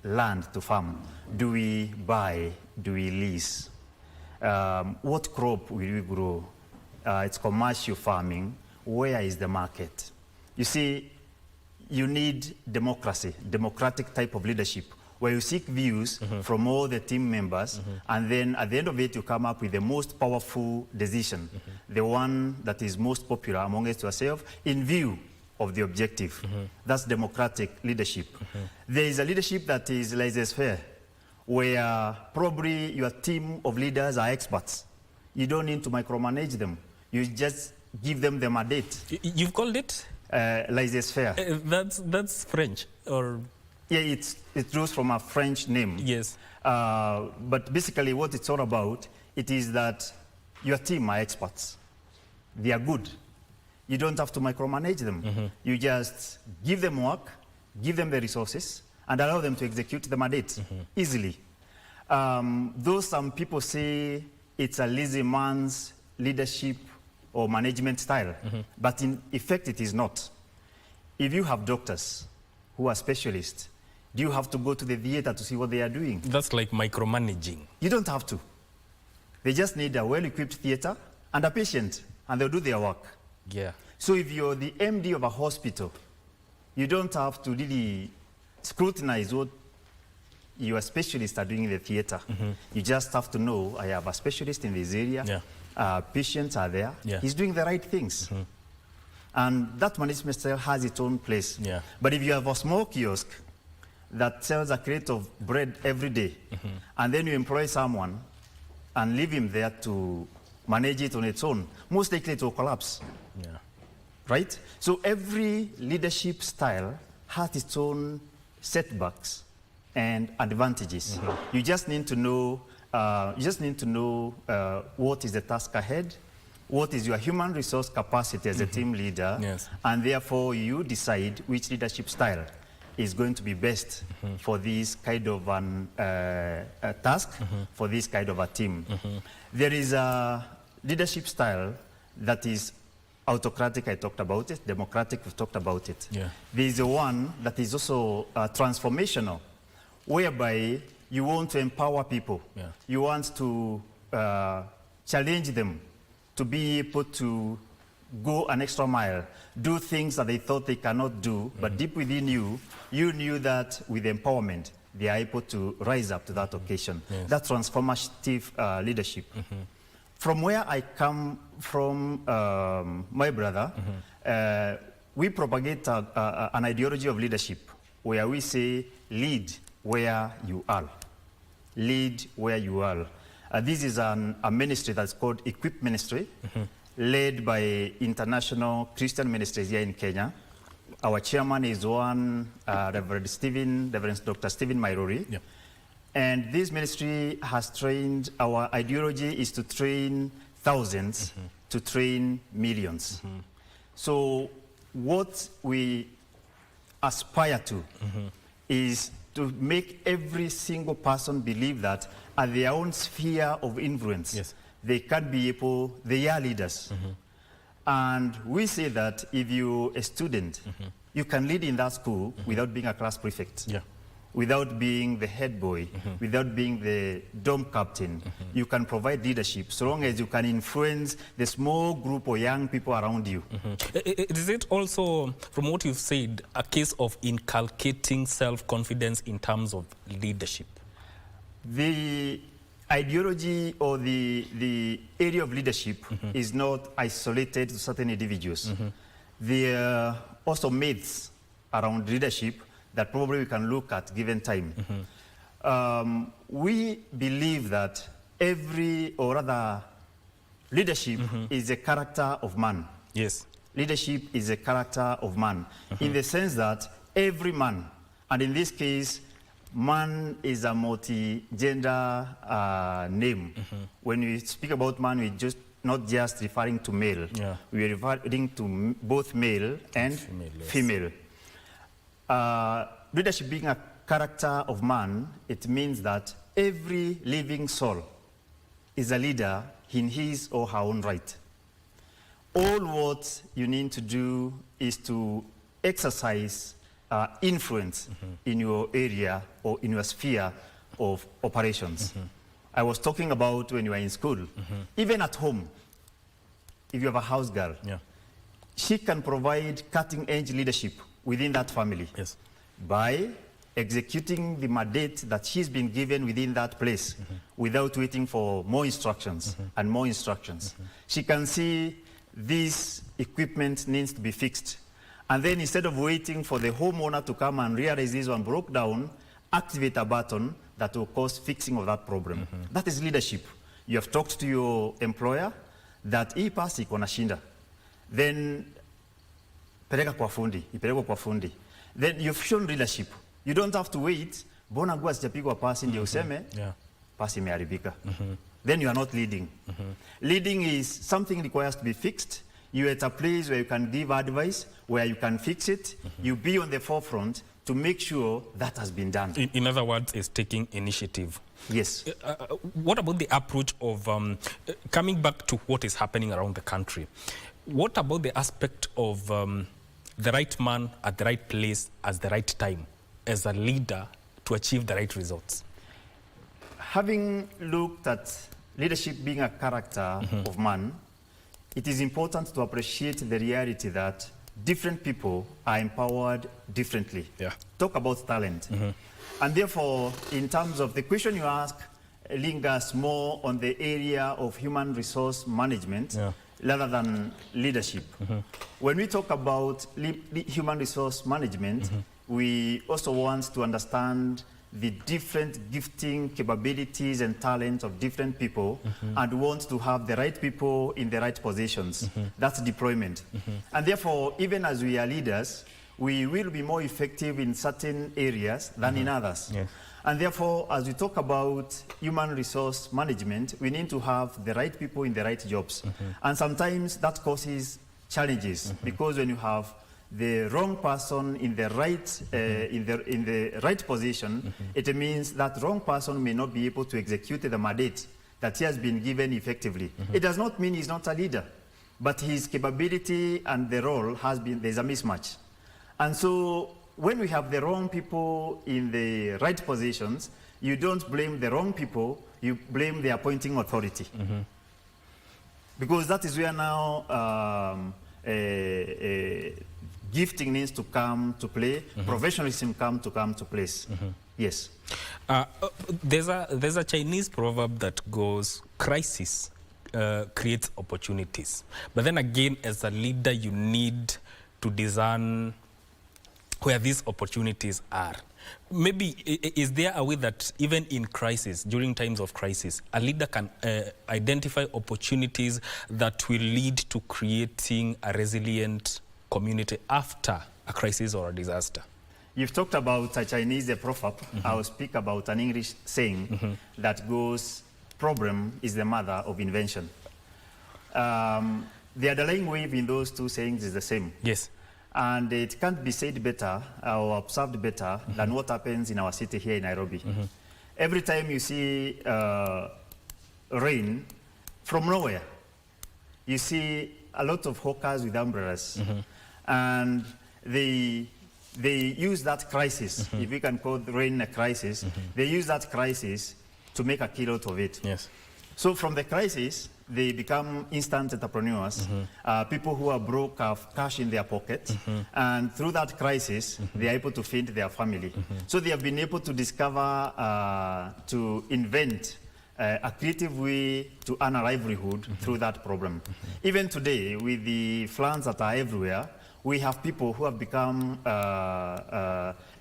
land to farm? Do we buy? Do we lease? What crop will we grow? It's commercial farming. Where is the market? You see, you need democracy, democratic type of leadership, where you seek views from all the team members, and then at the end of it, you come up with the most powerful decision, the one that is most popular amongst yourself in view of the objective. That's democratic leadership. There is a leadership that is laissez-faire, where probably your team of leaders are experts. You don't need to micromanage them. You just give them the mandate. You've called it? Laissez-faire. That's French, or? Yeah, it rose from a French name. Yes. But basically what it's all about, it is that your team are experts. They are good. You don't have to micromanage them. You just give them work, give them the resources, and allow them to execute the mandate easily. Though some people say it's a lazy man's leadership or management style, but in effect it is not. If you have doctors who are specialists, do you have to go to the theater to see what they are doing? That's like micromanaging. You don't have to. They just need a well-equipped theater and a patient, and they'll do their work. Yeah. So if you're the MD of a hospital, you don't have to really scrutinize what your specialists are doing in the theater. You just have to know, I have a specialist in this area, patients are there, he's doing the right things. And that management style has its own place. But if you have a small kiosk that sells a crate of bread every day, and then you employ someone and leave him there to manage it on its own, most likely it will collapse. Right? So every leadership style has its own setbacks and advantages. You just need to know. What is the task ahead, what is your human resource capacity as a team leader, and therefore you decide which leadership style is going to be best for this kind of a task, for this kind of a team. There is a leadership style that is autocratic, I talked about it, democratic, we've talked about it. There is a one that is also transformational, whereby you want to empower people. You want to challenge them to be able to go an extra mile, do things that they thought they cannot do, but deep within you, you knew that with empowerment, they are able to rise up to that occasion. That's transformative leadership. From where I come from, my brother, we propagate an ideology of leadership where we say, lead where you are. Lead where you are. This is a ministry that's called Equip Ministry, led by international Christian ministries here in Kenya. Our chairman is one, Reverend Dr. Stephen Mairori. And this ministry has trained, our ideology is to train thousands to train millions. So what we aspire to is to make every single person believe that at their own sphere of influence, they can be able, they are leaders. And we say that if you're a student, you can lead in that school without being a class prefect, without being the head boy, without being the dorm captain. You can provide leadership so long as you can influence the small group of young people around you. Is it also, from what you've said, a case of inculcating self-confidence in terms of leadership? The ideology or the area of leadership is not isolated to certain individuals. There are also myths around leadership that probably we can look at given time. We believe that leadership is a character of man. Yes. Leadership is a character of man, in the sense that every man, and in this case, man is a multi-gender name. When we speak about man, we just not just referring to male. We are referring to both male and female. Leadership being a character of man, it means that every living soul is a leader in his or her own right. All what you need to do is to exercise influence in your area or in your sphere of operations. I was talking about when you are in school. Even at home, if you have a house girl, she can provide cutting-edge leadership within that family by executing the mandate that she's been given within that place without waiting for more instructions and more instructions. She can see this equipment needs to be fixed. And then instead of waiting for the homeowner to come and realize this one broke down, activate a button that will cause fixing of that problem. That is leadership. You have talked to your employer that hii pasi iko na shinda. Then peleka kwa fundi, ipelekwe kwa fundi. Then you've shown leadership. You don't have to wait. Bona nguo sijapigwa pasi ndio useme pasi imeharibika. Then you are not leading. Leading is something requires to be fixed. You're at a place where you can give advice, where you can fix it. You be on the forefront to make sure that has been done. In other words, is taking initiative. Yes. What about the approach of coming back to what is happening around the country? What about the aspect of the right man at the right place at the right time as a leader to achieve the right results? Having looked at leadership being a character of man, it is important to appreciate the reality that different people are empowered differently. Talk about talent. And therefore, in terms of the question you ask, lingers more on the area of human resource management rather than leadership. When we talk about human resource management, we also want to understand the different gifting, capabilities, and talents of different people and want to have the right people in the right positions. That's deployment. And therefore, even as we are leaders, we will be more effective in certain areas than in others. And therefore, as we talk about human resource management, we need to have the right people in the right jobs. And sometimes that causes challenges because when you have the wrong person in the right in the right position, it means that wrong person may not be able to execute the mandate that he has been given effectively. It does not mean he's not a leader, but his capability and the role has been, there's a mismatch. And so when we have the wrong people in the right positions, you don't blame the wrong people, you blame the appointing authority. Because that is where now gifting needs to come to play, professionalism come to place. Yes. There's a Chinese proverb that goes, crisis creates opportunities. But then again, as a leader, you need to discern where these opportunities are. Maybe, is there a way that even in crisis, during times of crisis, a leader can identify opportunities that will lead to creating a resilient community after a crisis or a disaster? You've talked about a Chinese proverb. I'll speak about an English saying that goes, problem is the mother of invention. The underlying wave in those two sayings is the same. Yes. And it can't be said better or observed better than what happens in our city here in Nairobi. Every time you see rain from nowhere, you see a lot of hawkers with umbrellas. And they use that crisis, if we can call the rain a crisis, they use that crisis to make a key out of it. Yes. So from the crisis, they become instant entrepreneurs. People who are broke have cash in their pocket, and through that crisis, they are able to feed their family. So they have been able to discover, to invent a creative way to earn a livelihood through that problem. Even today, with the floods that are everywhere, we have people who have become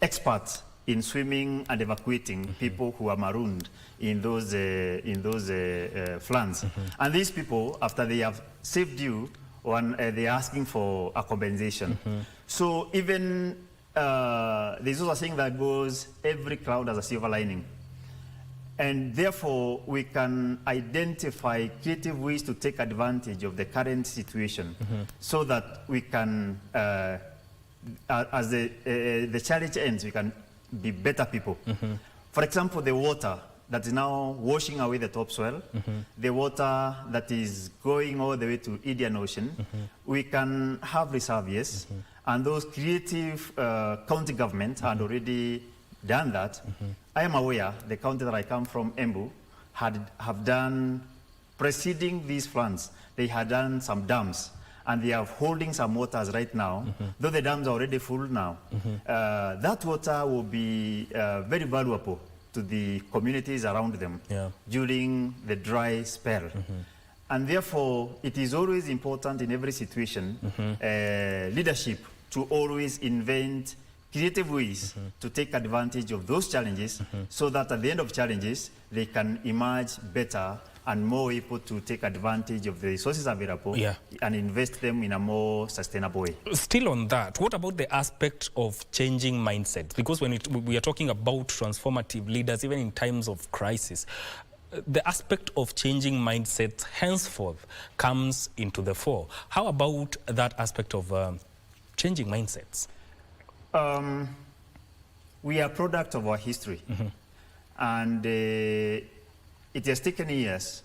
experts in swimming and evacuating people who are marooned in those floods. And these people, after they have saved you, they're asking for a compensation. So even there's also a saying that goes, every cloud has a silver lining. And therefore, we can identify creative ways to take advantage of the current situation so that we can, as the challenge ends, we can be better people. For example, the water that is now washing away the topsoil, the water that is going all the way to Indian Ocean, we can have reservoirs, and those creative county governments had already done that. I am aware the county that I come from, Embu, have done, preceding these floods, they had done some dams, and they are holding some waters right now, though the dams are already full now. That water will be very valuable to the communities around them during the dry spell. And therefore, it is always important in every situation, leadership, to always invent creative ways to take advantage of those challenges so that at the end of challenges, they can emerge better and more able to take advantage of the resources available and invest them in a more sustainable way. Still on that, what about the aspect of changing mindsets? Because when we are talking about transformative leaders, even in times of crisis, the aspect of changing mindsets henceforth comes into the fore. How about that aspect of changing mindsets? We are a product of our history, and it has taken years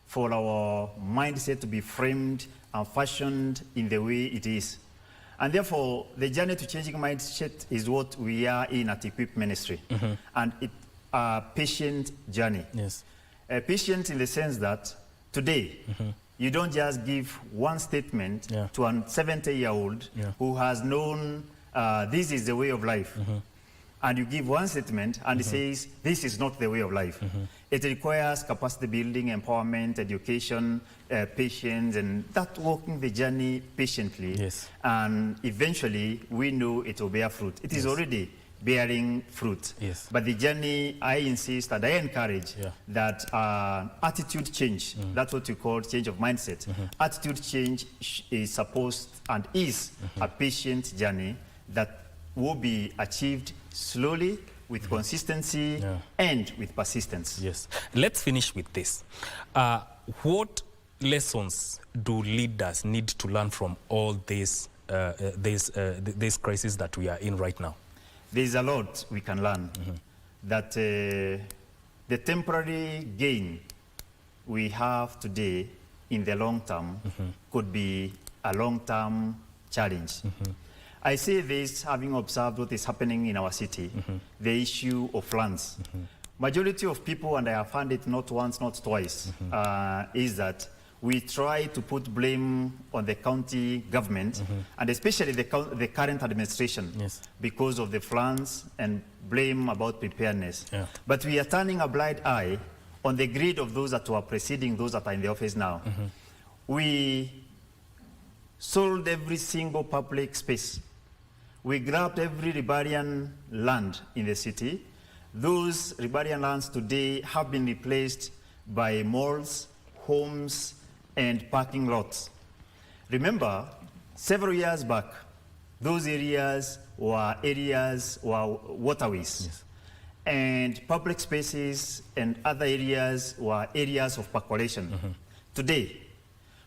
for our mindset to be framed and fashioned in the way it is. And therefore, the journey to changing mindset is what we are in at Equip Ministry. And it's a patient journey. Yes. Patient in the sense that today, you don't just give one statement to a 70-year-old who has known this is the way of life. And you give one statement and it says, this is not the way of life. It requires capacity building, empowerment, education, patience, and that walking the journey patiently. And eventually, we know it will bear fruit. It is already bearing fruit. But the journey, I insist and I encourage that attitude change, that's what we call change of mindset. Attitude change is supposed and is a patient journey that will be achieved slowly, with consistency and with persistence. Yes. Let's finish with this. What lessons do leaders need to learn from all this crisis that we are in right now? There's a lot we can learn. That the temporary gain we have today in the long term could be a long-term challenge. I say this having observed what is happening in our city, the issue of lands. Majority of people, and I have found it not once, not twice, is that we try to put blame on the county government, and especially the current administration, because of the floods and blame about preparedness. But we are turning a blind eye on the greed of those that were preceding those that are in the office now. We sold every single public space. We grabbed every riparian land in the city. Those riparian lands today have been replaced by malls, homes, and parking lots. Remember, several years back, those areas were waterways. And public spaces and other areas were areas of percolation. Today,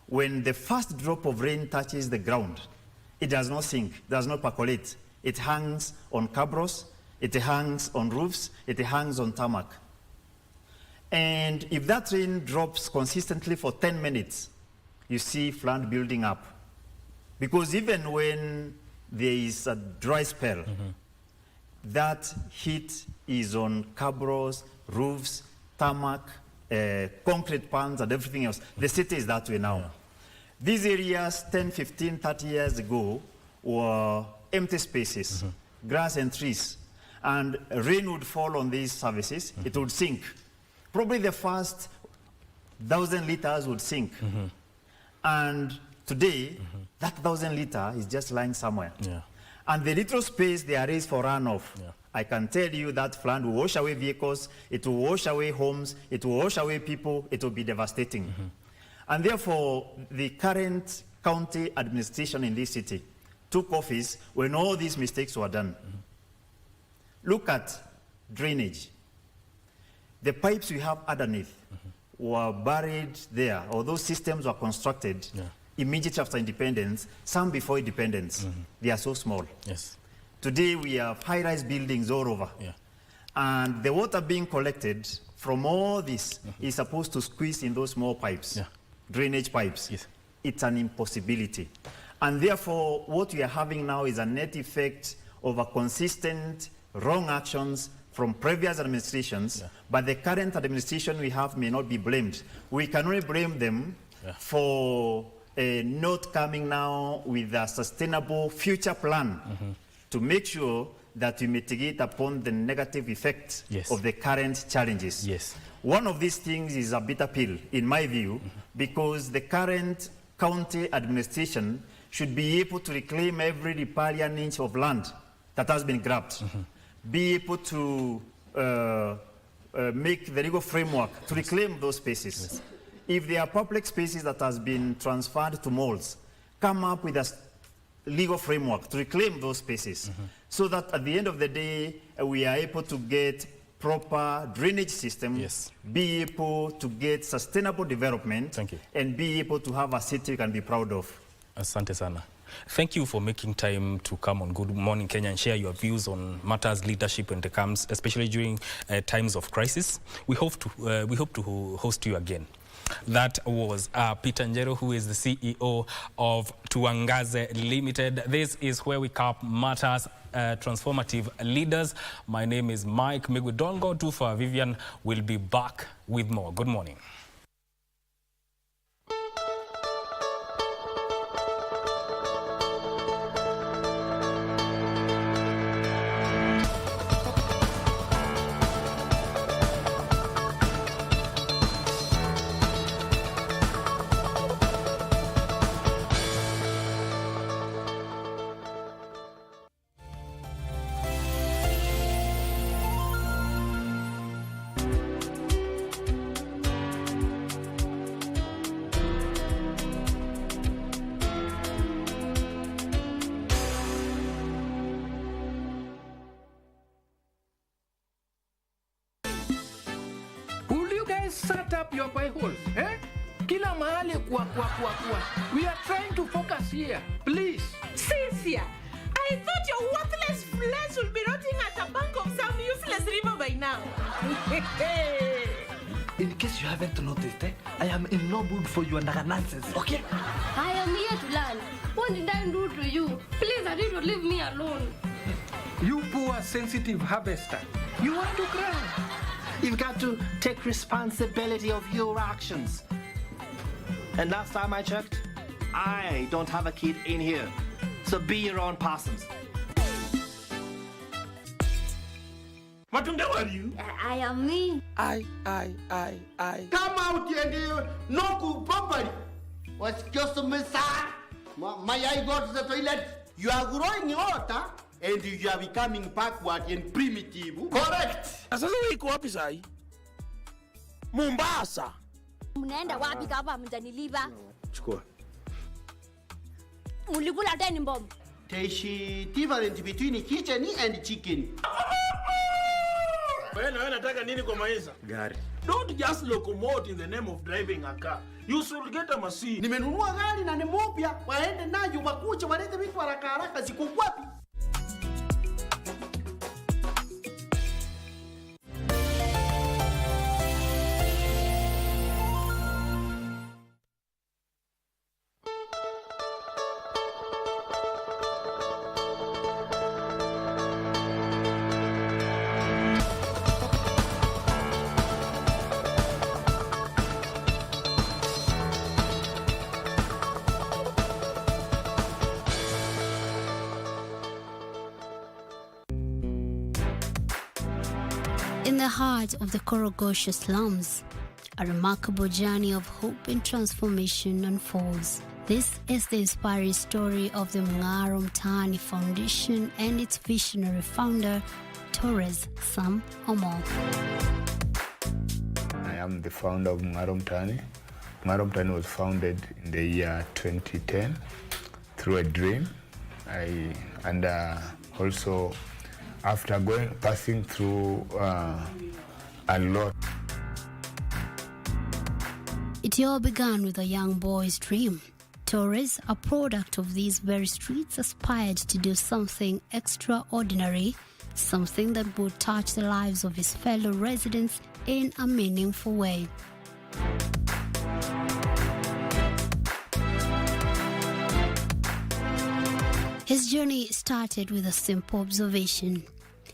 when the first drop of rain touches the ground, it does not sink, does not percolate. It hangs on cabros, it hangs on roofs, it hangs on tarmac. And if that rain drops consistently for 10 minutes, you see flood building up. Because even when there is a dry spell. That heat is on cabros, roofs, tarmac, concrete pans, and everything else. The city is that way now. These areas 10, 15, 30 years ago were empty spaces, grass and trees. And rain would fall on these surfaces, it would sink. Probably the first 1,000 liters would sink. And today, that 1,000 liters is just lying somewhere. And the little space there is for runoff, I can tell you that flood will wash away vehicles, it will wash away homes, it will wash away people, it will be devastating. And therefore, the current county administration in this city took office when all these mistakes were done. Look at drainage. The pipes we have underneath were buried there, or those systems were constructed immediately after independence, some before independence. They are so small. Today we have high-rise buildings all over. And the water being collected from all this is supposed to squeeze in those small pipes, drainage pipes. It's an impossibility. And therefore, what we are having now is a net effect of a consistent wrong actions from previous administrations, but the current administration we have may not be blamed. We can only blame them for not coming now with a sustainable future plan to make sure that we mitigate upon the negative effects of the current challenges. One of these things is a bitter pill, in my view, because the current county administration should be able to reclaim every riparian inch of land that has been grabbed, be able to make the legal framework to reclaim those spaces. If there are public spaces that has been transferred to malls, come up with a legal framework to reclaim those spaces so that at the end of the day, we are able to get proper drainage system, be able to get sustainable development, and be able to have a city we can be proud of. Asante sana. Thank you for making time to come on Good Morning Kenya and share your views on matters leadership when it comes, especially during times of crisis. We hope to host you again. That was Peter Njero, who is the CEO of Tuangaze Limited. This is where we cap matters transformative leaders. My name is Mike Migudongo. Tufa Vivian will be back with more. Good morning. Set up your pie holes, eh? Kila mahali kwa. We are trying to focus here, please. Cynthia, I thought your worthless flesh would be rotting at the bank of some useless river by now. In case you haven't noticed, I am in no mood for your nonsense, okay? I am here to learn. What did I do to you? Please, I need to leave me alone. You poor sensitive harvester. You want to cry? You've got to take responsibility of your actions. And last time I checked, I don't have a kid in here. So be your own persons. What are you? I am me. I. Come out here and knock properly. What's just me, sir? My eye got to the toilet. You are growing water and you are becoming backward and primitive. Correct. Sasa iko wapi sai? Mombasa. Mnaenda wapi kama mtaniliva? Chukua. Mulikula tena mbom. There's difference between kitchen and chicken. Wewe unataka nini kwa maisha? Gari. Don't just locomote in the name of driving a car. You should get a machine. Nimenunua gari na ni mpya. Waende nayo wakuche walete vitu haraka ziko wapi? In the heart of the Korogosho slums, a remarkable journey of hope and transformation unfolds. This is the inspiring story of the Mngaro Mtaani Foundation and its visionary founder, Torres Sam Omo. I am the founder of Mngaro Mtaani. Mngaro Mtaani was founded in the year 2010 through a dream. Also after passing through a lot. It all began with a young boy's dream. Torres, a product of these very streets, aspired to do something extraordinary, something that would touch the lives of his fellow residents in a meaningful way. His journey started with a simple observation.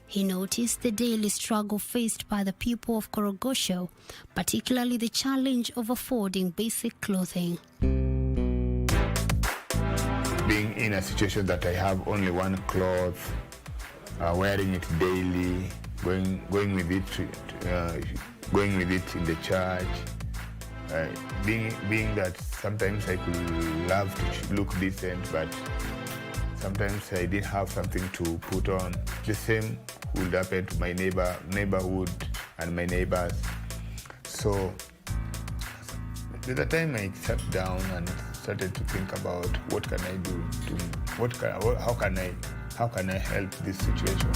He noticed the daily struggle faced by the people of Korogosho, particularly the challenge of affording basic clothing. Being in a situation that I have only one cloth, wearing it daily, going with it in the church, being that sometimes I could love to look decent, but sometimes I didn't have something to put on. The same would happen to my neighborhood and my neighbors. So at the time I sat down and started to think about what can I do how can I help this situation.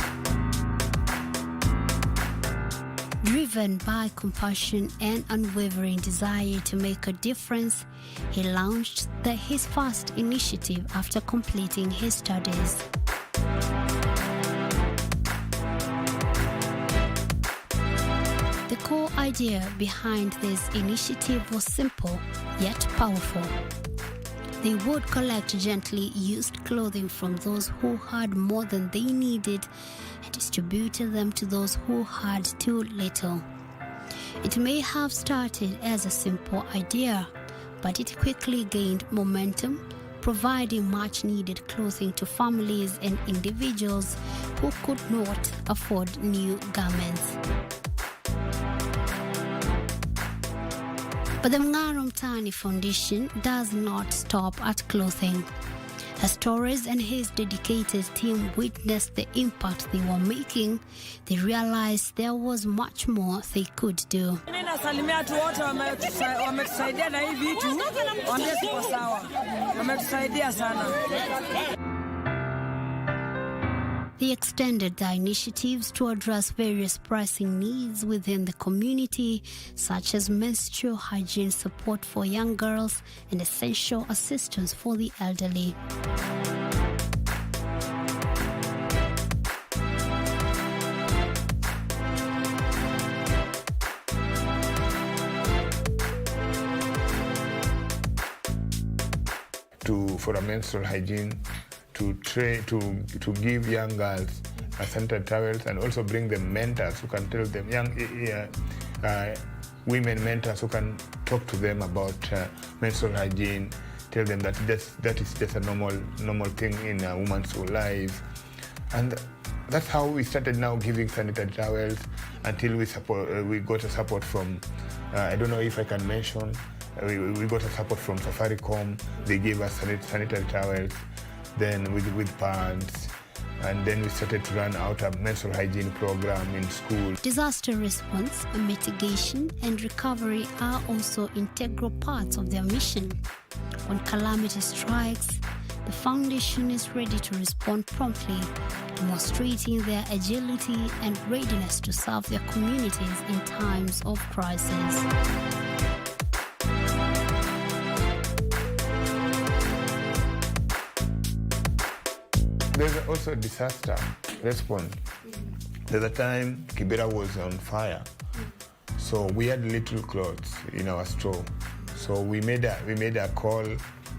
Driven by compassion and unwavering desire to make a difference, he launched his first initiative after completing his studies. The core idea behind this initiative was simple yet powerful. They would collect gently used clothing from those who had more than they needed and distributed them to those who had too little. It may have started as a simple idea, but it quickly gained momentum, providing much needed clothing to families and individuals who could not afford new garments. But the Mngaro Mtaani Foundation does not stop at clothing. As Torres and his dedicated team witnessed the impact they were making, they realized there was much more they could do. Nasalimia tu wote wametusaidia na hii vitu, waambie tuko sawa. Wametusaidia sana. They extended their initiatives to address various pressing needs within the community, such as menstrual hygiene support for young girls and essential assistance for the elderly. For a menstrual hygiene, to give young girls sanitary towels, and also bring them mentors who can tell them, women mentors who can talk to them about menstrual hygiene, tell them that that is just a normal thing in a woman's life. And that's how we started now giving sanitary towels until we got a support from, I don't know if I can mention, we got a support from Safaricom. They gave us sanitary towels, then with pants, and then we started to run out a menstrual hygiene program in school. Disaster response, mitigation, and recovery are also integral parts of their mission. When calamity strikes, the foundation is ready to respond promptly, demonstrating their agility and readiness to serve their communities in times of crisis. There's also disaster response. There's a time Kibera was on fire, so we had little clothes in our store. So we made a call,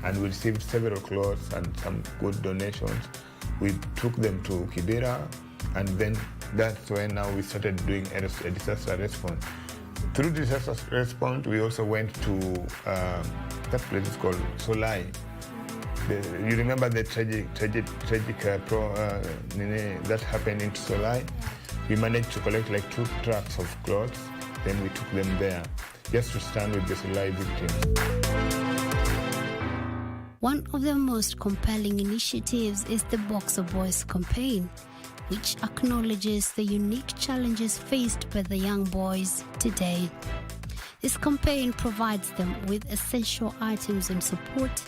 and we received several clothes and some good donations. We took them to Kibera, and then that's when now we started doing a disaster response. Through disaster response, we also went to that place is called Solai. You remember the tragic that happened in Solai? We managed to collect like 2 trucks of clothes. Then we took them there just to stand with the Solai victims. One of the most compelling initiatives is the Boxer Boys campaign, which acknowledges the unique challenges faced by the young boys today. This campaign provides them with essential items and support,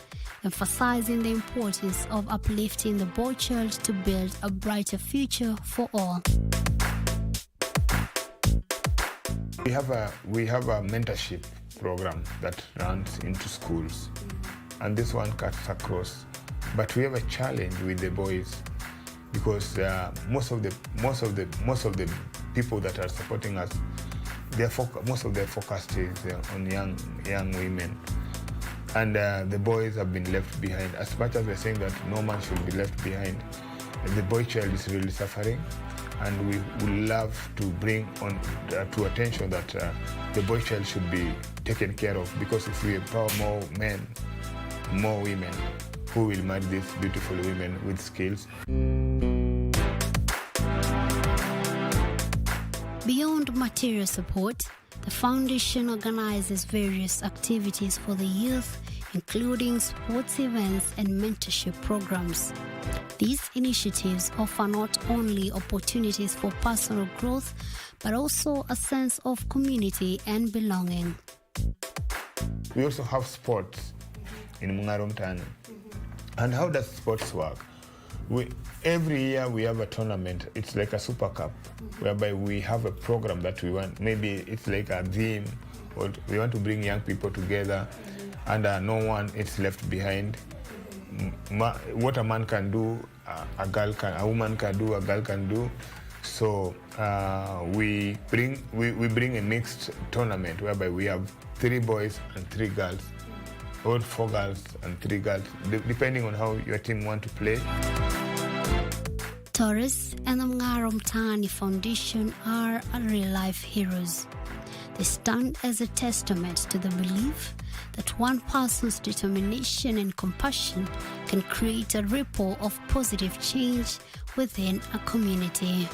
emphasizing the importance of uplifting the boy child to build a brighter future for all. We have a mentorship program that runs into schools, and this one cuts across. But we have a challenge with the boys because most of the people that are supporting us, most of their focus is on young women, and the boys have been left behind. As much as we're saying that no man should be left behind, the boy child is really suffering, and we would love to bring on to attention that the boy child should be taken care of, because if we empower more men, more women who will marry these beautiful women with skills. Beyond material support, the foundation organizes various activities for the youth, including sports events and mentorship programs. These initiatives offer not only opportunities for personal growth, but also a sense of community and belonging. We also have sports in Mungaro Mtani. And how does sports work? Every year we have a tournament. It's like a super cup, whereby we have a program that we want. Maybe it's like a theme, or we want to bring young people together, and no one is left behind. What a man can do, a woman can do, a girl can do. So we bring a mixed tournament whereby we have 3 boys and 3 girls, or 4 girls and 3 girls, depending on how your team want to play. Taurus and the Mungaro Mtani Foundation are real-life heroes. They stand as a testament to the belief that one person's determination and compassion can create a ripple of positive change within a community.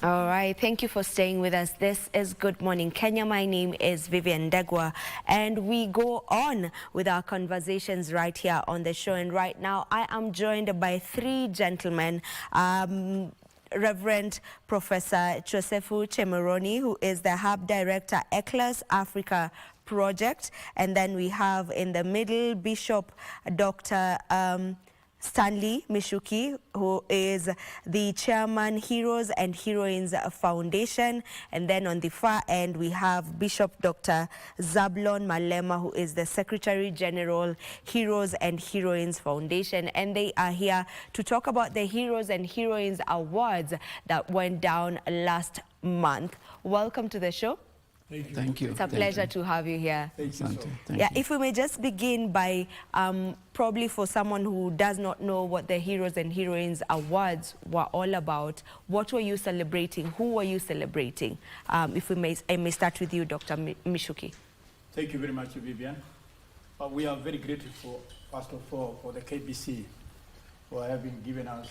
All right, thank you for staying with us. This is Good Morning Kenya. My name is Vivian Degwa, and we go on with our conversations right here on the show. And right now, I am joined by 3 gentlemen. Reverend Professor Josefu Chemeroni, who is the Hub Director, ECLAS Africa Project. And then we have in the middle, Bishop Dr. Stanley Mishuki, who is the chairman, Heroes and Heroines Foundation. And then on the far end, we have Bishop Dr. Zablon Malema, who is the Secretary General, Heroes and Heroines Foundation. And they are here to talk about the Heroes and Heroines Awards that went down last month. Welcome to the show. Thank you. It's a pleasure to have you here. Thank you. If we may just begin by probably for someone who does not know what the Heroes and Heroines Awards were all about, what were you celebrating? Who were you celebrating? If we may, I may start with you, Dr. Mishuki. Thank you very much, Vivian. We are very grateful, first of all, for the KBC for having given us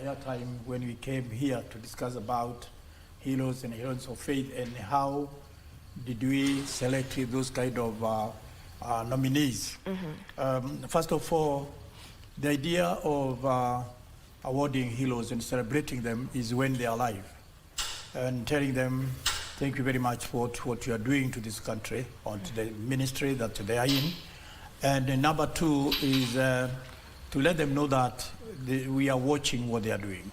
airtime when we came here to discuss about Heroes and Heroines of Faith and how did we select those kind of nominees. First of all, the idea of awarding heroes and celebrating them is when they are alive and telling them thank you very much for what you are doing to this country or to the ministry that they are in. And number 2 is to let them know that we are watching what they are doing.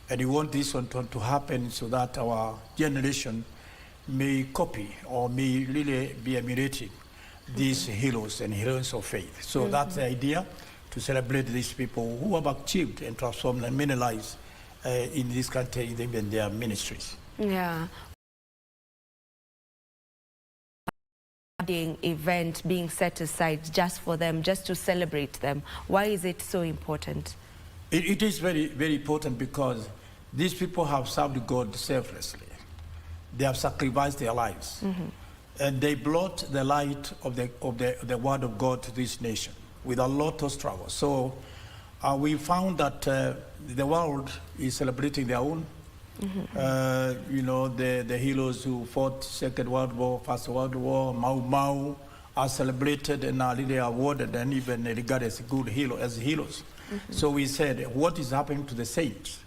And we want this one to happen so that our generation may copy or may really be emulating these heroes and heroines of faith. So that's the idea, to celebrate these people who have achieved and transformed many lives in this country, in their ministries. Yeah. Event being set aside just for them, just to celebrate them. Why is it so important? It is very, very important because these people have served God selflessly. They have sacrificed their lives. And they brought the light of the word of God to this nation with a lot of struggle. So we found that the world is celebrating their own. You know, the heroes who fought Second World War, First World War, Mau are celebrated and are really awarded and even regarded as good as heroes. So we said, what is happening to the saints?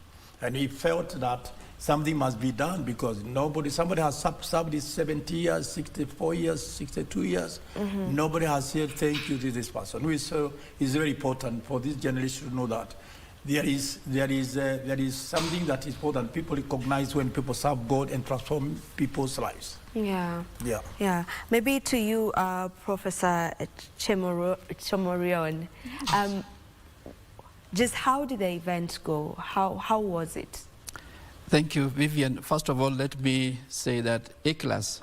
And he felt that something must be done because somebody has served 70 years, 64 years, 62 years. Nobody has said thank you to this person. So it's very important for this generation to know that there is something that is important. People recognize when people serve God and transform people's lives. Yeah. Maybe to you, Professor Chomorion, just how did the event go? How was it? Thank you, Vivian. First of all, let me say that ECLAS,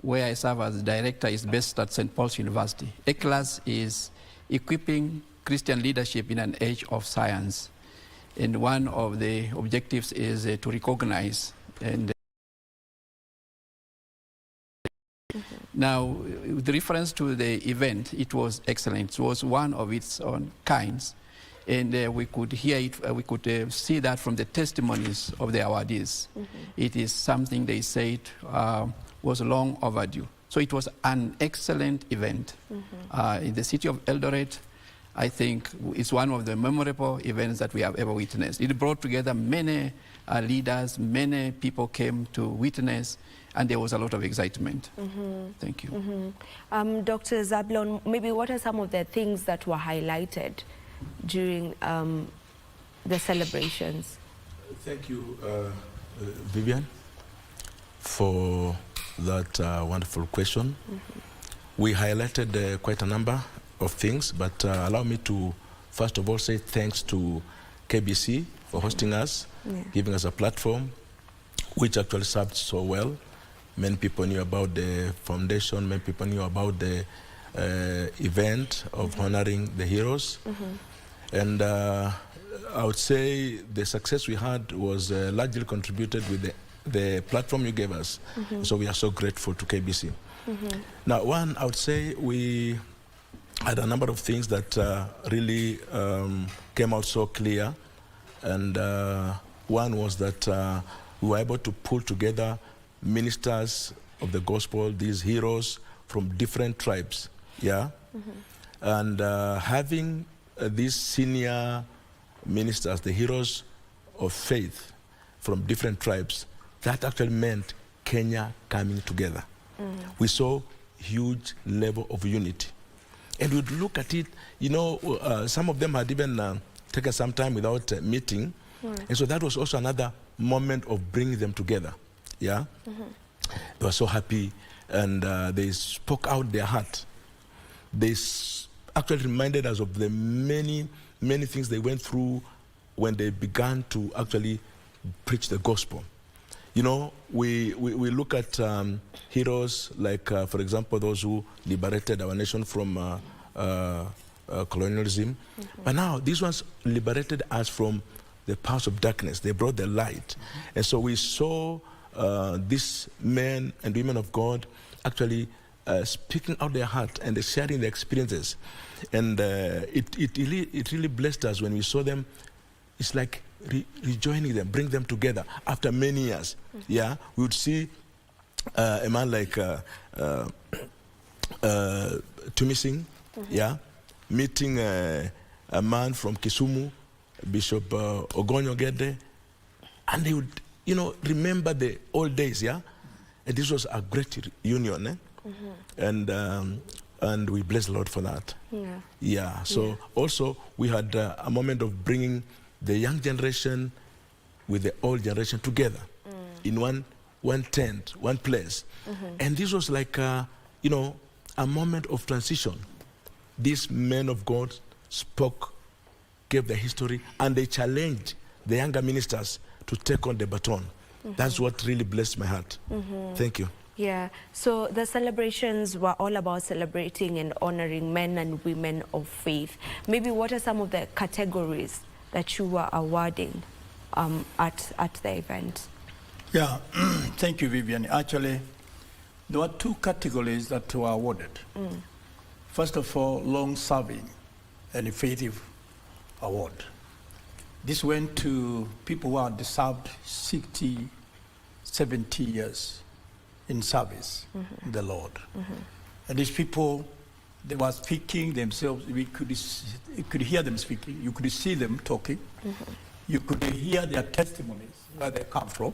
where I serve as director, is based at St. Paul's University. ECLAS is equipping Christian leadership in an age of science. And one of the objectives is to recognize and Now, with reference to the event, it was excellent. It was one of its own kinds. And we could hear it, we could see that from the testimonies of the awardees. It is something they said was long overdue. So it was an excellent event. In the city of Eldoret, I think it's one of the memorable events that we have ever witnessed. It brought together many leaders, many people came to witness, and there was a lot of excitement. Thank you. Dr. Zablon, maybe what are some of the things that were highlighted during the celebrations? Thank you, Vivian, for that wonderful question. We highlighted quite a number of things, but allow me to first of all say thanks to KBC for hosting us, giving us a platform, which actually served so well. Many people knew about the foundation, many people knew about the event of honoring the heroes. And I would say the success we had was largely contributed with the platform you gave us. So we are so grateful to KBC. Now, one, I would say we had a number of things that really came out so clear. And one was that we were able to pull together ministers of the gospel, these heroes from different tribes, and having these senior ministers, the heroes of faith from different tribes, that actually meant Kenya coming together. We saw huge level of unity. And we'd look at it, you know, some of them had even taken some time without meeting. And so that was also another moment of bringing them together. They were so happy, and they spoke out their heart. They actually reminded us of the many, many things they went through when they began to actually preach the gospel. You know, we look at heroes like, for example, those who liberated our nation from colonialism. But now, these ones liberated us from the powers of darkness. They brought the light. And so we saw these men and women of God actually speaking out their heart and sharing their experiences. And it really blessed us when we saw them. It's like rejoining them, bring them together after many years. We would see a man like Tumising, meeting a man from Kisumu, Bishop Ogonyo Gede, and they would, you know, remember the old days, and this was a great union, and we bless the Lord for that. So also we had a moment of bringing the young generation with the old generation together in one tent, one place. And this was like, you know, a moment of transition. These men of God spoke, gave the history, and they challenged the younger ministers to take on the baton. That's what really blessed my heart. Thank you. Yeah, so the celebrations were all about celebrating and honoring men and women of faith. Maybe what are some of the categories that you were awarding at the event? Yeah, thank you, Vivian. Actually, there were two categories that were awarded. First of all, long-serving and effective award. This went to people who had served 60, 70 years in service in the Lord. And these people, they were speaking themselves. You could hear them speaking. You could see them talking. You could hear their testimonies, where they come from,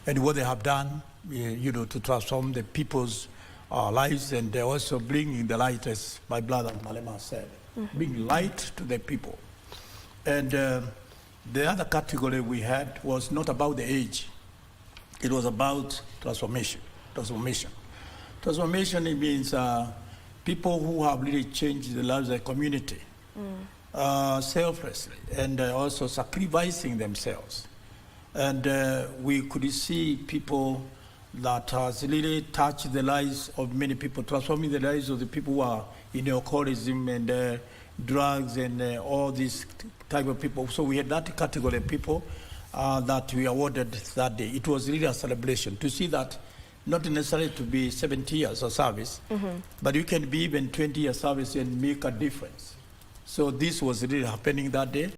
and what they have done, to transform the people's lives, and they're also bringing the light, as my brother Malema said, bring light to the people. And the other category we had was not about the age. It was about transformation. Transformation, it means people who have really changed the lives of the community selflessly, and also sacrificing themselves. And we could see people that has really touched the lives of many people, transforming the lives of the people who are in alcoholism and drugs and all these type of people. So we had that category of people that we awarded that day. It was really a celebration to see that not necessarily to be 70 years of service, but you can be even 20 years service and make a difference. So this was really happening that day.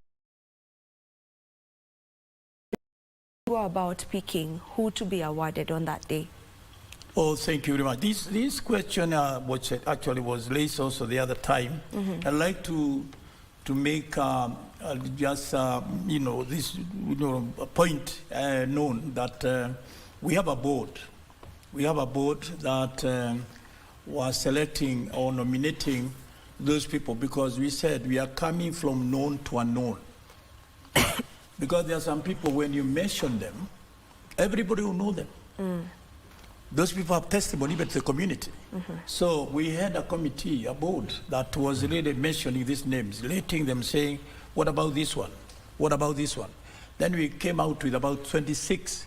You were about picking who to be awarded on that day. Oh, thank you very much. This question, which actually was raised also the other time, I'd like to make just this point known that we have a board. We have a board that was selecting or nominating those people, because we said we are coming from known to unknown. Because there are some people, when you mention them, everybody will know them. Those people have testimony even to the community. So we had a committee, a board, that was really mentioning these names, letting them saying, what about this one? What about this one? Then we came out with about 26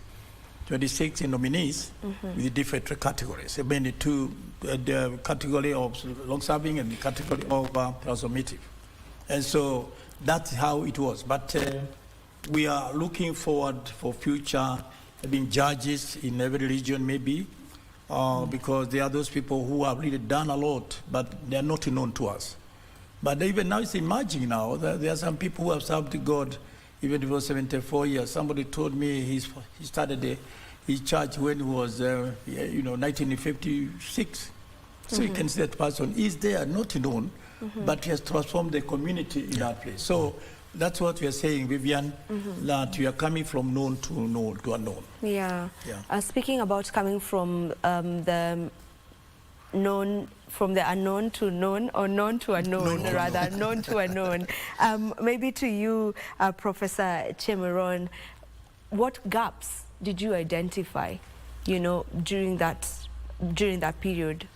nominees with the different categories. I mean, the category of long-serving and the category of transformative. And so that's how it was. But we are looking forward for future being judges in every region, maybe, because there are those people who have really done a lot, but they are not known to us. But even now, it's emerging now that there are some people who have served God even for 74 years. Somebody told me he started his church when he was, 1956. So you can see that person is there, not known, but he has transformed the community in that place. So that's what we are saying, Vivian, that we are coming from known to unknown. Yeah. Speaking about coming from the unknown to known, or known to unknown, known to unknown. Maybe to you, Professor Chemeron, what gaps did you identify, during that period?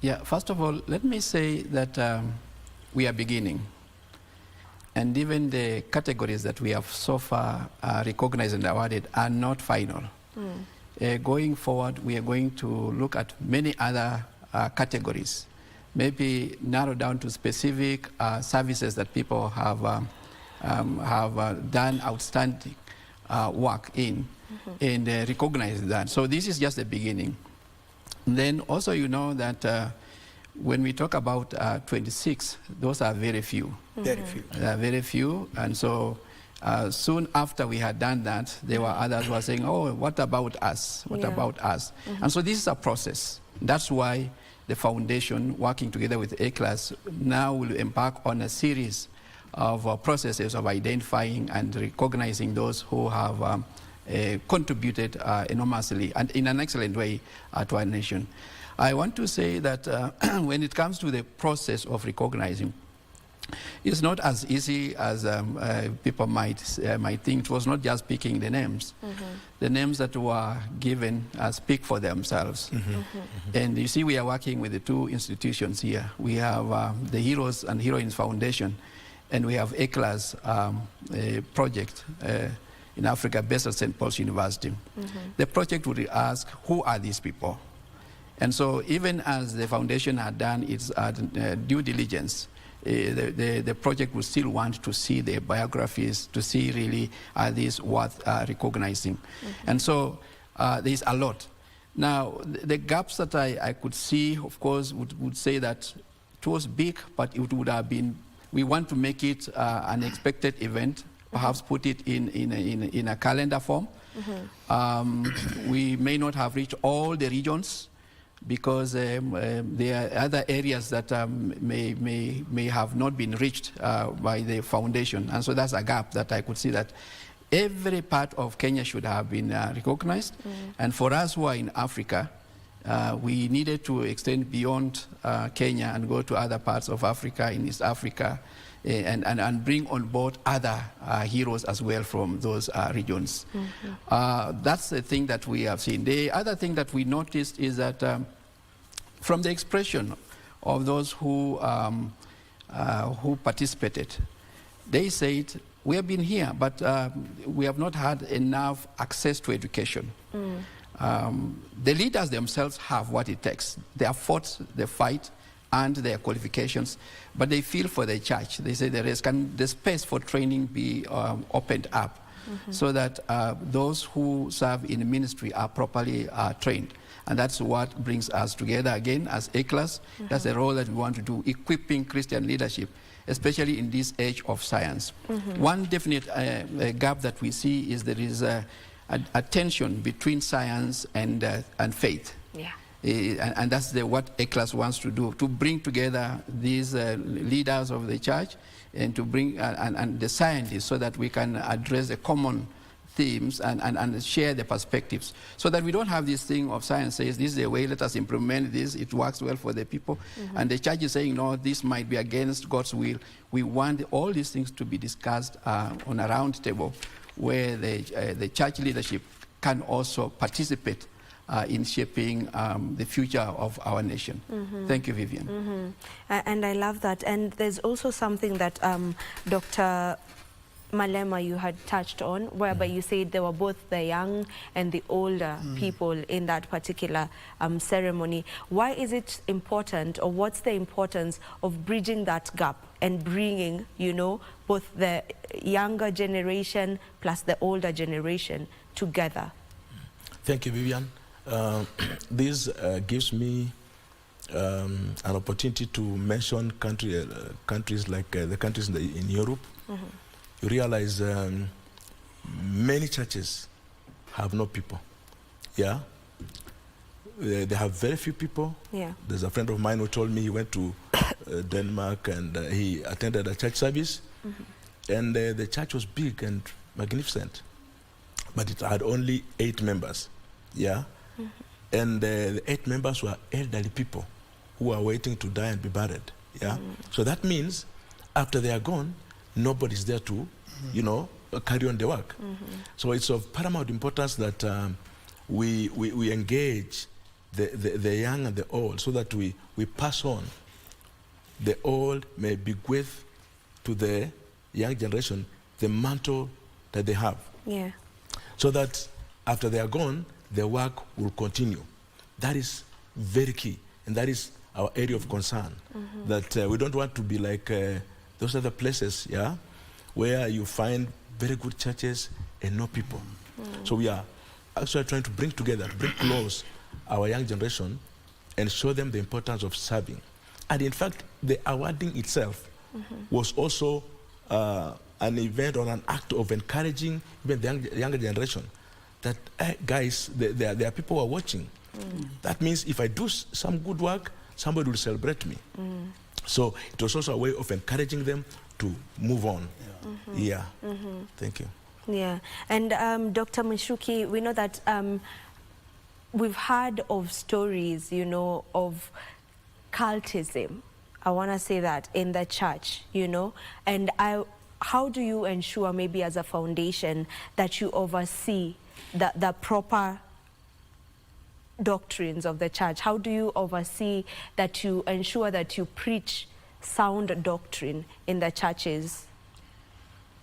Yeah, first of all, let me say that we are beginning. And even the categories that we have so far recognized and awarded are not final. Going forward, we are going to look at many other categories, maybe narrow down to specific services that people have done outstanding work in, and recognize that. So this is just the beginning. And then also, that when we talk about 26, those are very few. Very few. Very few. And so soon after we had done that, there were others who were saying, oh, what about us? What about us? And so this is a process. That's why the foundation, working together with A-Class, now will embark on a series of processes of identifying and recognizing those who have contributed enormously and in an excellent way to our nation. I want to say that when it comes to the process of recognizing, It's not as easy as people might think. It was not just picking the names. The names that were given speak for themselves. And you see, we are working with the two institutions here. We have the Heroes and Heroines Foundation, and we have ECLA's project in Africa based at St. Paul's University. The project would ask, who are these people? And so even as the foundation had done its due diligence, the project would still want to see their biographies, to see really are these worth recognizing. And so there's a lot. Now, the gaps that I could see, of course, would say that it was big, but it would have been, we want to make it an expected event, perhaps put it in a calendar form. We may not have reached all the regions, because there are other areas that may have not been reached by the foundation. And so that's a gap that I could see, that every part of Kenya should have been recognized. And for us who are in Africa, we needed to extend beyond Kenya and go to other parts of Africa, in East Africa, and bring on board other heroes as well from those regions. That's the thing that we have seen. The other thing that we noticed is that from the expression of those who participated, they said, we have been here, but we have not had enough access to education. The leaders themselves have what it takes. They have fought the fight and their qualifications, but they feel for the church. They say can the space for training be opened up so that those who serve in ministry are properly trained. And that's what brings us together again as ECLAS. That's the role that we want to do, equipping Christian leadership, especially in this age of science. One definite gap that we see is there is a tension between science and faith. And that's what ECLAS wants to do, to bring together these leaders of the church and to bring and the scientists, so that we can address the common themes and share the perspectives, so that we don't have this thing of science says this is the way, let us implement this, it works well for the people, and the church is saying no, this might be against God's will. We want all these things to be discussed on a round table where the church leadership can also participate in shaping the future of our nation. Thank you, Vivian. And I love that. And there's also something that Dr. Malema, you had touched on, whereby you said there were both the young and the older people in that particular ceremony. Why is it important, or what's the importance of bridging that gap and bringing, you know, both the younger generation plus the older generation together? Thank you, Vivian. This gives me an opportunity to mention countries like the countries in Europe. You realize many churches have no people. Yeah, they have very few people. There's a friend of mine who told me he went to Denmark and he attended a church service, and the church was big and magnificent, but it had only 8 members. Yeah, and the 8 members were elderly people who were waiting to die and be buried. Yeah, so that means after they are gone, nobody's there to, you know, carry on the work. So it's of paramount importance that we engage the young and the old, so that we pass on. The old may bequeath to the young generation the mantle that they have. So that after they are gone, the work will continue. That is very key, and that is our area of concern. That we don't want to be like those other places, yeah, where you find very good churches and no people. So we are actually trying to bring together, bring close our young generation and show them the importance of serving. And in fact, the awarding itself was also an event or an act of encouraging even the younger generation that, guys, there are people who are watching. That means if I do some good work, somebody will celebrate me. So it was also a way of encouraging them to move on. Thank you. And Dr. Mishuki, we know that we've heard of stories, you know, of cultism I want to say that, in the church, you know, and how do you ensure, maybe as a foundation, that you oversee the proper doctrines of the church? How do you oversee that you ensure that you preach sound doctrine in the churches?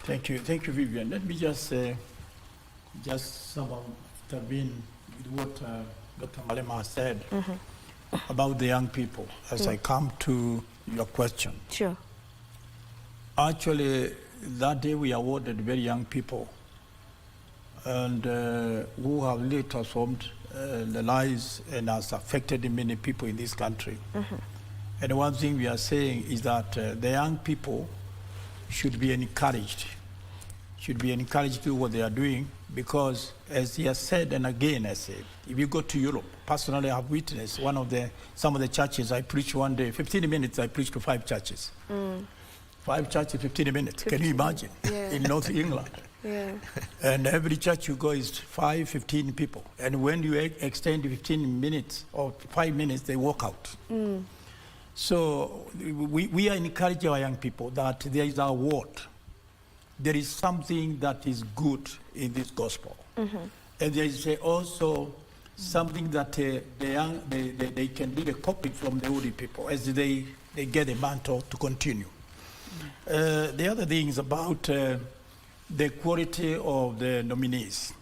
Thank you, Vivian. Let me just intervene with what Dr. Malema said about the young people as I come to your question. Sure. Actually, that day we awarded very young people and who have really transformed the lives and has affected many people in this country. And one thing we are saying is that the young people should be encouraged to do what they are doing, because as he has said, and again I say, if you go to Europe, personally I have witnessed some of the churches I preached one day, 15 minutes I preached to 5 churches. 5 churches, 15 minutes. Can you imagine? Yeah. In North England. Yeah. And every church you go is 15 people. And when you extend 15 minutes or 5 minutes, they walk out. So we are encouraging our young people that there is a word. There is something that is good in this gospel. And there is also something that they can be the copy from the older people as they get a mantle to continue. The other thing is about the quality of the nominees.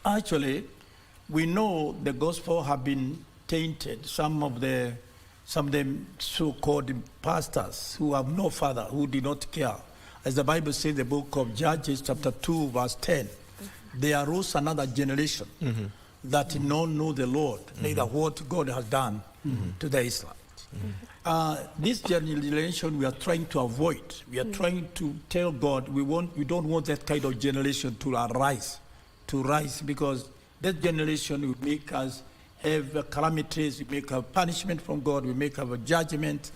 Actually, we know the gospel have been tainted. Some of the so-called pastors who have no father, who did not care. As the Bible says in the book of Judges, chapter 2, verse 10, there arose another generation that did not know the Lord, neither what God has done to the Israelites. This generation we are trying to avoid. We are trying to tell God we don't want that kind of generation to rise, because that generation will make us have calamities, we make a punishment from God, we make a judgment,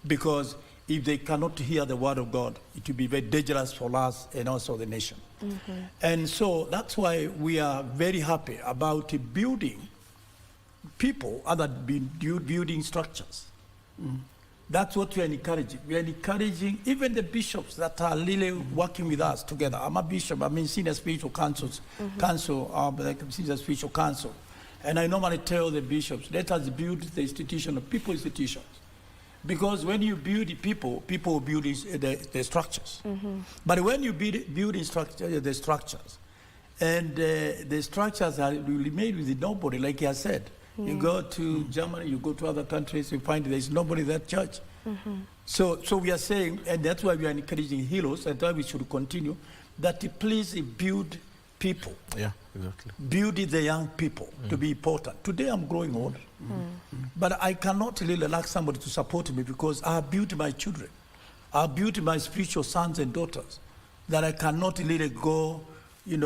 because if they cannot hear the word of God, it will be very dangerous for us and also the nation. And so that's why we are very happy about building people other than building structures. That's what we are encouraging. We are encouraging even the bishops that are really working with us together. I'm a bishop, I'm in senior spiritual senior spiritual council. And I normally tell the bishops, let us build the institution of people institutions. Because when you build people will build the structures. But when you build the structures, and the structures are really made with nobody, like he has said. You go to Germany, you go to other countries, you find there is nobody in that church. So we are saying, and that's why we are encouraging heroes, and why we should continue, that please build people. Yeah, exactly. Build the young people to be important. Today I'm growing old, but I cannot really ask somebody to support me because I have built my children. I have built my spiritual sons and daughters that I cannot really grow in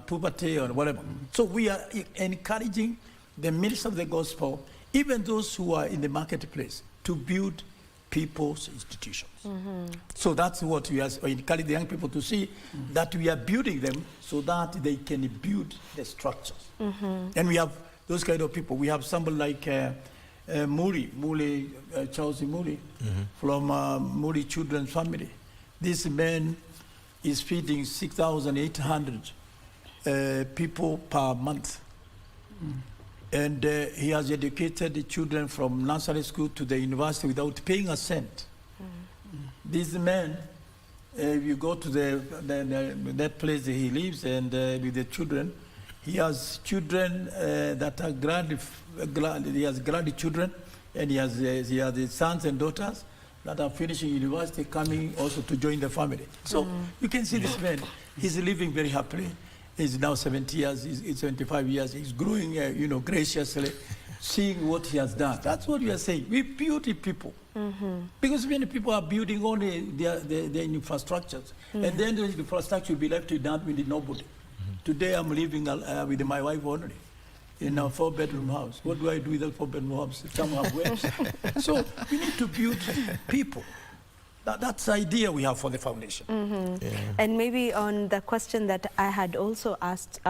puberty or whatever. So we are encouraging the ministers of the gospel, even those who are in the marketplace, to build people's institutions. So that's what we are encouraging the young people to see, that we are building them so that they can build the structures. And we have those kind of people. We have somebody like Charles Muri from Muri Children's Family. This man is feeding 6,800 people per month. And he has educated the children from nursery school to the university without paying a cent. This man, if you go to that place that he lives and with the children, he has children that are he has grandchildren, and he has the sons and daughters that are finishing university, coming also to join the family. So you can see this man, he's living very happily. He's now 70 years, he's 75 years, he's growing, graciously, seeing what he has done. That's what we are saying. We build people. Because many people are building only their infrastructures. And then the infrastructure will be left with nobody. Today I'm living with my wife only in a 4-bedroom house. What do I do with a 4-bedroom house? Some have wells. So we need to build people. That's the idea we have for the foundation. And maybe on the question that I had also asked,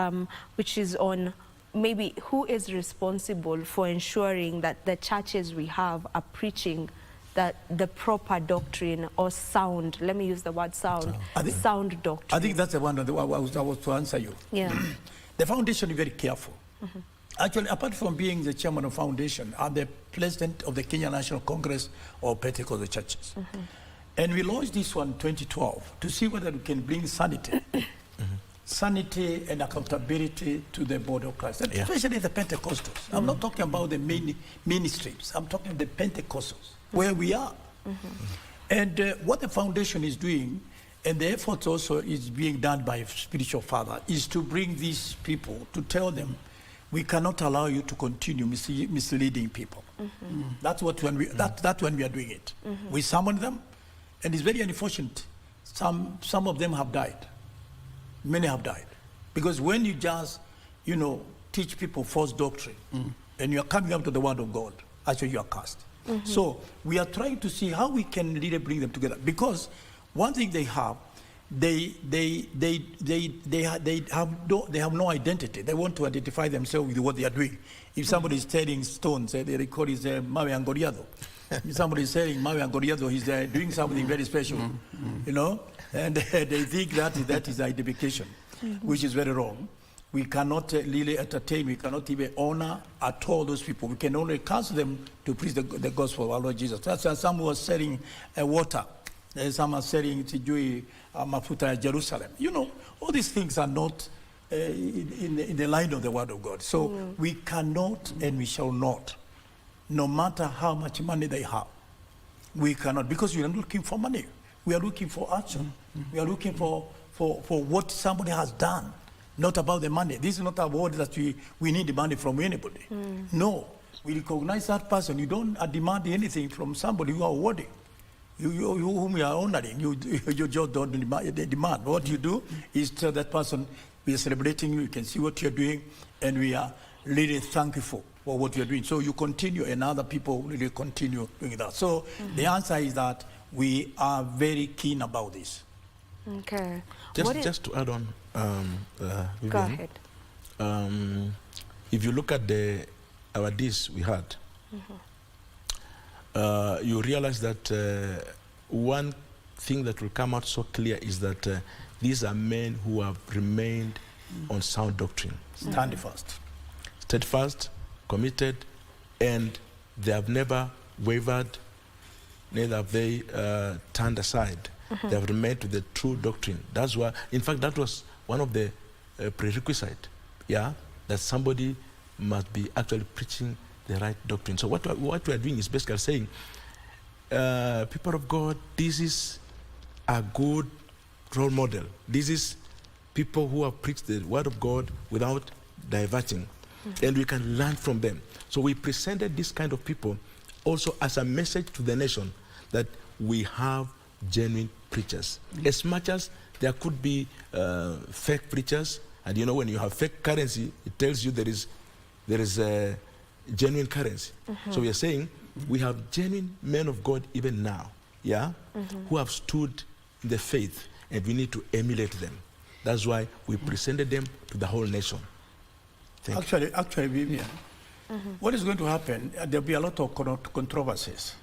which is on maybe who is responsible for ensuring that the churches we have are preaching that the proper doctrine or sound, let me use the word sound, sound doctrine? I think that's the one that I was to answer you. Yeah. The foundation is very careful. Actually, apart from being the chairman of foundation, I'm the president of the Kenya National Congress of Pentecostal Churches. And we launched this one in 2012 to see whether we can bring sanity. Sanity and accountability to the body of Christ, and especially the Pentecostals. I'm not talking about the ministries. I'm talking the Pentecostals, where we are. And what the foundation is doing, and the effort also is being done by spiritual father, is to bring these people, to tell them, we cannot allow you to continue misleading people. That's what when we that's when we are doing it. We summon them, and it's very unfortunate. Some of them have died. Many have died. Because when you just, teach people false doctrine, and you are coming up to the word of God, actually you are cast. So we are trying to see how we can really bring them together. Because one thing they have, they have no identity. They want to identify themselves with what they are doing. If somebody is selling stones, they record is Mawe Angoriado. If somebody is selling Mawe Angoriado, he's doing something very special, and they think that is identification, which is very wrong. We cannot really entertain, we cannot even honor at all those people. We can only counsel them to preach the gospel of our Lord Jesus. That's why some who are selling water, some are selling Tijui, Mafuta, Jerusalem. All these things are not in the line of the word of God. So we cannot and we shall not, no matter how much money they have, we cannot, because we are not looking for money. We are looking for action. We are looking for what somebody has done, not about the money. This is not a word that we need money from anybody. No, we recognize that person. You don't demand anything from somebody who are awarding. You whom you are honoring, you just don't demand. What you do is tell that person, we are celebrating you, you can see what you're doing, and we are really thankful for what you're doing. So you continue, and other people really continue doing that. So the answer is that we are very keen about this. Okay. Just to add on, Vivian, go ahead. If you look at our deeds we had, you realize that one thing that will come out so clear is that these are men who have remained on sound doctrine. Stand fast. Steadfast, committed, and they have never wavered, neither have they turned aside. They have remained to the true doctrine. That's why, in fact, that was one of the prerequisites, that somebody must be actually preaching the right doctrine. So what we are doing is basically saying, people of God, this is a good role model. This is people who have preached the word of God without diverting, and we can learn from them. So we presented this kind of people also as a message to the nation that we have genuine preachers. As much as there could be fake preachers, and when you have fake currency, it tells you there is a genuine currency. So we are saying we have genuine men of God even now, who have stood in the faith, and we need to emulate them. That's why we presented them to the whole nation. Actually, Vivian, what is going to happen, there'll be a lot of controversies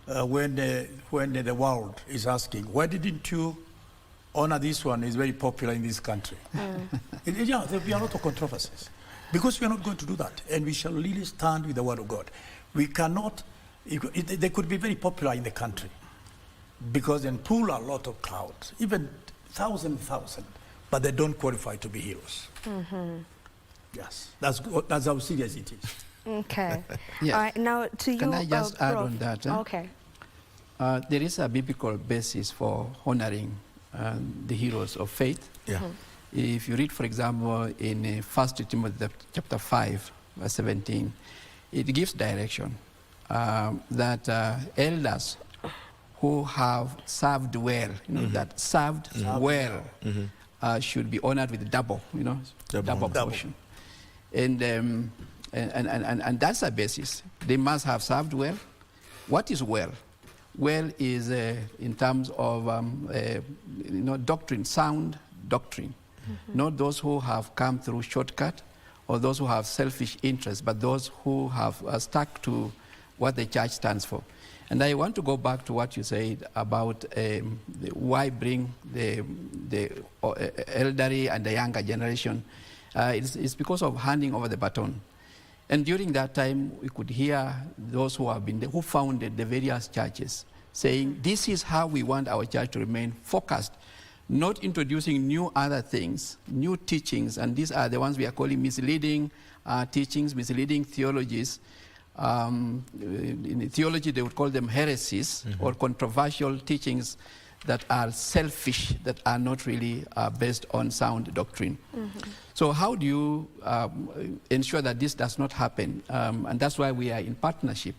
when the world is asking, why didn't you honor this one? Is very popular in this country. There'll be a lot of controversies. Because we are not going to do that, and we shall really stand with the word of God. We cannot, they could be very popular in the country, because then pull a lot of crowds, even thousand, but they don't qualify to be heroes. Yes, that's how serious it is. Okay. Yes. All right, now to you, Can I just add Prof. on that? Okay. There is a biblical basis for honoring the heroes of faith. If you read, for example, in 1 Timothy chapter 5, verse 17, it gives direction that elders who have served well, that served well, should be honored with double, double portion. And that's a basis. They must have served well. What is well? Well is in terms of doctrine, sound doctrine. Not those who have come through shortcut or those who have selfish interests, but those who have stuck to what the church stands for. And I want to go back to what you said about why bring the elderly and the younger generation. It's because of handing over the baton. And during that time, we could hear those who founded the various churches saying, this is how we want our church to remain focused, not introducing new other things, new teachings, and these are the ones we are calling misleading teachings, misleading theologies. In theology, they would call them heresies or controversial teachings that are selfish, that are not really based on sound doctrine. So how do you ensure that this does not happen? And that's why we are in partnership.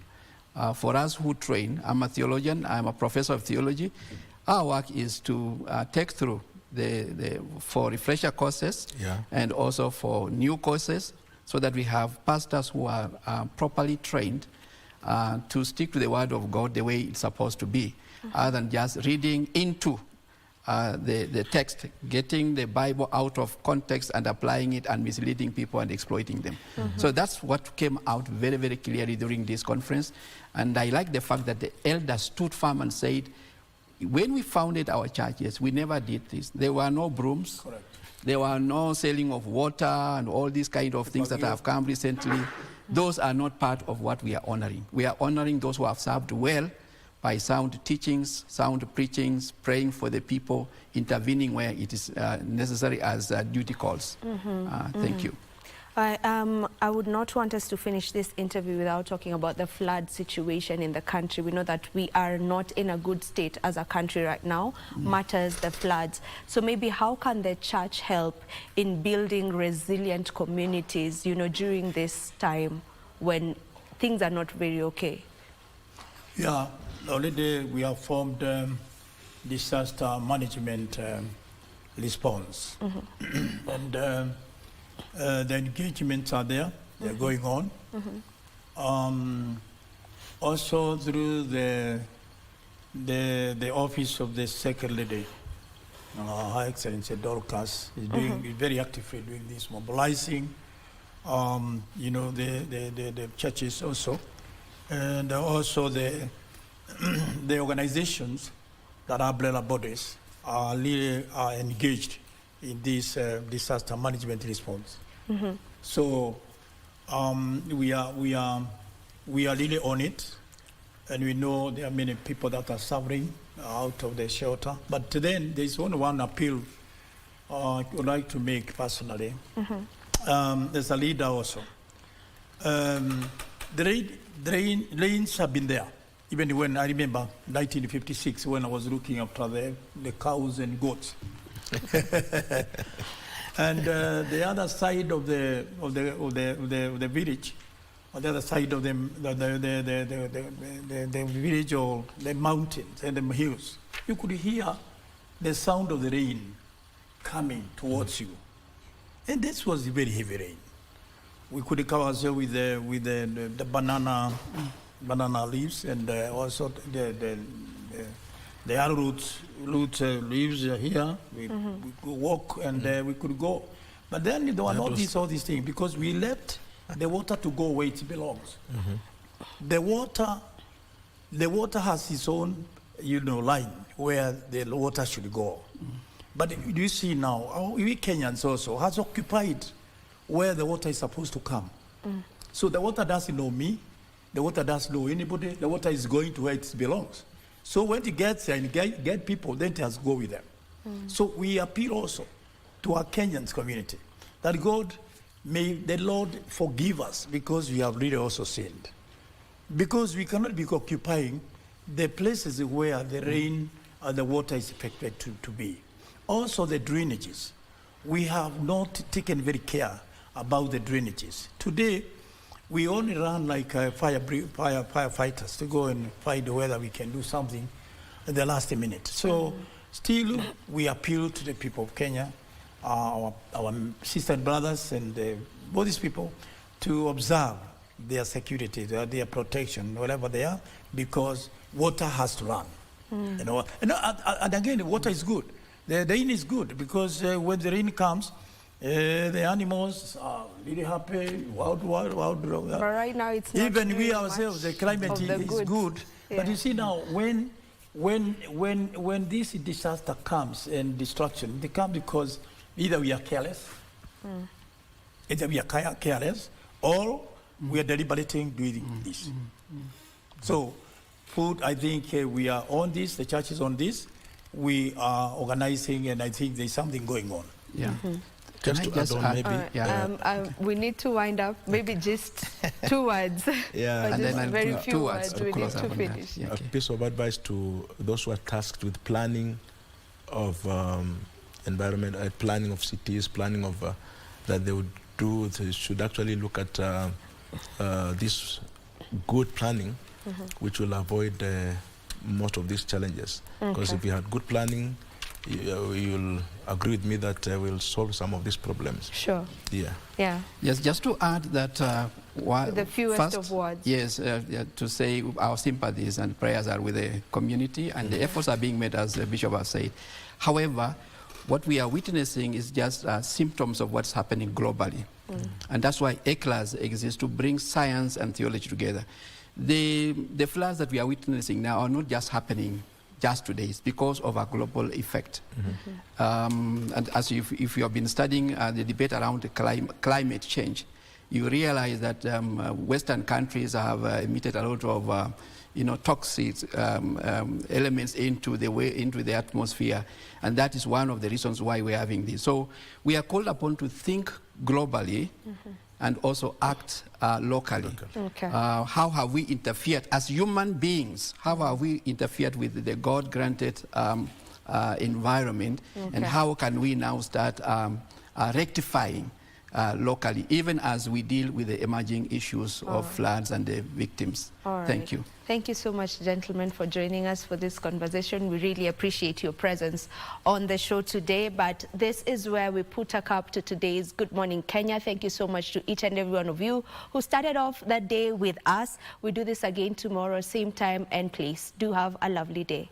For us who train, I'm a theologian, I'm a professor of theology. Our work is to take through for refresher courses and also for new courses, so that we have pastors who are properly trained to stick to the Word of God the way it's supposed to be, other than just reading into the text, getting the Bible out of context and applying it and misleading people and exploiting them. So that's what came out very, very clearly during this conference. And I like the fact that the elders stood firm and said, when we founded our churches, we never did this. There were no brooms. Correct. There were no selling of water and all these kind of things that have come recently. Those are not part of what we are honoring. We are honoring those who have served well by sound teachings, sound preachings, praying for the people, intervening where it is necessary as duty calls. Thank you. I would not want us to finish this interview without talking about the flood situation in the country. We know that we are not in a good state as a country right now, matters the floods. So maybe how can the church help in building resilient communities, you know, during this time when things are not very okay? Yeah, already we have formed disaster management response. And the engagements are there, they're going on. Also through the office of the Second Lady, Her Excellency Dorcas is doing very actively doing this, mobilizing, you know, the churches also, and also the organizations that are umbrella bodies are really engaged in this disaster management response. So we are really on it, and we know there are many people that are suffering out of the shelter. But then there's only one appeal I would like to make personally. As a leader also. The rains have been there. Even when I remember 1956 when I was looking after the cows and goats. And the other side of the village, on the other side of the village or the mountains and the hills, you could hear the sound of the rain coming towards you, and this was very heavy rain. We could cover ourselves with the banana leaves, and also the arrowroot leaves here. We could walk and we could go. But then there were not all these things, because we left the water to go where it belongs. The water has its own, you know, line where the water should go. But you see now, we Kenyans also has occupied where the water is supposed to come. So the water doesn't know me, the water doesn't know anybody, the water is going to where it belongs. So when it gets there and get people, then it has to go with them. So we appeal also to our Kenyans community that God, may the Lord forgive us, because we have really also sinned. Because we cannot be occupying the places where the rain and the water is expected to be. Also the drainages. We have not taken very care about the drainages. Today, we only run like firefighters to go and find whether we can do something at the last minute. So still, we appeal to the people of Kenya, our sisters and brothers, and all these people to observe their security, their protection, whatever they are, because water has to run. You know, and again, water is good. The rain is good, because when the rain comes, The animals are really happy. Wild. But right now it's not even we very ourselves, the much climate of the is goods. good. Yeah. But you see now, when this disaster comes and destruction, they come because either we are careless, or we are deliberating doing this. So, food, I think we are on this. The church is on this. We are organizing, and I think there's something going on. Yeah. Just to add on, maybe. We need to wind up. Maybe just 2 words. Yeah, But and just then very two few words words. We need to finish. A piece of advice to those who are tasked with planning of environment, planning of cities, planning of that they would do. They should actually look at this good planning, which will avoid most of these challenges. Because if you had good planning, you'll agree with me that we'll solve some of these problems. Sure. Yeah. Yeah. Yes, just to add that The fewest first, of words. Yes, to say our sympathies and prayers are with the community, and the efforts are being made, as the Bishop has said. However, what we are witnessing is just symptoms of what's happening globally. And that's why ECLAS exists, to bring science and theology together. The floods that we are witnessing now are not just happening just today. It's because of a global effect. And as if you have been studying the debate around the climate change, you realize that Western countries have emitted a lot of toxic elements into the atmosphere, and that is one of the reasons why we're having this. So we are called upon to think globally and also act locally. Okay. How have we interfered as human beings? How have we interfered with the God-granted environment? And how can we now start rectifying locally, even as we deal with the emerging issues of floods and the victims? All right. Thank you. Thank you so much, gentlemen, for joining us for this conversation. We really appreciate your presence on the show today. But this is where we put a cap to today's Good Morning Kenya. Thank you so much to each and every one of you who started off that day with us. We do this again tomorrow, same time and place. Do have a lovely day.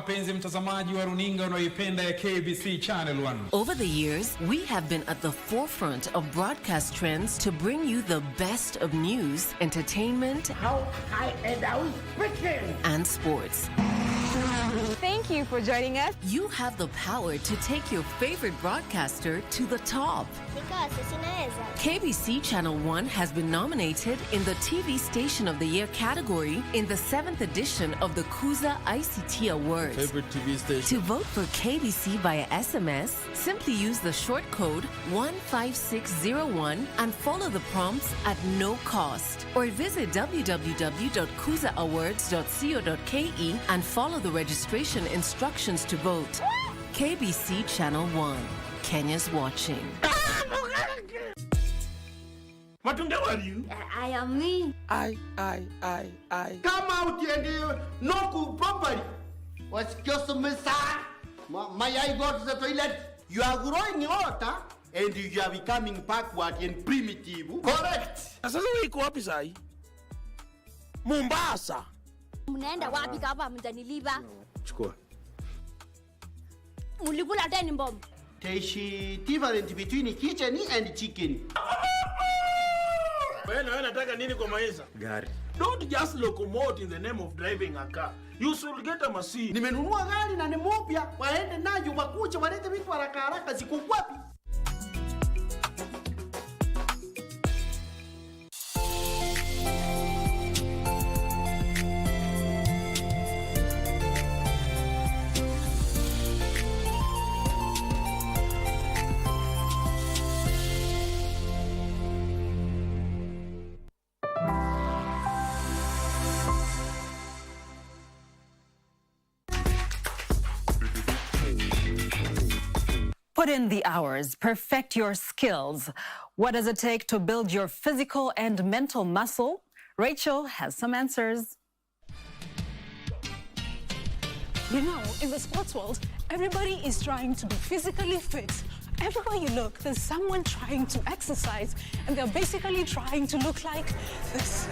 Mpenzi mtazamaji wa runinga unayoipenda ya KBC Channel 1. Over the years, we have been at the forefront of broadcast trends to bring you the best of news, entertainment, and sports. Thank you for joining us. You have the power to take your favorite broadcaster to the top. KBC Channel 1 has been nominated in the TV Station of the Year category in the 7th edition of the Kuza ICT Awards. Favorite TV station. To vote for KBC via SMS, simply use the short code 15601 and follow the prompts at no cost. Or visit www.kuzaawards.co.ke and follow the registration instructions to vote. KBC Channel 1. Kenya's watching. Matunde, were you? I am me. I. Come out and knock properly. Excuse me, sir. May I go to the toilet? You are growing water and you are becoming backward and primitive. Correct. Sasa wiko wapi sai? Mombasa. Mnaenda wapi kama mtaniliva? Chukua. Mulikula tena mbom. There is difference between kitchen and chicken. Wewe nataka nini kwa maisha? Gari. Don't just locomote in the name of driving a car. You should get a machine. Nimenunua gari na ni mpya. Waende nayo wakuche walete vitu haraka haraka, ziko wapi? Put in the hours, perfect your skills. What does it take to build your physical and mental muscle? Rachel has some answers. You know, in the sports world, everybody is trying to be physically fit. Everywhere you look, there's someone trying to exercise, and they're basically trying to look like this.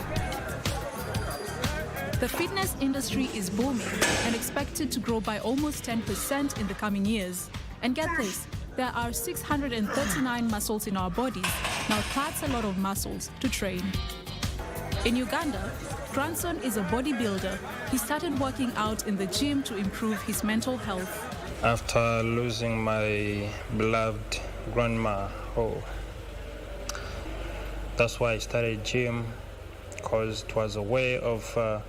The fitness industry is booming and expected to grow by almost 10% in the coming years. And get this, there are 639 muscles in our bodies. Now that's a lot of muscles to train. In Uganda, Grandson is a bodybuilder. He started working out in the gym to improve his mental health. After losing my beloved grandma, that's why I started gym, because it was a way of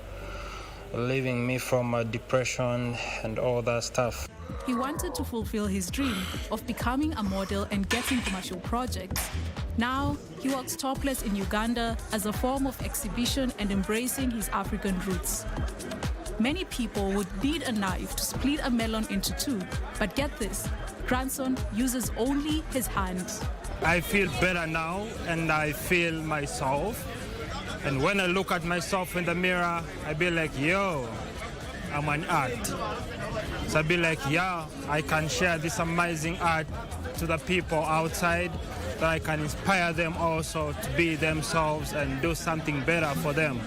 relieving me from depression and all that stuff. He wanted to fulfill his dream of becoming a model and getting commercial projects. Now, he walks topless in Uganda as a form of exhibition and embracing his African roots. Many people would need a knife to split a melon into two, but get this, Grandson uses only his hands. I feel better now, and I feel myself. And when I look at myself in the mirror, I be like, yo, I'm an art. So I be like, yeah, I can share this amazing art to the people outside, that I can inspire them also to be themselves and do something better for them.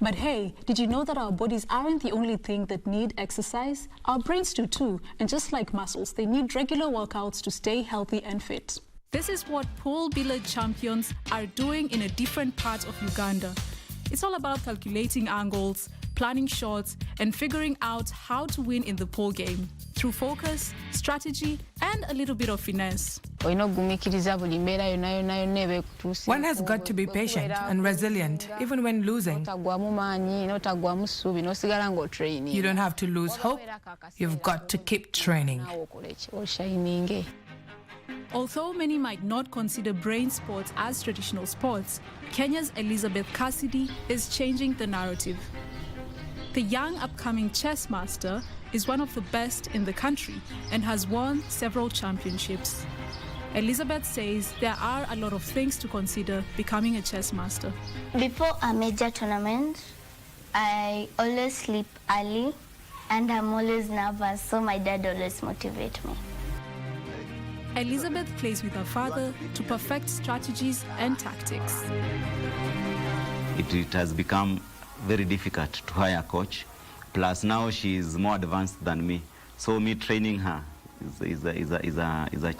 But hey, did you know that our bodies aren't the only thing that need exercise? Our brains do too, and just like muscles, they need regular workouts to stay healthy and fit. This is what pool billiard champions are doing in a different part of Uganda. It's all about calculating angles, planning shots, and figuring out how to win in the pool game through focus, strategy, and a little bit of finesse. One has got to be patient and resilient, even when losing. You don't have to lose hope. You've got to keep training. Although many might not consider brain sports as traditional sports, Kenya's Elizabeth Cassidy is changing the narrative. The young upcoming chess master is one of the best in the country and has won several championships. Elizabeth says there are a lot of things to consider becoming a chess master. Before a major tournament, I always sleep early and I'm always nervous, so my dad always motivates me. Elizabeth plays with her father to perfect strategies and tactics. It has become very difficult to hire a coach. Plus now she is more advanced than me. So me training her is a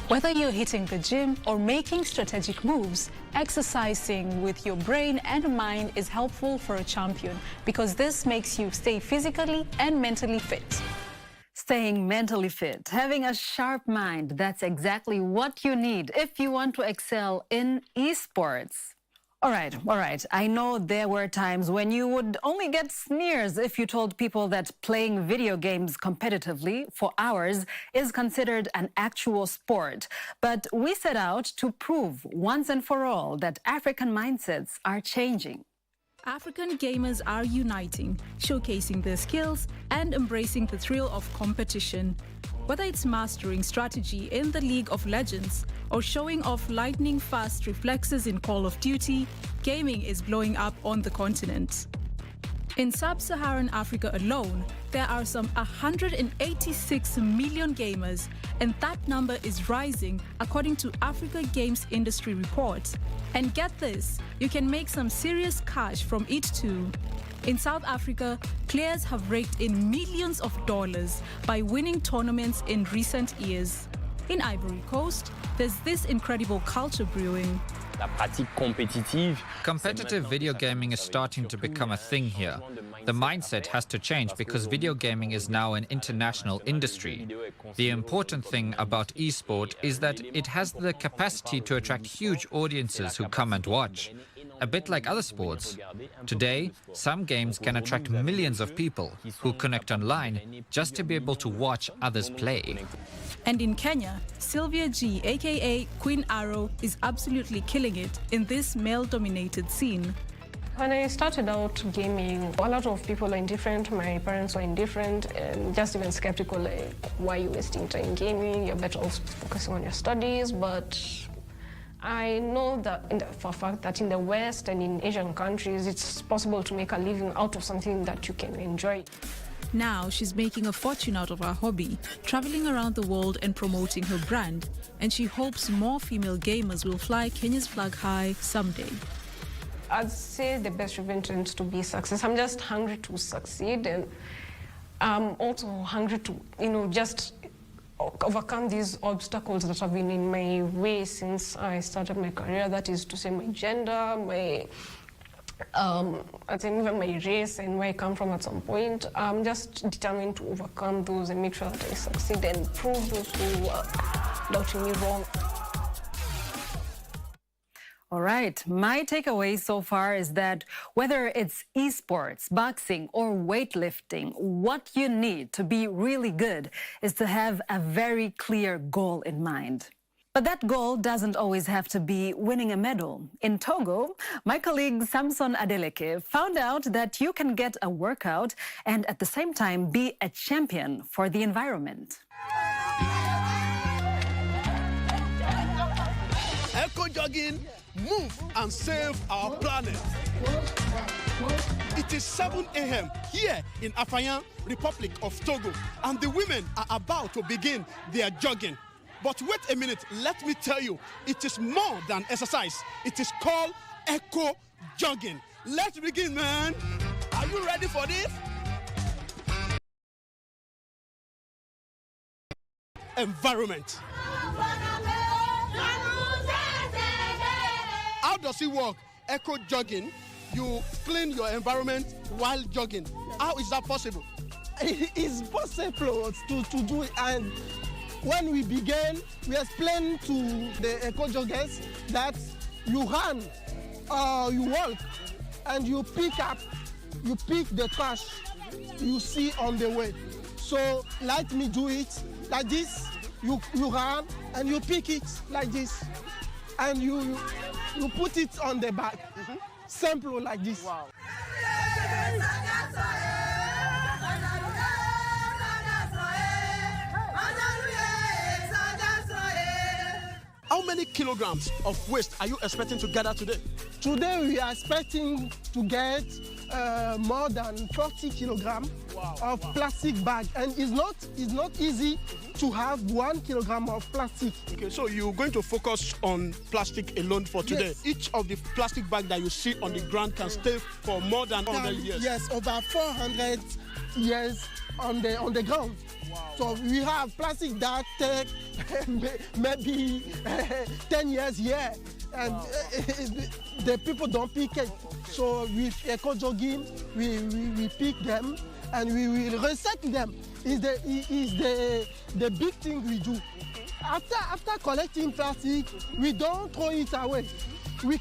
Whether you're hitting the gym or making strategic moves, exercising with your brain and mind is helpful for a champion because this makes you stay physically and mentally fit. Staying mentally fit, having a sharp mind, that's exactly what you need if you want to excel in esports. All right. I know there were times when you would only get sneers if you told people that playing video games competitively for hours is considered an actual sport. But we set out to prove once and for all that African mindsets are changing. African gamers are uniting, showcasing their skills and embracing the thrill of competition. Whether it's mastering strategy in the League of Legends or showing off lightning-fast reflexes in Call of Duty, gaming is blowing up on the continent. In sub-Saharan Africa alone, there are some 186 million gamers, and that number is rising according to Africa Games Industry Report. And get this, you can make some serious cash from it too. In South Africa, players have raked in millions of dollars by winning tournaments in recent years. In Ivory Coast, there's this incredible culture brewing. Competitive video gaming is starting to become a thing here. The mindset has to change because video gaming is now an international industry. The important thing about esport is that it has the capacity to attract huge audiences who come and watch. A bit like other sports. Today, some games can attract millions of people who connect online just to be able to watch others play. And in Kenya, Sylvia G, aka Queen Arrow, is absolutely killing it in this male-dominated scene. When I started out gaming, a lot of people are indifferent. My parents were indifferent and just even skeptical, like, why are you wasting time gaming? You're better off focusing on your studies. But I know that for a fact that in the West and in Asian countries, it's possible to make a living out of something that you can enjoy. Now she's making a fortune out of her hobby, traveling around the world and promoting her brand. And she hopes more female gamers will fly Kenya's flag high someday. I'd say the best revenge is to be success. I'm just hungry to succeed, and I'm also hungry to, just overcome these obstacles that have been in my way since I started my career. That is to say, my gender, my, I'd say even my race and where I come from at some point. I'm just determined to overcome those and make sure that I succeed and prove those who are doubting me wrong. All right, my takeaway so far is that whether it's esports, boxing, or weightlifting, what you need to be really good is to have a very clear goal in mind. But that goal doesn't always have to be winning a medal. In Togo, my colleague Samson Adeleke found out that you can get a workout and at the same time be a champion for the environment. Eco-jogging, move and save our planet. It is 7 a.m. here in Afayan, Republic of Togo, and the women are about to begin their jogging. But wait a minute, let me tell you, it is more than exercise. It is called eco-jogging. Let's begin, man. Are you ready for this? Environment. How does it work? Eco-jogging, you clean your environment while jogging. How is that possible? It is possible to do it, and when we began, we explained to the eco-joggers that you run, you walk, and you pick the trash you see on the way. So let me do it like this. You run and you pick it like this, and you put it on the back. Simple like this. Wow. How many kilograms of waste are you expecting to gather today? Today we are expecting to get more than 40 kilograms of plastic bag, and it's not easy to have 1 kilogram of plastic. Okay, so you're going to focus on plastic alone for today. Yes. Each of the plastic bag that you see on the ground can stay for more than 100 years. Yes, over 400 years on the ground. Wow. So we have plastic that take maybe 10 years here, and the people don't pick it. So with eco-jogging, we pick them and we will recycle them. Is the big thing we do. After collecting plastic, we don't throw it away. We